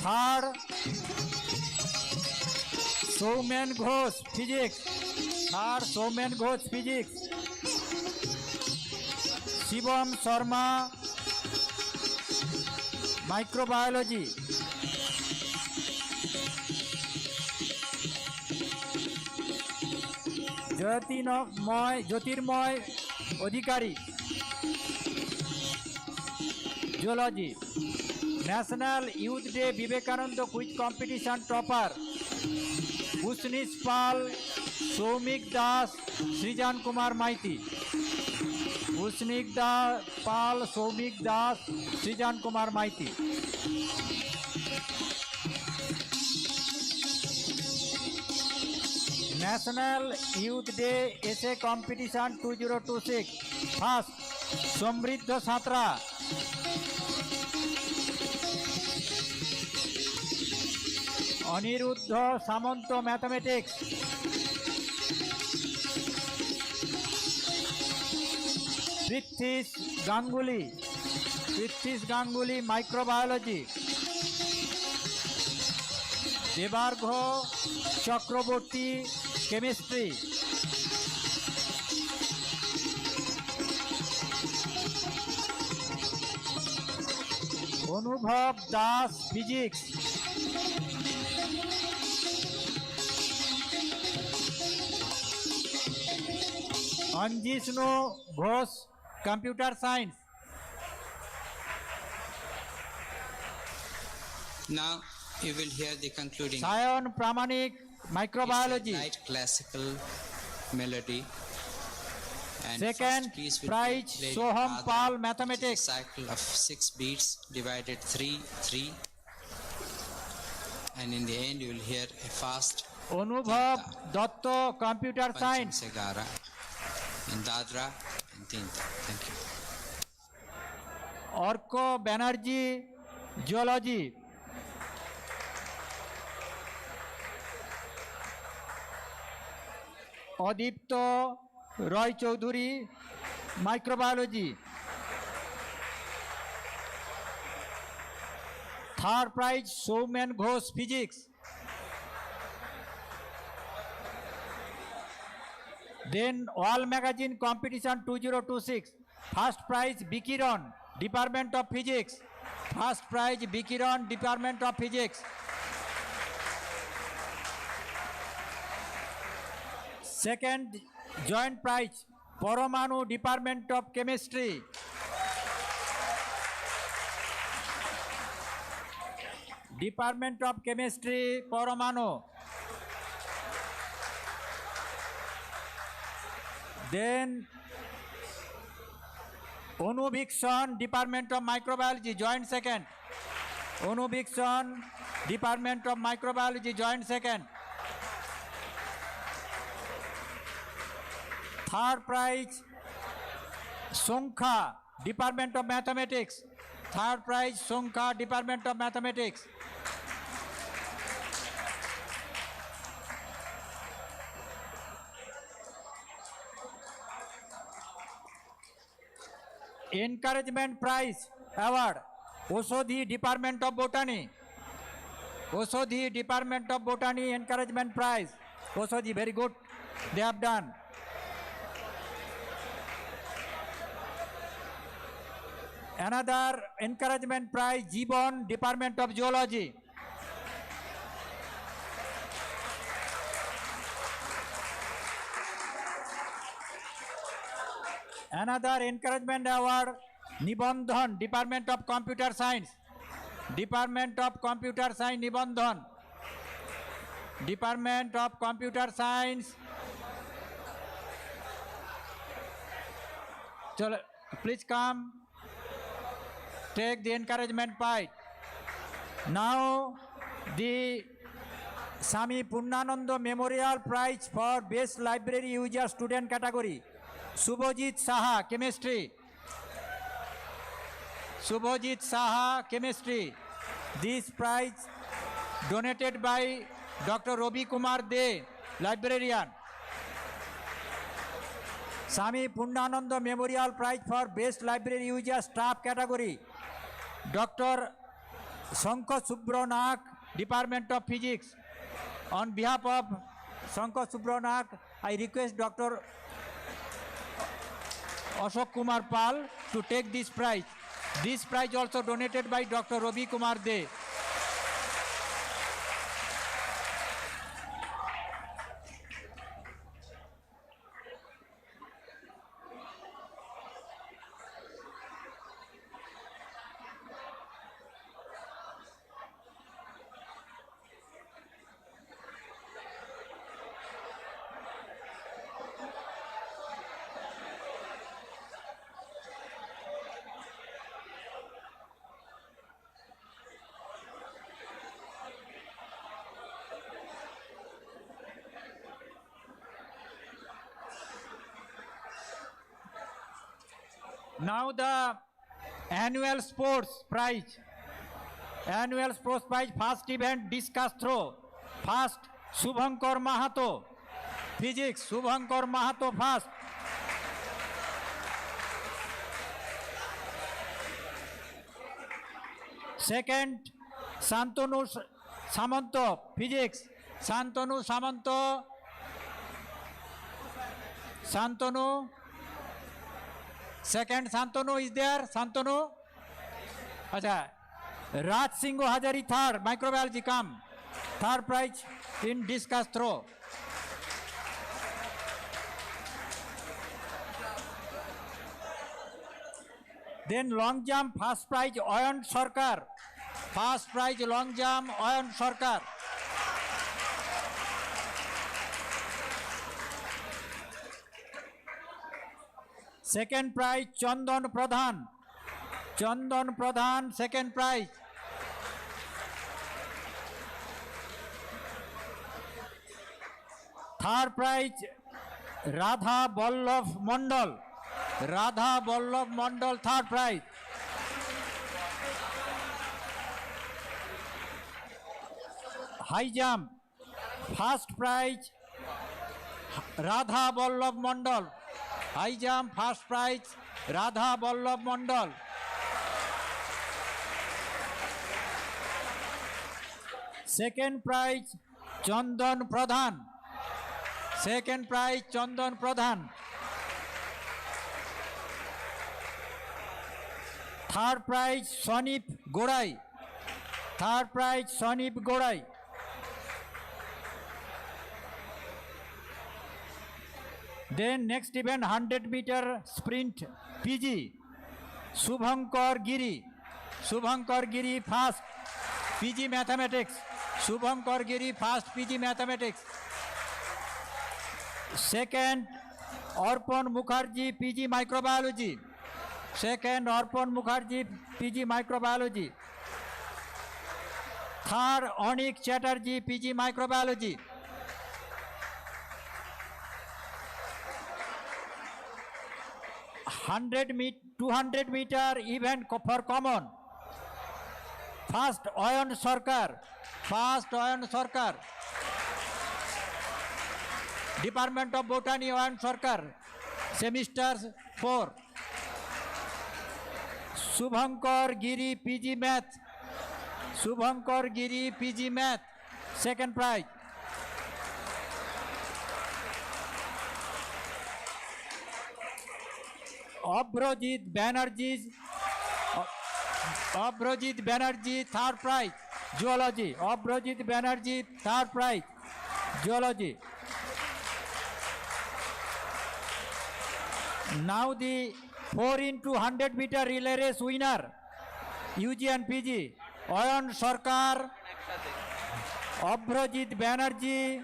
third. Soumen Ghosh, physics. Third Soumen Ghosh, physics. Shivam Sharma, microbiology. Jyotirmoy Adhikari, geology. National youth day Vivekananda quiz competition topper Bhushanish Pal, Soumik Das, Srijan Kumar Maiti. ভূষণিক Pal, Soumik Das, Srijan Kumar Maity. National youth day essay competition 2026 first Samriddha Santra. Aniruddha Samanta, mathematics. Prithwish Ganguly, microbiology. Debargha Chakraborty, chemistry. Anubhav Das, physics. Anjishnu Ghosh, computer science. Now you will hear the concluding. Sayan Pramanik, microbiology. Light classical melody. And Second first piece will prize, be played Soham Adra, Pal, which is mathematics. a cycle of 6 beats divided 3-3. And in the end you will hear a fast Anubhav Dutta, computer science. Segara in Dadra and Tinta. Thank you. Arka Banerjee, geology. Adipta Roy Chowdhury, microbiology. Third prize Soumen Ghosh, physics. Then All Magazine Competition 2026. First prize Bikiron, Department of Physics. First prize Bikiron, Department of Physics. Second joint prize Paramanu, Department of Chemistry. Department of Chemistry, Paramanu. Then Onubikson, Department of Microbiology, joint second. Onubikson, Department of Microbiology, joint second. Third prize Sonkha, Department of Mathematics. Third prize, Sonkha, Department of Mathematics. Encouragement prize award, Osodhi, Department of Botany. Osodhi, Department of Botany, encouragement prize. Osodhi, very good, they have done. Another encouragement prize, Jibon, Department of Geology. Another encouragement award, Nibandhan, Department of Computer Science. Department of Computer Science, Nibandhan. Department of Computer Science. Chalo, please come. Take the encouragement prize. Now, the Swami Purnananda Memorial Prize for Best Library User Student category. Subhajit Saha, Chemistry. Subhajit Saha, Chemistry. This prize donated by Dr. Ravi Kumar De, librarian. Swami Purnananda Memorial Prize for Best Library User Staff category. Dr. Shankar Subranak, Department of Physics. On behalf of Shankar Subranak, I request Dr. Ashok Kumar Pal to take this prize. This prize also donated by Dr. Ravi Kumar De. Now the annual sports prize. Annual sports prize, first event discus throw. First, Subhankar Mahato. Physics, Subhankar Mahato first. Second, Santanu Samanto. Physics, Santanu Samanto. Santanu. Second, Santanu is there. Santanu. Acha. Raj Singh Hazari third. Microbiology come. Third prize in discus throw. Then long jump first prize Ayan Sarkar. First prize long jump Ayan Sarkar. Second prize Chandan Pradhan. Chandan Pradhan, second prize. Third prize Radha Vallabh Mandal. Radha Vallabh Mandal, third prize. High jump, first prize Radha Vallabh Mandal. High jump, first prize Radha Vallabh Mandal. Second prize Chandan Pradhan. Second prize Chandan Pradhan. Third prize Sanip Godai. Third prize Sanip Godai. Then next event 100 meter sprint PG. Subhankar Giri. Subhankar Giri first PG Mathematics. Subhankar Giri first PG Mathematics. Second Arpan Mukherjee PG Microbiology. Second Arpan Mukherjee PG Microbiology. Third Anik Chatterjee PG Microbiology. 200 meter event for common. First Oyan Sarkar. Department of Botany Oyan Sarkar. Semester 4. Subhankar Giri PG Math. Second prize. Abhrojit Banerjee, third prize, Zoology. Abhrojit Banerjee, third prize, Zoology. Now the 4 into 100 meter relay race winner, UG and PG, Oyan Sarkar, Abhrojit Banerjee,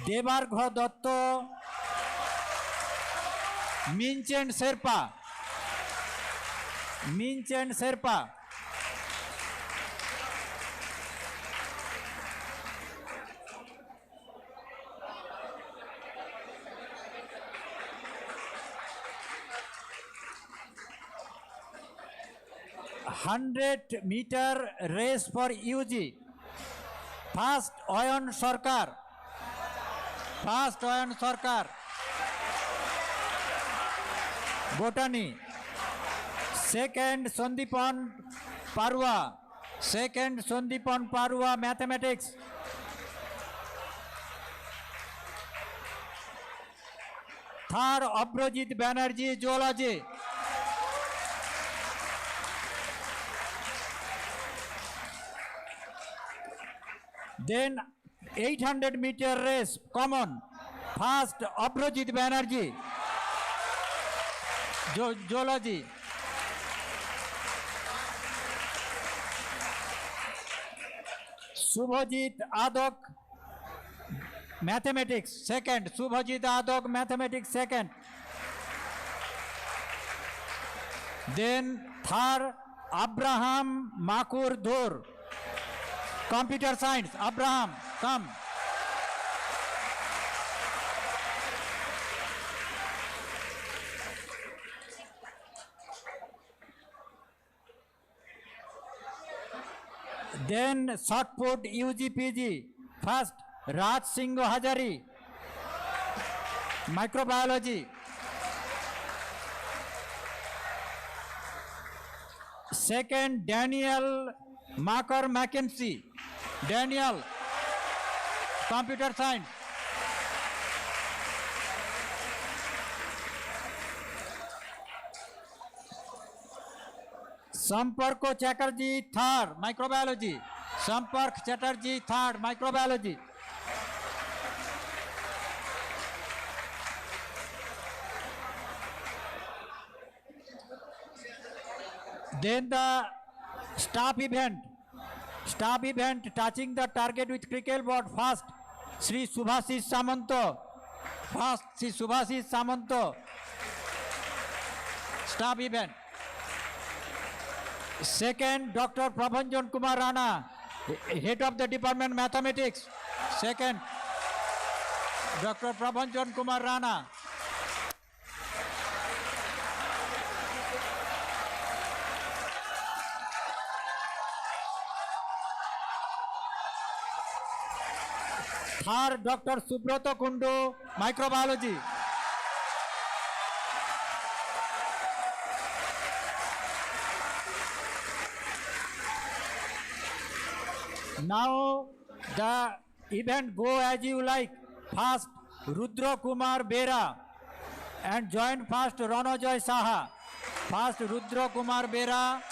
Debargho Dotto, Minchen Sherpa. 100 meter race for UG. First Oyan Sarkar. Botany. Second Sandipan Parua, Mathematics. Third Abhrojit Banerjee, Zoology. Then 800 meter race common. First Abhrojit Banerjee, Zoology. Subhajit Adok, Mathematics. Second Subhajit Adok, Mathematics. Second. Then third Abraham Makur Dhur, Computer Science. Abraham, come. Then short put UGPG. First Raj Singh Hazari, Microbiology. Second Daniel Marker Mackenzie, Daniel, Computer Science. Samparko Chatterjee, third, Microbiology. Sampark Chatterjee, third, Microbiology. Then the staff event touching the target with cricket board. First Sri Subhasis Samanto, staff event. Second Dr. Prabhanjan Kumar Rana, head of the department Mathematics. Second Dr. Prabhanjan Kumar Rana. Third Dr. Subrata Kundu, Microbiology. Now the event go as you like. First Rudra Kumar Bera and join first Ranojoy Saha. First Rudra Kumar Bera.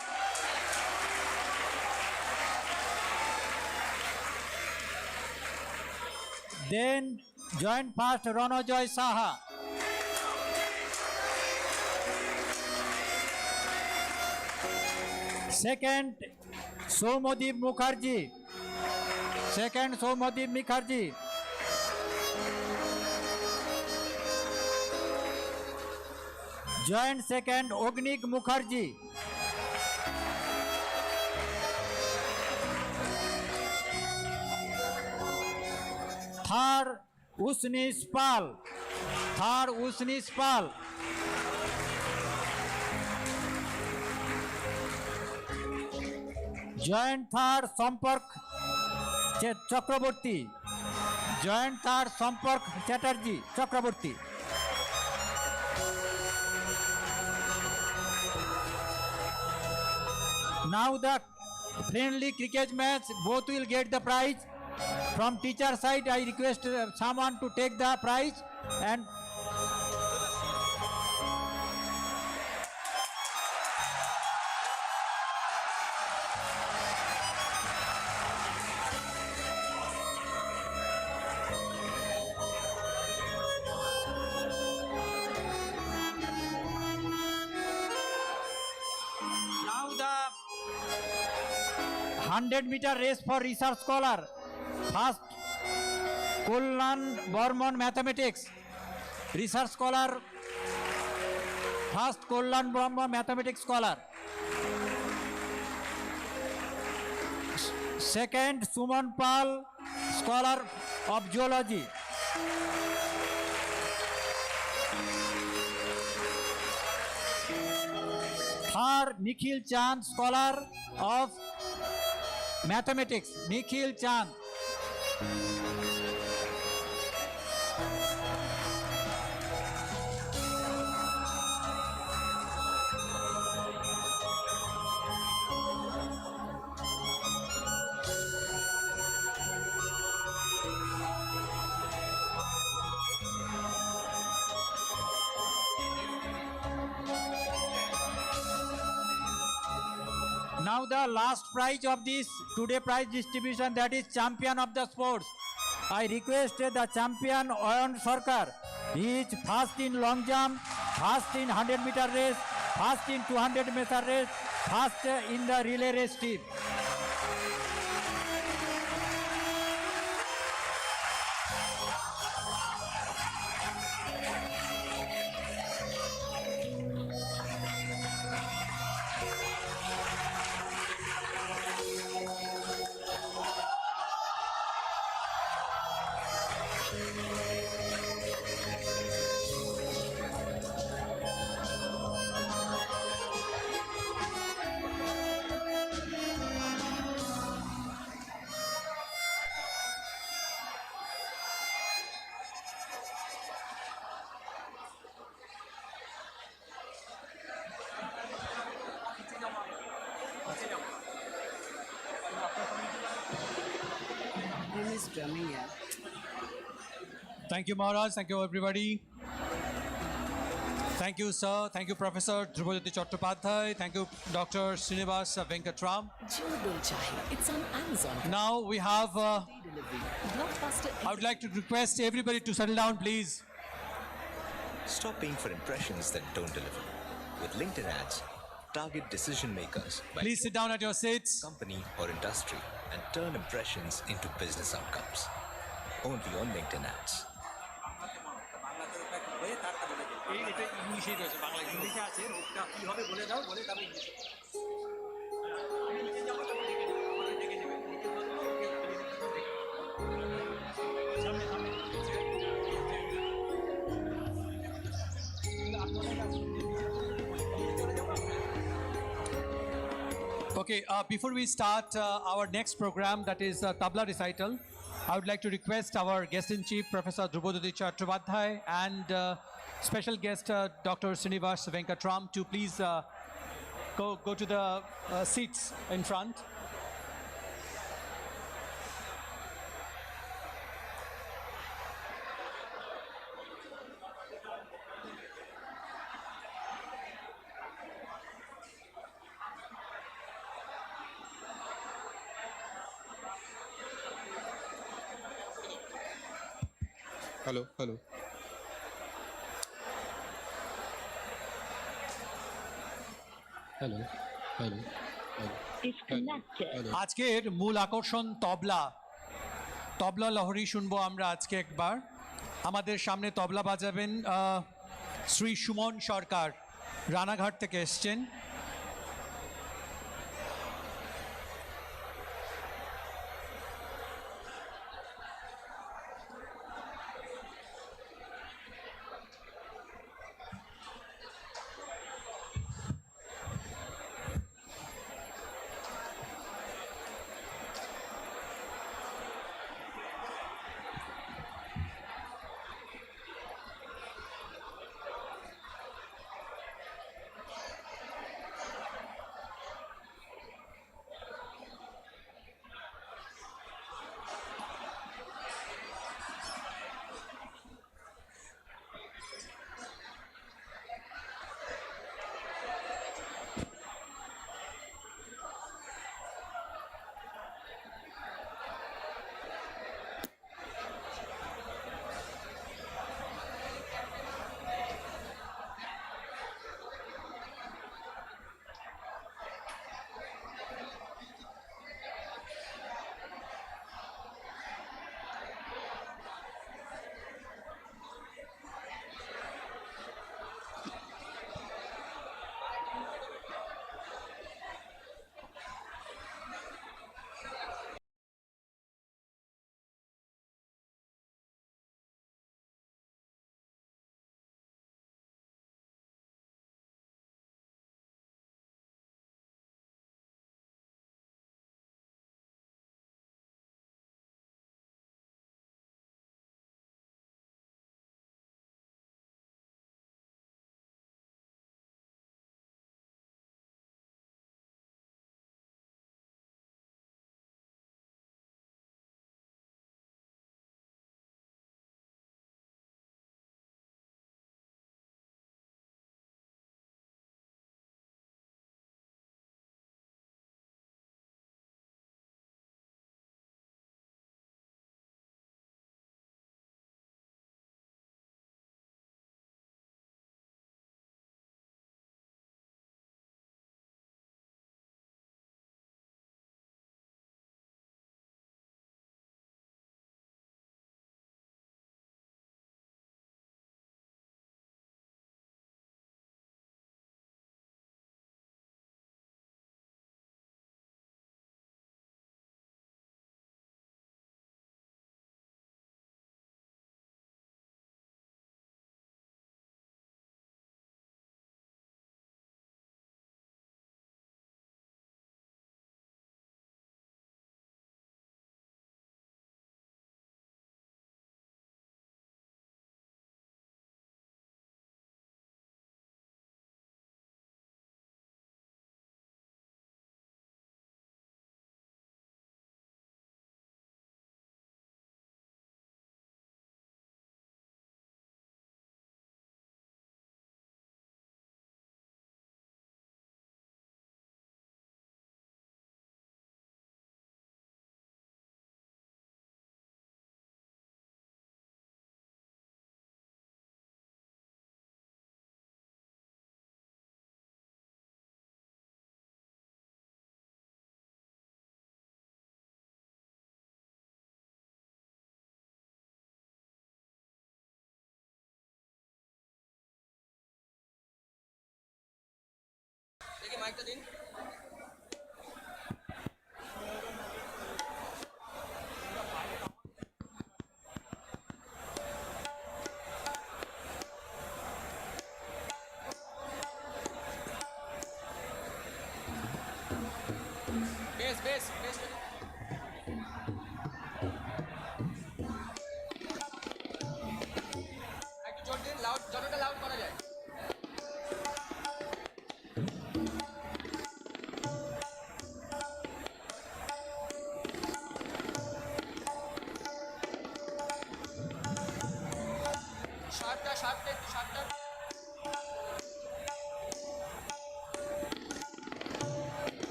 Then join first Ranojoy Saha. Second Somadip Mukherjee. Join second Ognik Mukherjee. Third Usnis Pal. Third, Usnis Pal. Joint third, Sampark Chakraborty. Joint third, Sampark Chatterjee Chakraborty. Now the friendly cricket match, both will get the prize. From teacher side, I request someone to take the prize and now the 100-meter race for research scholar. First, Kullan Bormon Mathematics. Research scholar. First, Kullan Bormon Mathematics scholar. Second, Suman Pal, scholar of geology. Third, Nikhil Chand, scholar of mathematics. Nikhil Chand. Now the last prize of this today prize distribution, that is champion of the sports. I request the champion Oyan Sarkar. He is first in long jump, first in 100-meter race, first in 200-meter race, first in the relay race team. Thank you, Maharaj. Thank you, everybody. Thank you, sir. Thank you, Professor Dhrubajyoti Chattopadhyay. Thank you, Dr. Srinivas Venkatram. It's on Amazon. Now we have, Blockbuster. I would like to request everybody to settle down, please. Stop paying for impressions that don't deliver. With LinkedIn ads, target decision makers by Please sit down at your seats. company or industry and turn impressions into business outcomes. Only on LinkedIn ads. Okay, before we start our next program, that is Tabla Recital, I would like to request our guest-in-chief, Professor Dhrubajyoti Chattopadhyay, and special guest, Dr. Srinivas Venkatram, to please go to the seats in front. Hello. Disconnected. আজকের মূল আকর্ষণ তবলা লহরী শুনবো আমরা আজকে একবার। আমাদের সামনে তবলা বাজাবেন শ্রী সুমন সরকার, রানাঘাট থেকে এসছেন।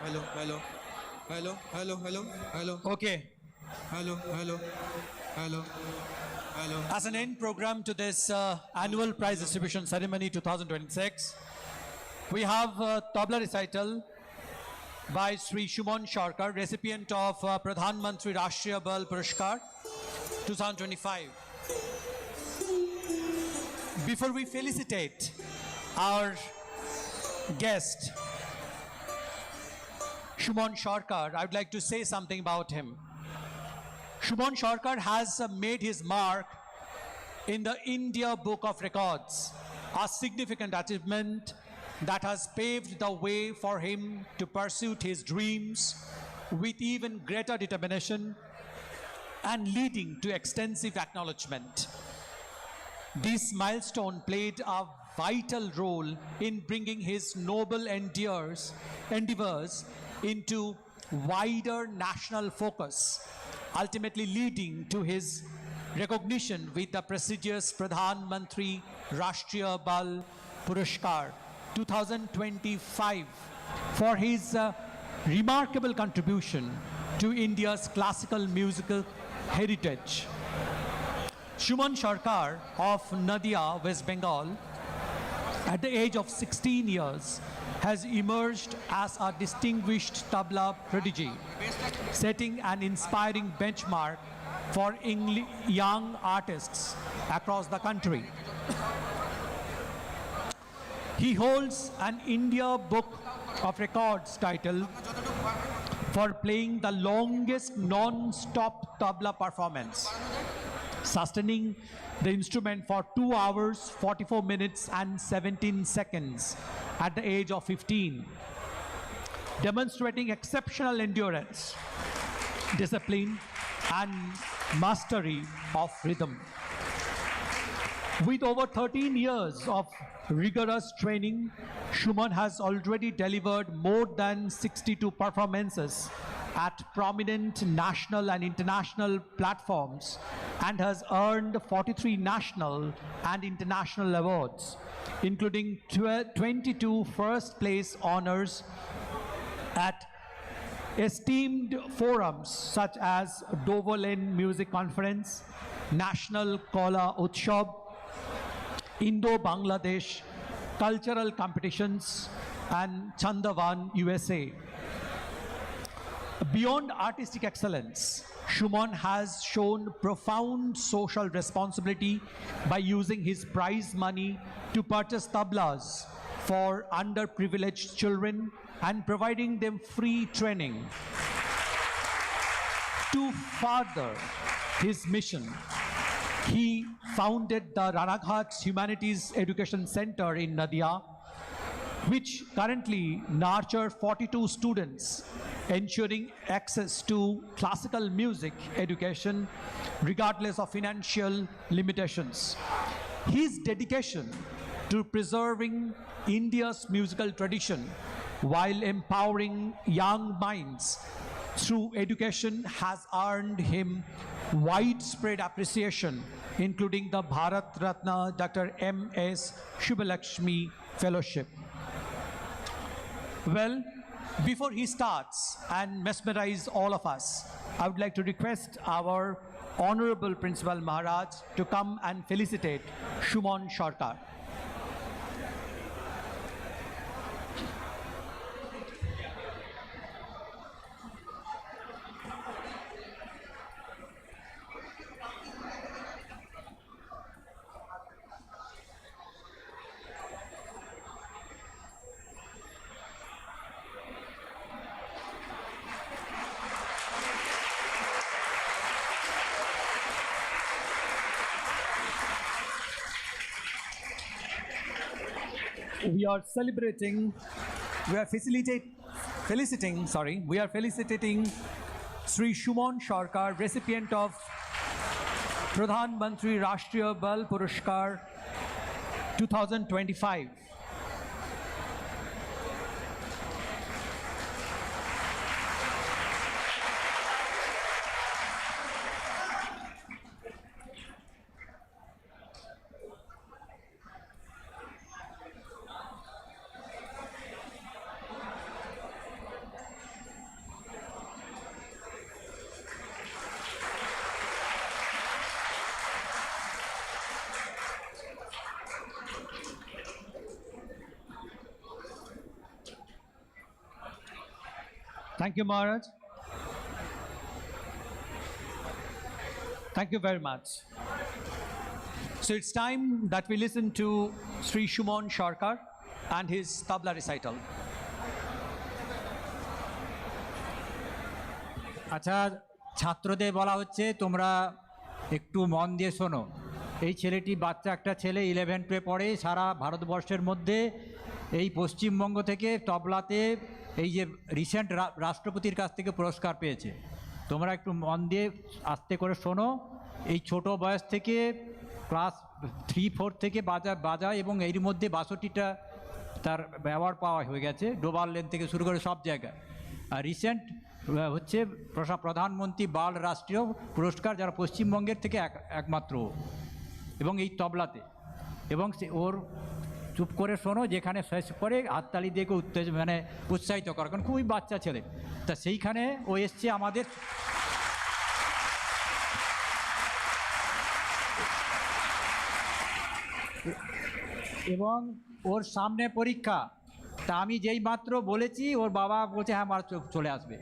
Hello, hello, hello, hello, hello, hello. Okay. Hello, hello, hello, hello. As an end program to this annual prize distribution ceremony 2026, we have Tabla recital by Sri Shuman Sharkar, recipient of Pradhan Mantri Rashtriya Bal Purashkar 2025. Before we felicitate our guest, Shuman Sharkar, I would like to say something about him. Shuman Sharkar has made his mark in the India Book of Records, a significant achievement that has paved the way for him to pursue his dreams with even greater determination and leading to extensive acknowledgement. This milestone played a vital role in bringing his noble endeavors into wider national focus, ultimately leading to his recognition with the prestigious Pradhan Mantri Rashtriya Bal Purashkar 2025 for his remarkable contribution to India's classical musical heritage. Shuman Sharkar of Nadia, West Bengal, at the age of 16 years, has emerged as a distinguished tabla prodigy, setting an inspiring benchmark for young artists across the country. He holds an India Book of Records title for playing the longest non-stop tabla performance, sustaining the instrument for 2 hours, 44 minutes and 17 seconds at the age of 15, demonstrating exceptional endurance, discipline and mastery of rhythm. With over 13 years of rigorous training, Shuman has already delivered more than 62 performances at prominent national and international platforms and has earned 43 national and international awards, including 22 first place honors at esteemed forums such as Dovolen Music Conference, National Kola Utshab, Indo-Bangladesh cultural competitions, and Chandavan, USA. Beyond artistic excellence, Shuman has shown profound social responsibility by using his prize money to purchase tablas for underprivileged children and providing them free training. To further his mission, he founded the Ranaghat Humanities Education Center in Nadia, which currently nurtures 42 students, ensuring access to classical music education regardless of financial limitations. His dedication to preserving India's musical tradition while empowering young minds through education has earned him widespread appreciation, including the Bharat Ratna Dr. M.S. Shubhalakshmi Fellowship. Well, before he starts and mesmerize all of us, I would like to request our Honorable Principal Maharaj to come and felicitate Shumon Sarkar. We are felicitating Sri Shumon Sarkar, recipient of Pradhan Mantri Rashtriya Bal Purushkar 2025. Thank you, Maharaj. Thank you very much. So it's time that we listen to Sri Shumon Sarkar and his Tabla recital. আচ্ছা, ছাত্রদের বলা হচ্ছে তোমরা একটু মন দিয়ে শোনো। এই ছেলেটি বাচ্চা একটা ছেলে 11 পড়ে, সারা ভারতবর্ষের মধ্যে এই পশ্চিমবঙ্গ থেকে তবলাতে এই যে রিসেন্ট রাষ্ট্রপতির কাছ থেকে পুরস্কার পেয়েছে। তোমরা একটু মন দিয়ে আস্তে করে শোনো। এই ছোট বয়স থেকে ক্লাস 3-4 থেকে বাজায় এবং এর মধ্যে 62টা তার অ্যাওয়ার্ড পাওয়া হয়ে গেছে, ডোবার লেন থেকে শুরু করে সব জায়গায়। আর রিসেন্ট হচ্ছে প্রধানমন্ত্রী বাল রাষ্ট্রীয় পুরস্কার, যারা পশ্চিমবঙ্গের থেকে একমাত্র, এবং এই তবলাতে। এবং ওর চুপ করে শোনো, যেখানে শেষ করে হাততালি দিয়ে উৎসাহিত করা, কারণ খুবই বাচ্চা ছেলে। তা সেইখানে ও এসছে আমাদের এবং ওর সামনে পরীক্ষা। তা আমি যেই মাত্র বলেছি, ওর বাবা বলছে হ্যাঁ আমার চলে আসবে।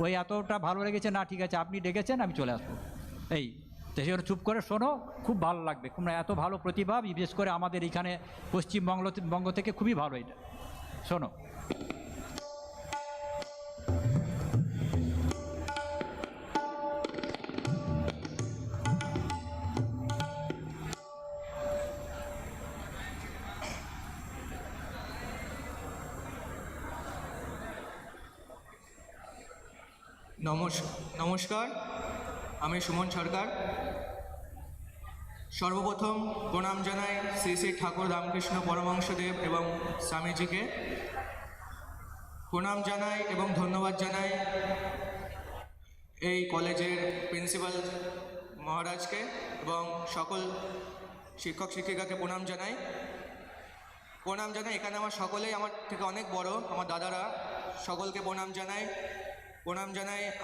ওই এতটা ভালো লেগেছে, না ঠিক আছে আপনি ডেকেছেন আমি চলে আসবো। এই তো সেই চুপ করে শোনো, খুব ভালো লাগবে। এত ভালো প্রতিভা, বিশেষ করে আমাদের এখানে পশ্চিমবঙ্গ থেকে খুবই ভালো এটা। শোনো। নমস্কার, আমি সুমন সরকার। সর্বপ্রথম প্রণাম জানাই শ্রী শ্রী ঠাকুর রামকৃষ্ণ পরমহংসদেব এবং স্বামীজিকে। প্রণাম জানাই এবং ধন্যবাদ জানাই এই কলেজের প্রিন্সিপাল মহারাজকে এবং সকল শিক্ষক শিক্ষিকাকে প্রণাম জানাই। এখানে আমার সকলেই আমার থেকে অনেক বড়, আমার দাদারা, সকলকে প্রণাম জানাই।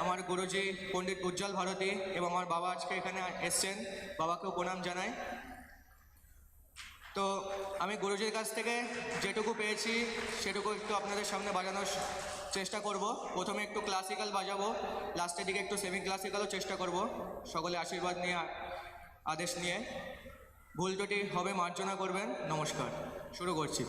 আমার গুরুজি পণ্ডিত উজ্জ্বল ভারতী এবং আমার বাবা আজকে এখানে এসছেন, বাবাকেও প্রণাম জানাই। তো আমি গুরুজির কাছ থেকে যেটুকু পেয়েছি সেটুকু একটু আপনাদের সামনে বাজানোর চেষ্টা করব। প্রথমে একটু ক্লাসিক্যাল বাজাবো, লাস্টের দিকে একটু সেমি ক্লাসিক্যালও চেষ্টা করব, সকলে আশীর্বাদ নিয়ে আদেশ নিয়ে। ভুল ত্রুটি হবে মার্জনা করবেন। নমস্কার, শুরু করছি।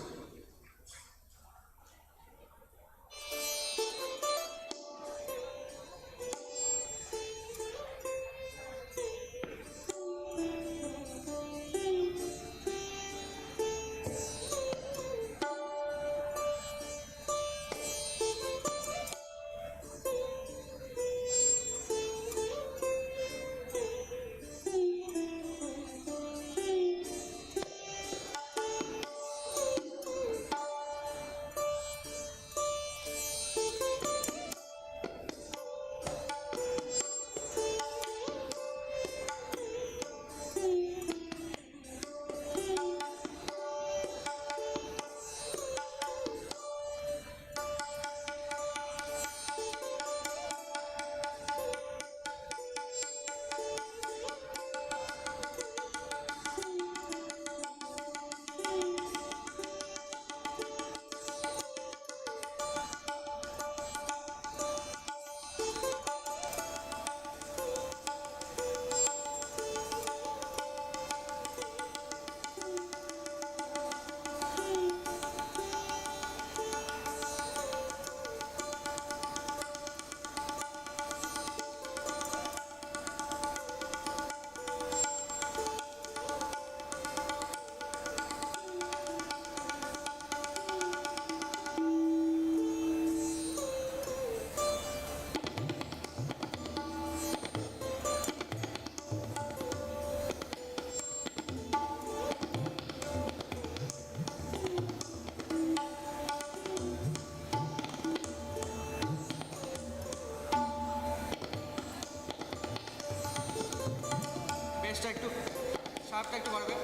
ক্লাবটা একটু বাড়বে।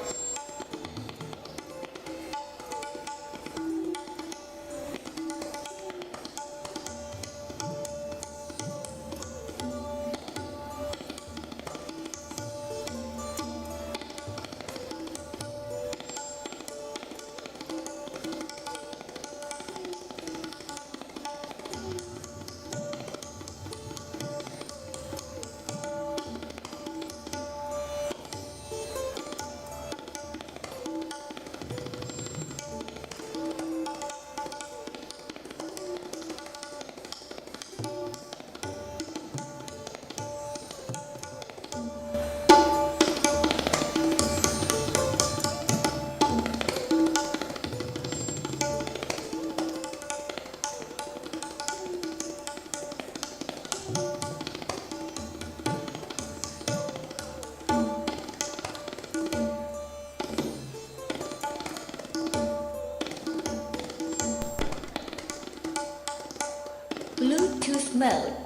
Bluetooth mode.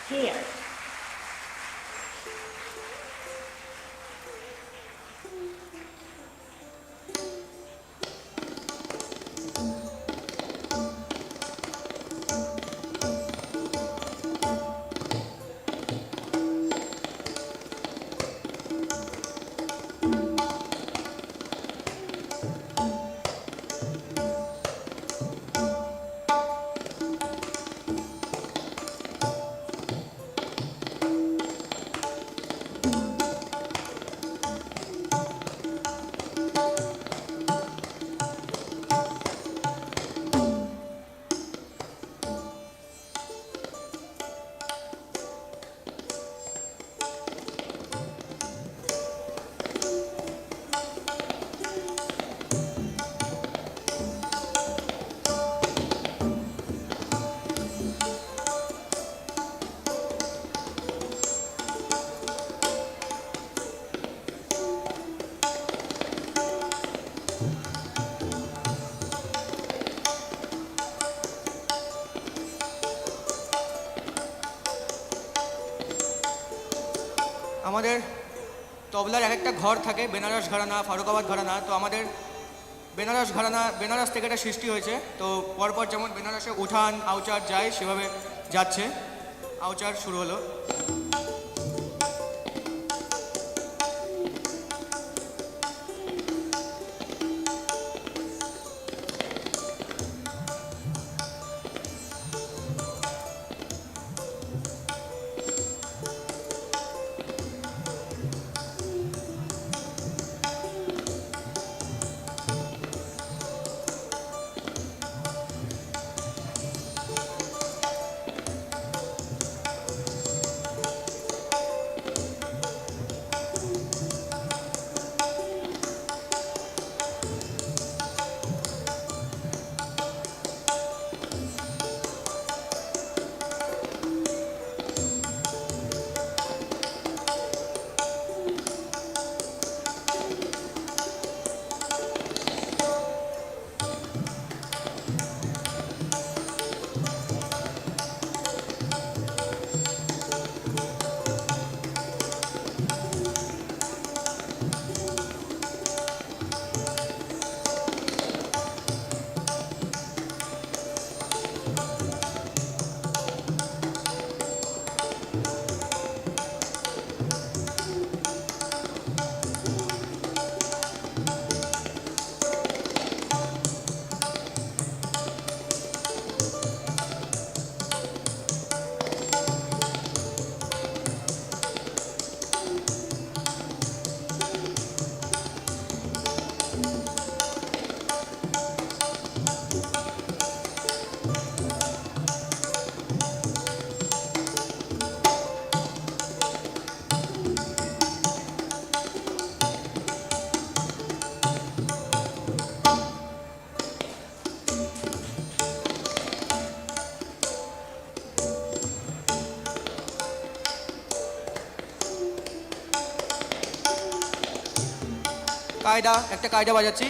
Here. আমাদের তবলার এক একটা ঘর থাকে, বেনারস ঘরানা, ফারুকাবাদ ঘরানা। তো আমাদের বেনারস ঘরানা, বেনারস থেকে এটা সৃষ্টি হয়েছে। তো পরপর যেমন বেনারসে উঠান আউচার যায় সেভাবে যাচ্ছে। আউচার শুরু হলো। কায়দা, একটা কায়দা বাজাচ্ছি।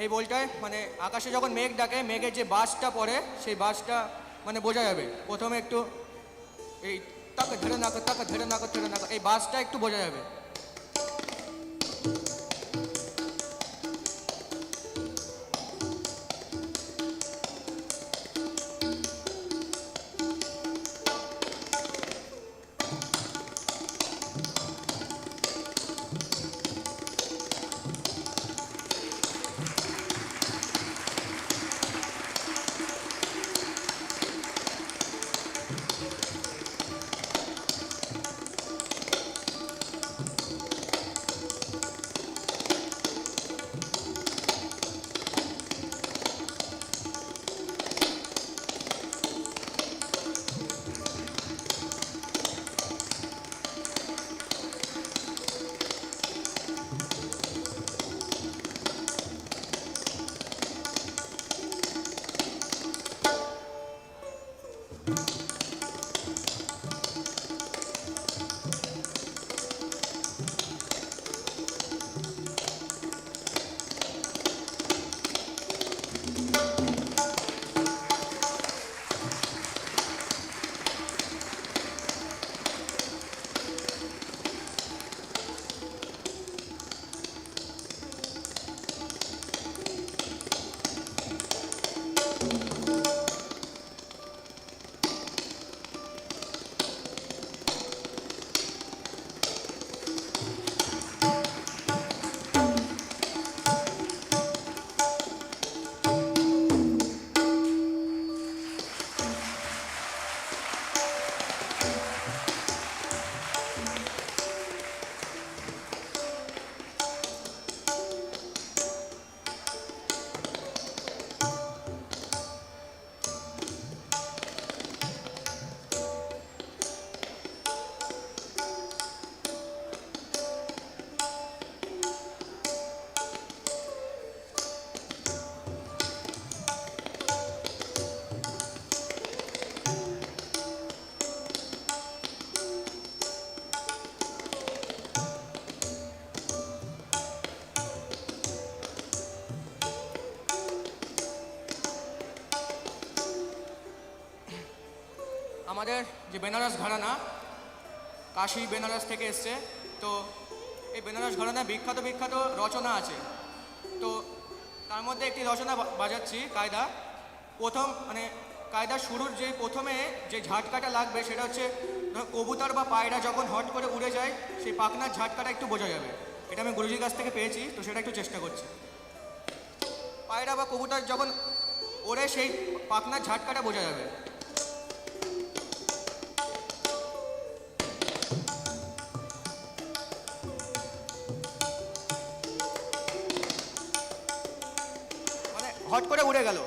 এই বলটায় মানে আকাশে যখন মেঘ ডাকে মেঘের যে বাসটা পড়ে সেই বাসটা মানে বোঝা যাবে। প্রথমে একটু এই তাকে ধরে নাকো তাকে ধরে নাকো ধরে নাকো এই বাসটা একটু বোঝা যাবে। আমাদের যে বেনারস ঘরানা কাশী বেনারস থেকে এসছে, তো এই বেনারস ঘরানা বিখ্যাত বিখ্যাত রচনা আছে। তো তার মধ্যে একটি রচনা বাজাচ্ছি কায়দা। প্রথম মানে কায়দার শুরুর যে প্রথমে যে ঝাটকাটা লাগবে সেটা হচ্ছে কবুতর বা পায়রা যখন হট করে উড়ে যায় সেই পাখনার ঝাটকাটা একটু বোঝা যাবে। এটা আমি গুরুজির কাছ থেকে পেয়েছি, তো সেটা একটু চেষ্টা করছি। পায়রা বা কবুতর যখন ওড়ে সেই পাখনার ঝাটকাটা বোঝা যাবে। মানে হট করে উড়ে গেল।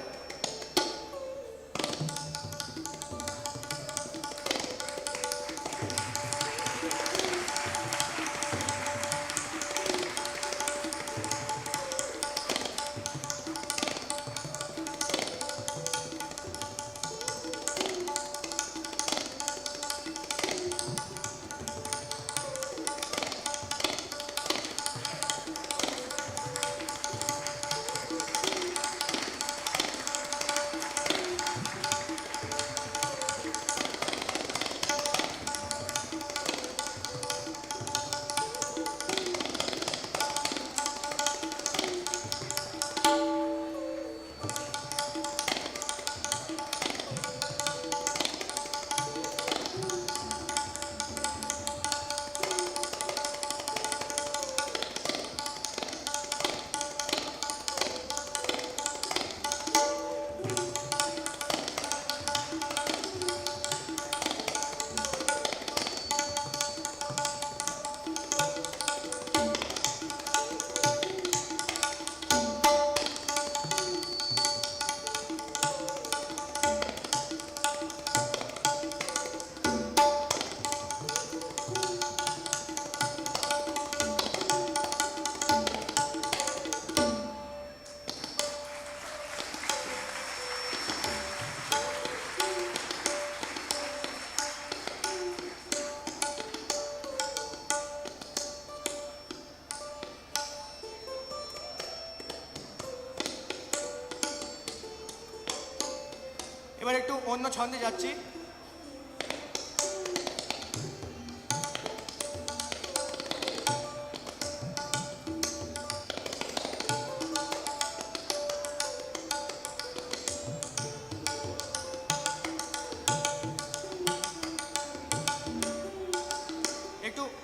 এবার একটু অন্য ছন্দে যাচ্ছি।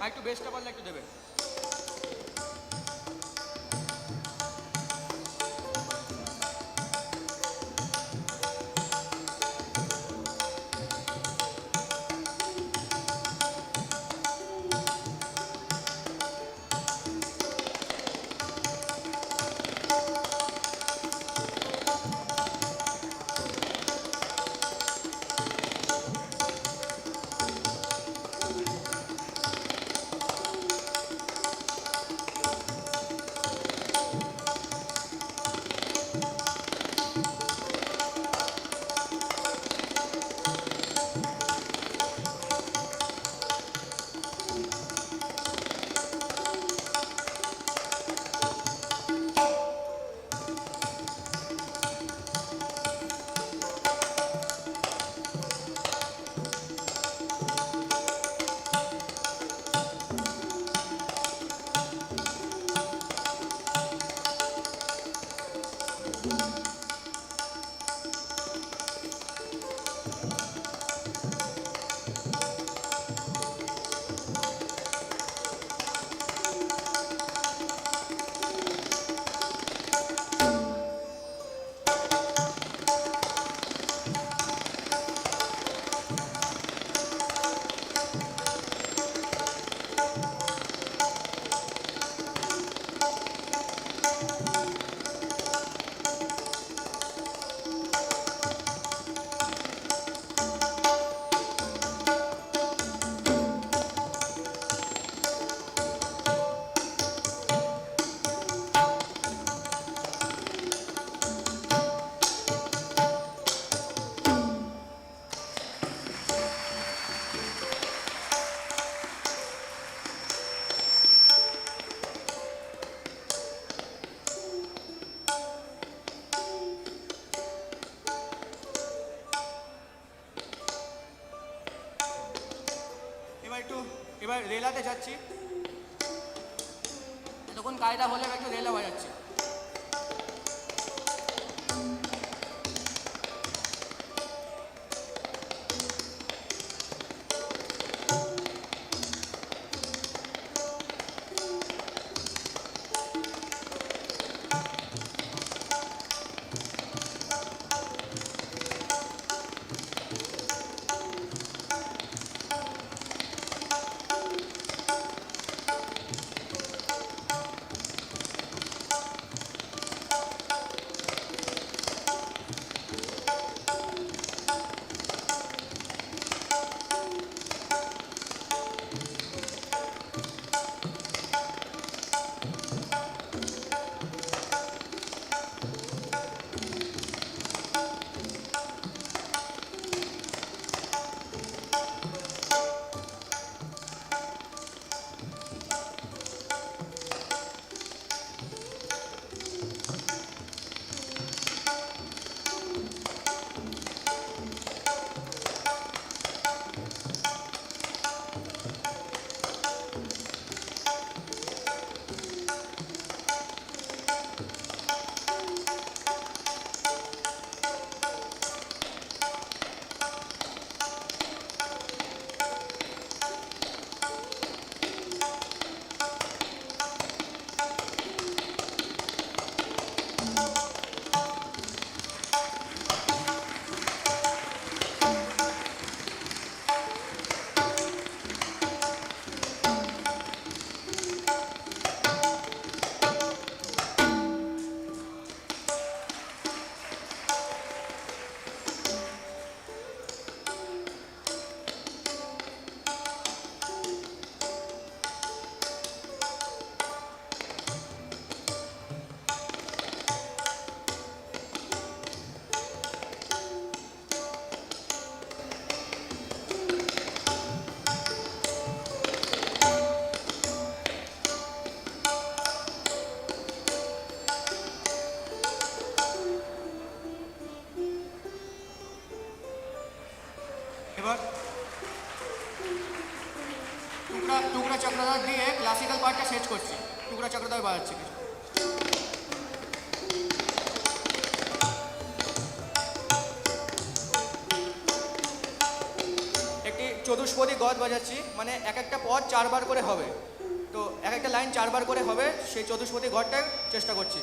একটু বেসটা পারলে একটু দেবে। এবার রেলাতে যাচ্ছি। তখন কায়দা হলে একটু রেলা বাজাচ্ছি। এবার টুকরা চক্রধার দিয়ে ক্লাসিক্যাল পার্টটা শেষ করছি, টুকরা চক্রধার বাজাচ্ছি কিছু। একটি চতুষ্পদী গদ বাজাচ্ছি, মানে এক একটা পদ 4 বার করে হবে, তো এক একটা লাইন 4 বার করে হবে, সেই চতুষ্পদী গদটা চেষ্টা করছি।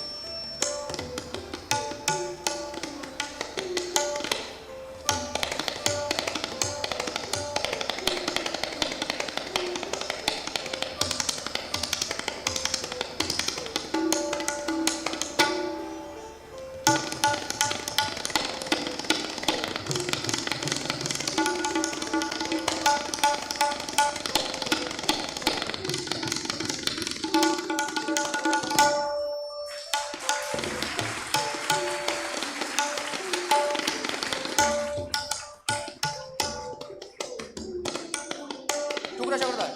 টুকরা চক্রধার।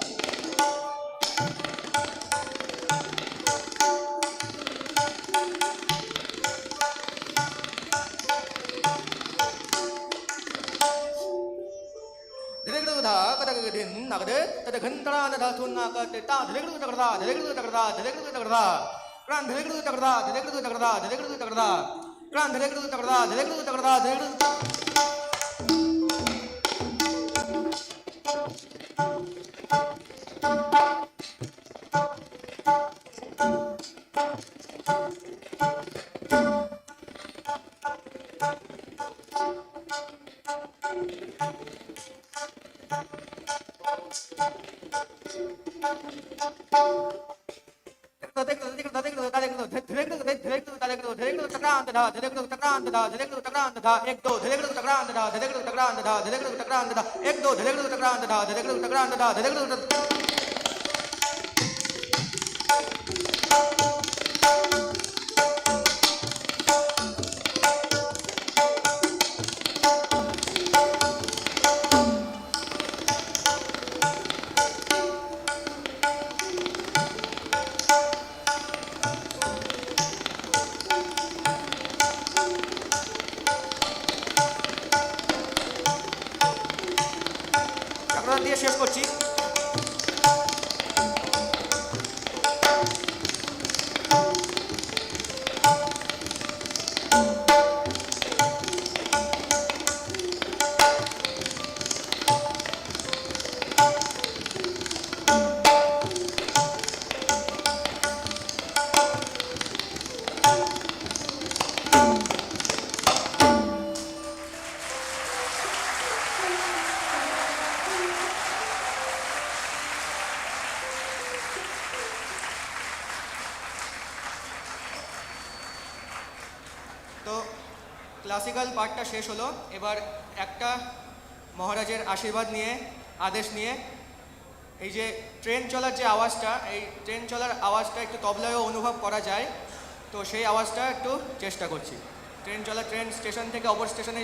চক্রধার দিয়ে শেষ করছি। তো ক্লাসিক্যাল পার্টটা শেষ হলো, এবার একটা মহারাজের আশীর্বাদ নিয়ে, আদেশ নিয়ে, এই যে ট্রেন চলার যে আওয়াজটা, এই ট্রেন চলার আওয়াজটা একটু তবলায়ও অনুভব করা যায়, তো সেই আওয়াজটা একটু চেষ্টা করছি। ট্রেন স্টেশন থেকে অপর স্টেশনে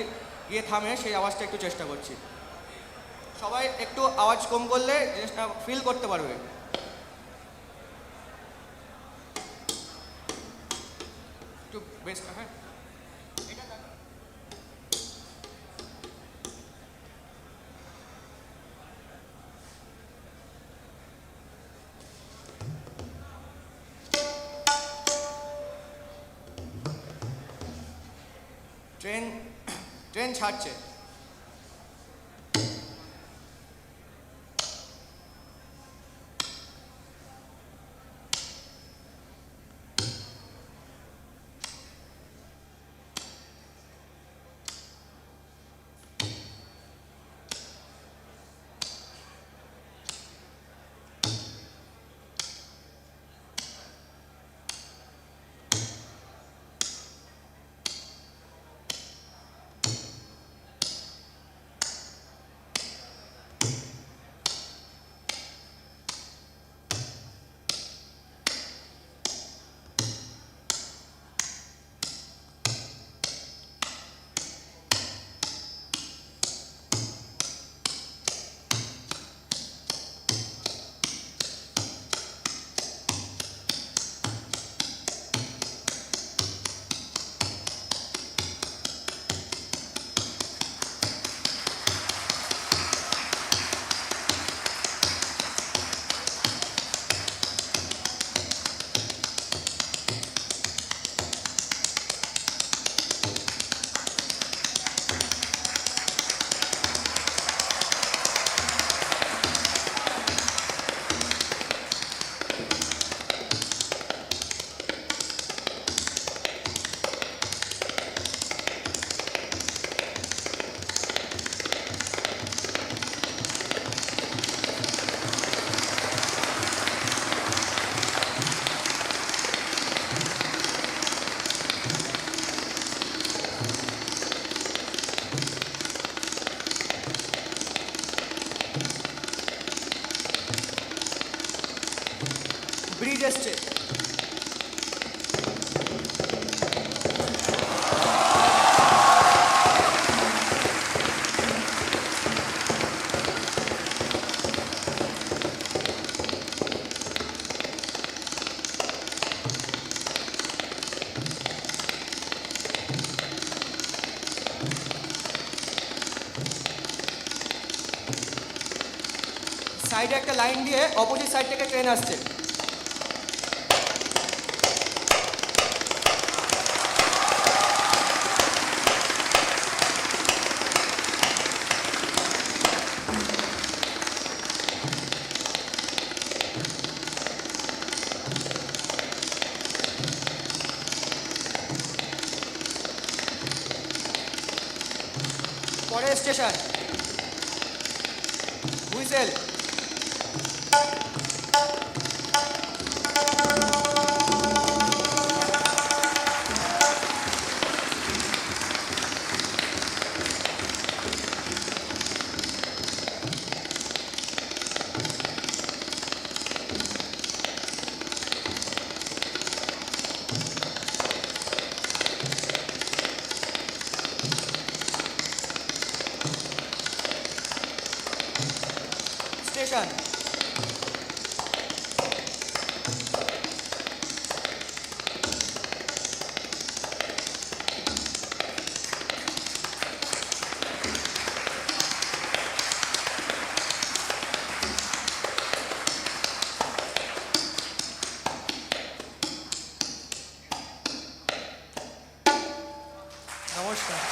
গিয়ে থামে, সেই আওয়াজটা একটু চেষ্টা করছি। সবাই একটু আওয়াজ কম করলে জিনিসটা ফিল করতে পারবে। একটু বেশ, হ্যাঁ ট্রেন ছাড়ছে। এসছে। সাইডে একটা লাইন দিয়ে অপোজিট সাইড থেকে ট্রেন আসছে। পরের স্টেশন হুইসেল। স্টেশন নমস্কার।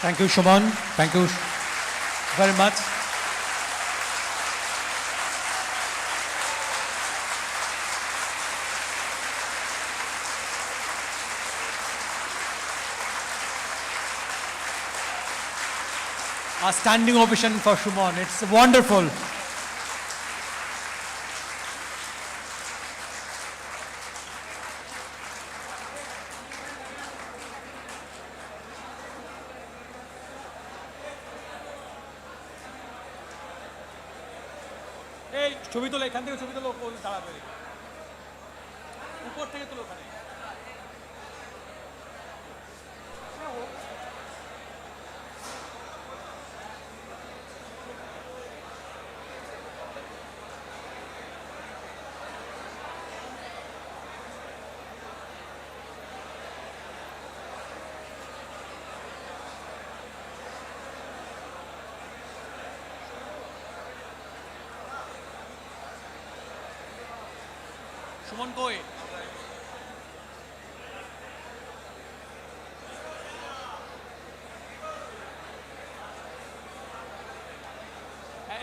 Thank you, Shuman. Thank you very much. A standing ovation for Shuman. It's wonderful. এই ছবি তোলো, এখান থেকে ছবি তোলো, দাঁড়াবে উপর থেকে তোলো ওখানে। সুমন কই?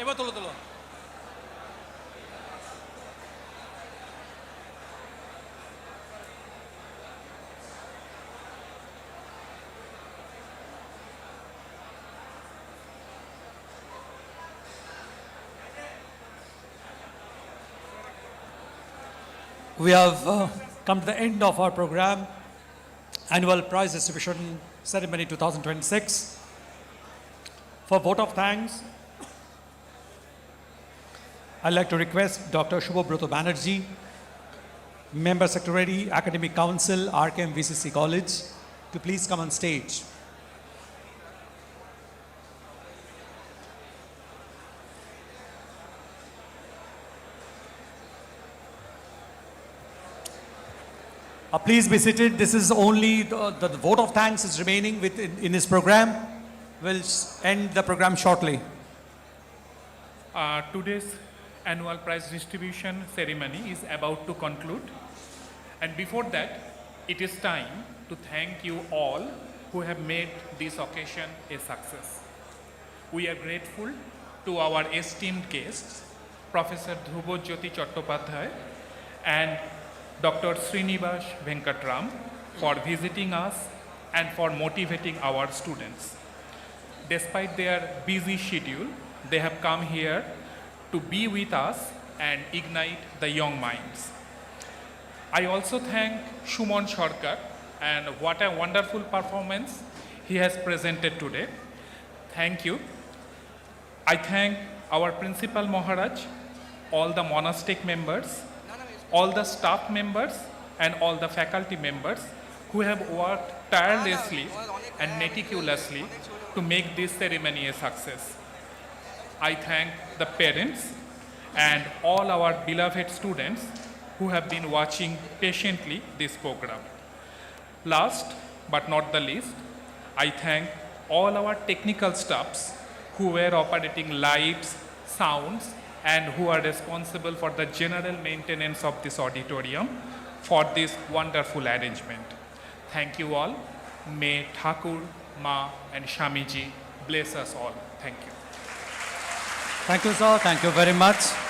এবার তোলো তোলো। We have come to the end of our program, Annual Prize Distribution Ceremony 2026. For vote of thanks, I'd like to request Dr. Shubhobroto Banerjee, Member Secretary, Academic Council, RKM VCC College, to please come on stage. Please be seated. This is only the vote of thanks is remaining in this program. We'll end the program shortly. Today's annual prize distribution ceremony is about to conclude. And before that, it is time to thank you all who have made this occasion a success. We are grateful to our esteemed guests, Professor Dhrubajyoti Chattopadhyay and Dr. Srinivas Venkatram, for visiting us and for motivating our students. Despite their busy schedule, they have come here to be with us and ignite the young minds. I also thank Shumon Sharkar, and what a wonderful performance he has presented today. Thank you. I thank our Principal Maharaj, all the monastic members, all the staff members, and all the faculty members who have worked tirelessly and meticulously to make this ceremony a success. I thank the parents and all our beloved students who have been watching patiently this program. Last but not the least, I thank all our technical staffs who were operating lights, sounds, and who are responsible for the general maintenance of this auditorium for this wonderful arrangement. Thank you all. May Thakur, Ma, and Shamiji bless us all. Thank you. Thank you, sir. Thank you very much.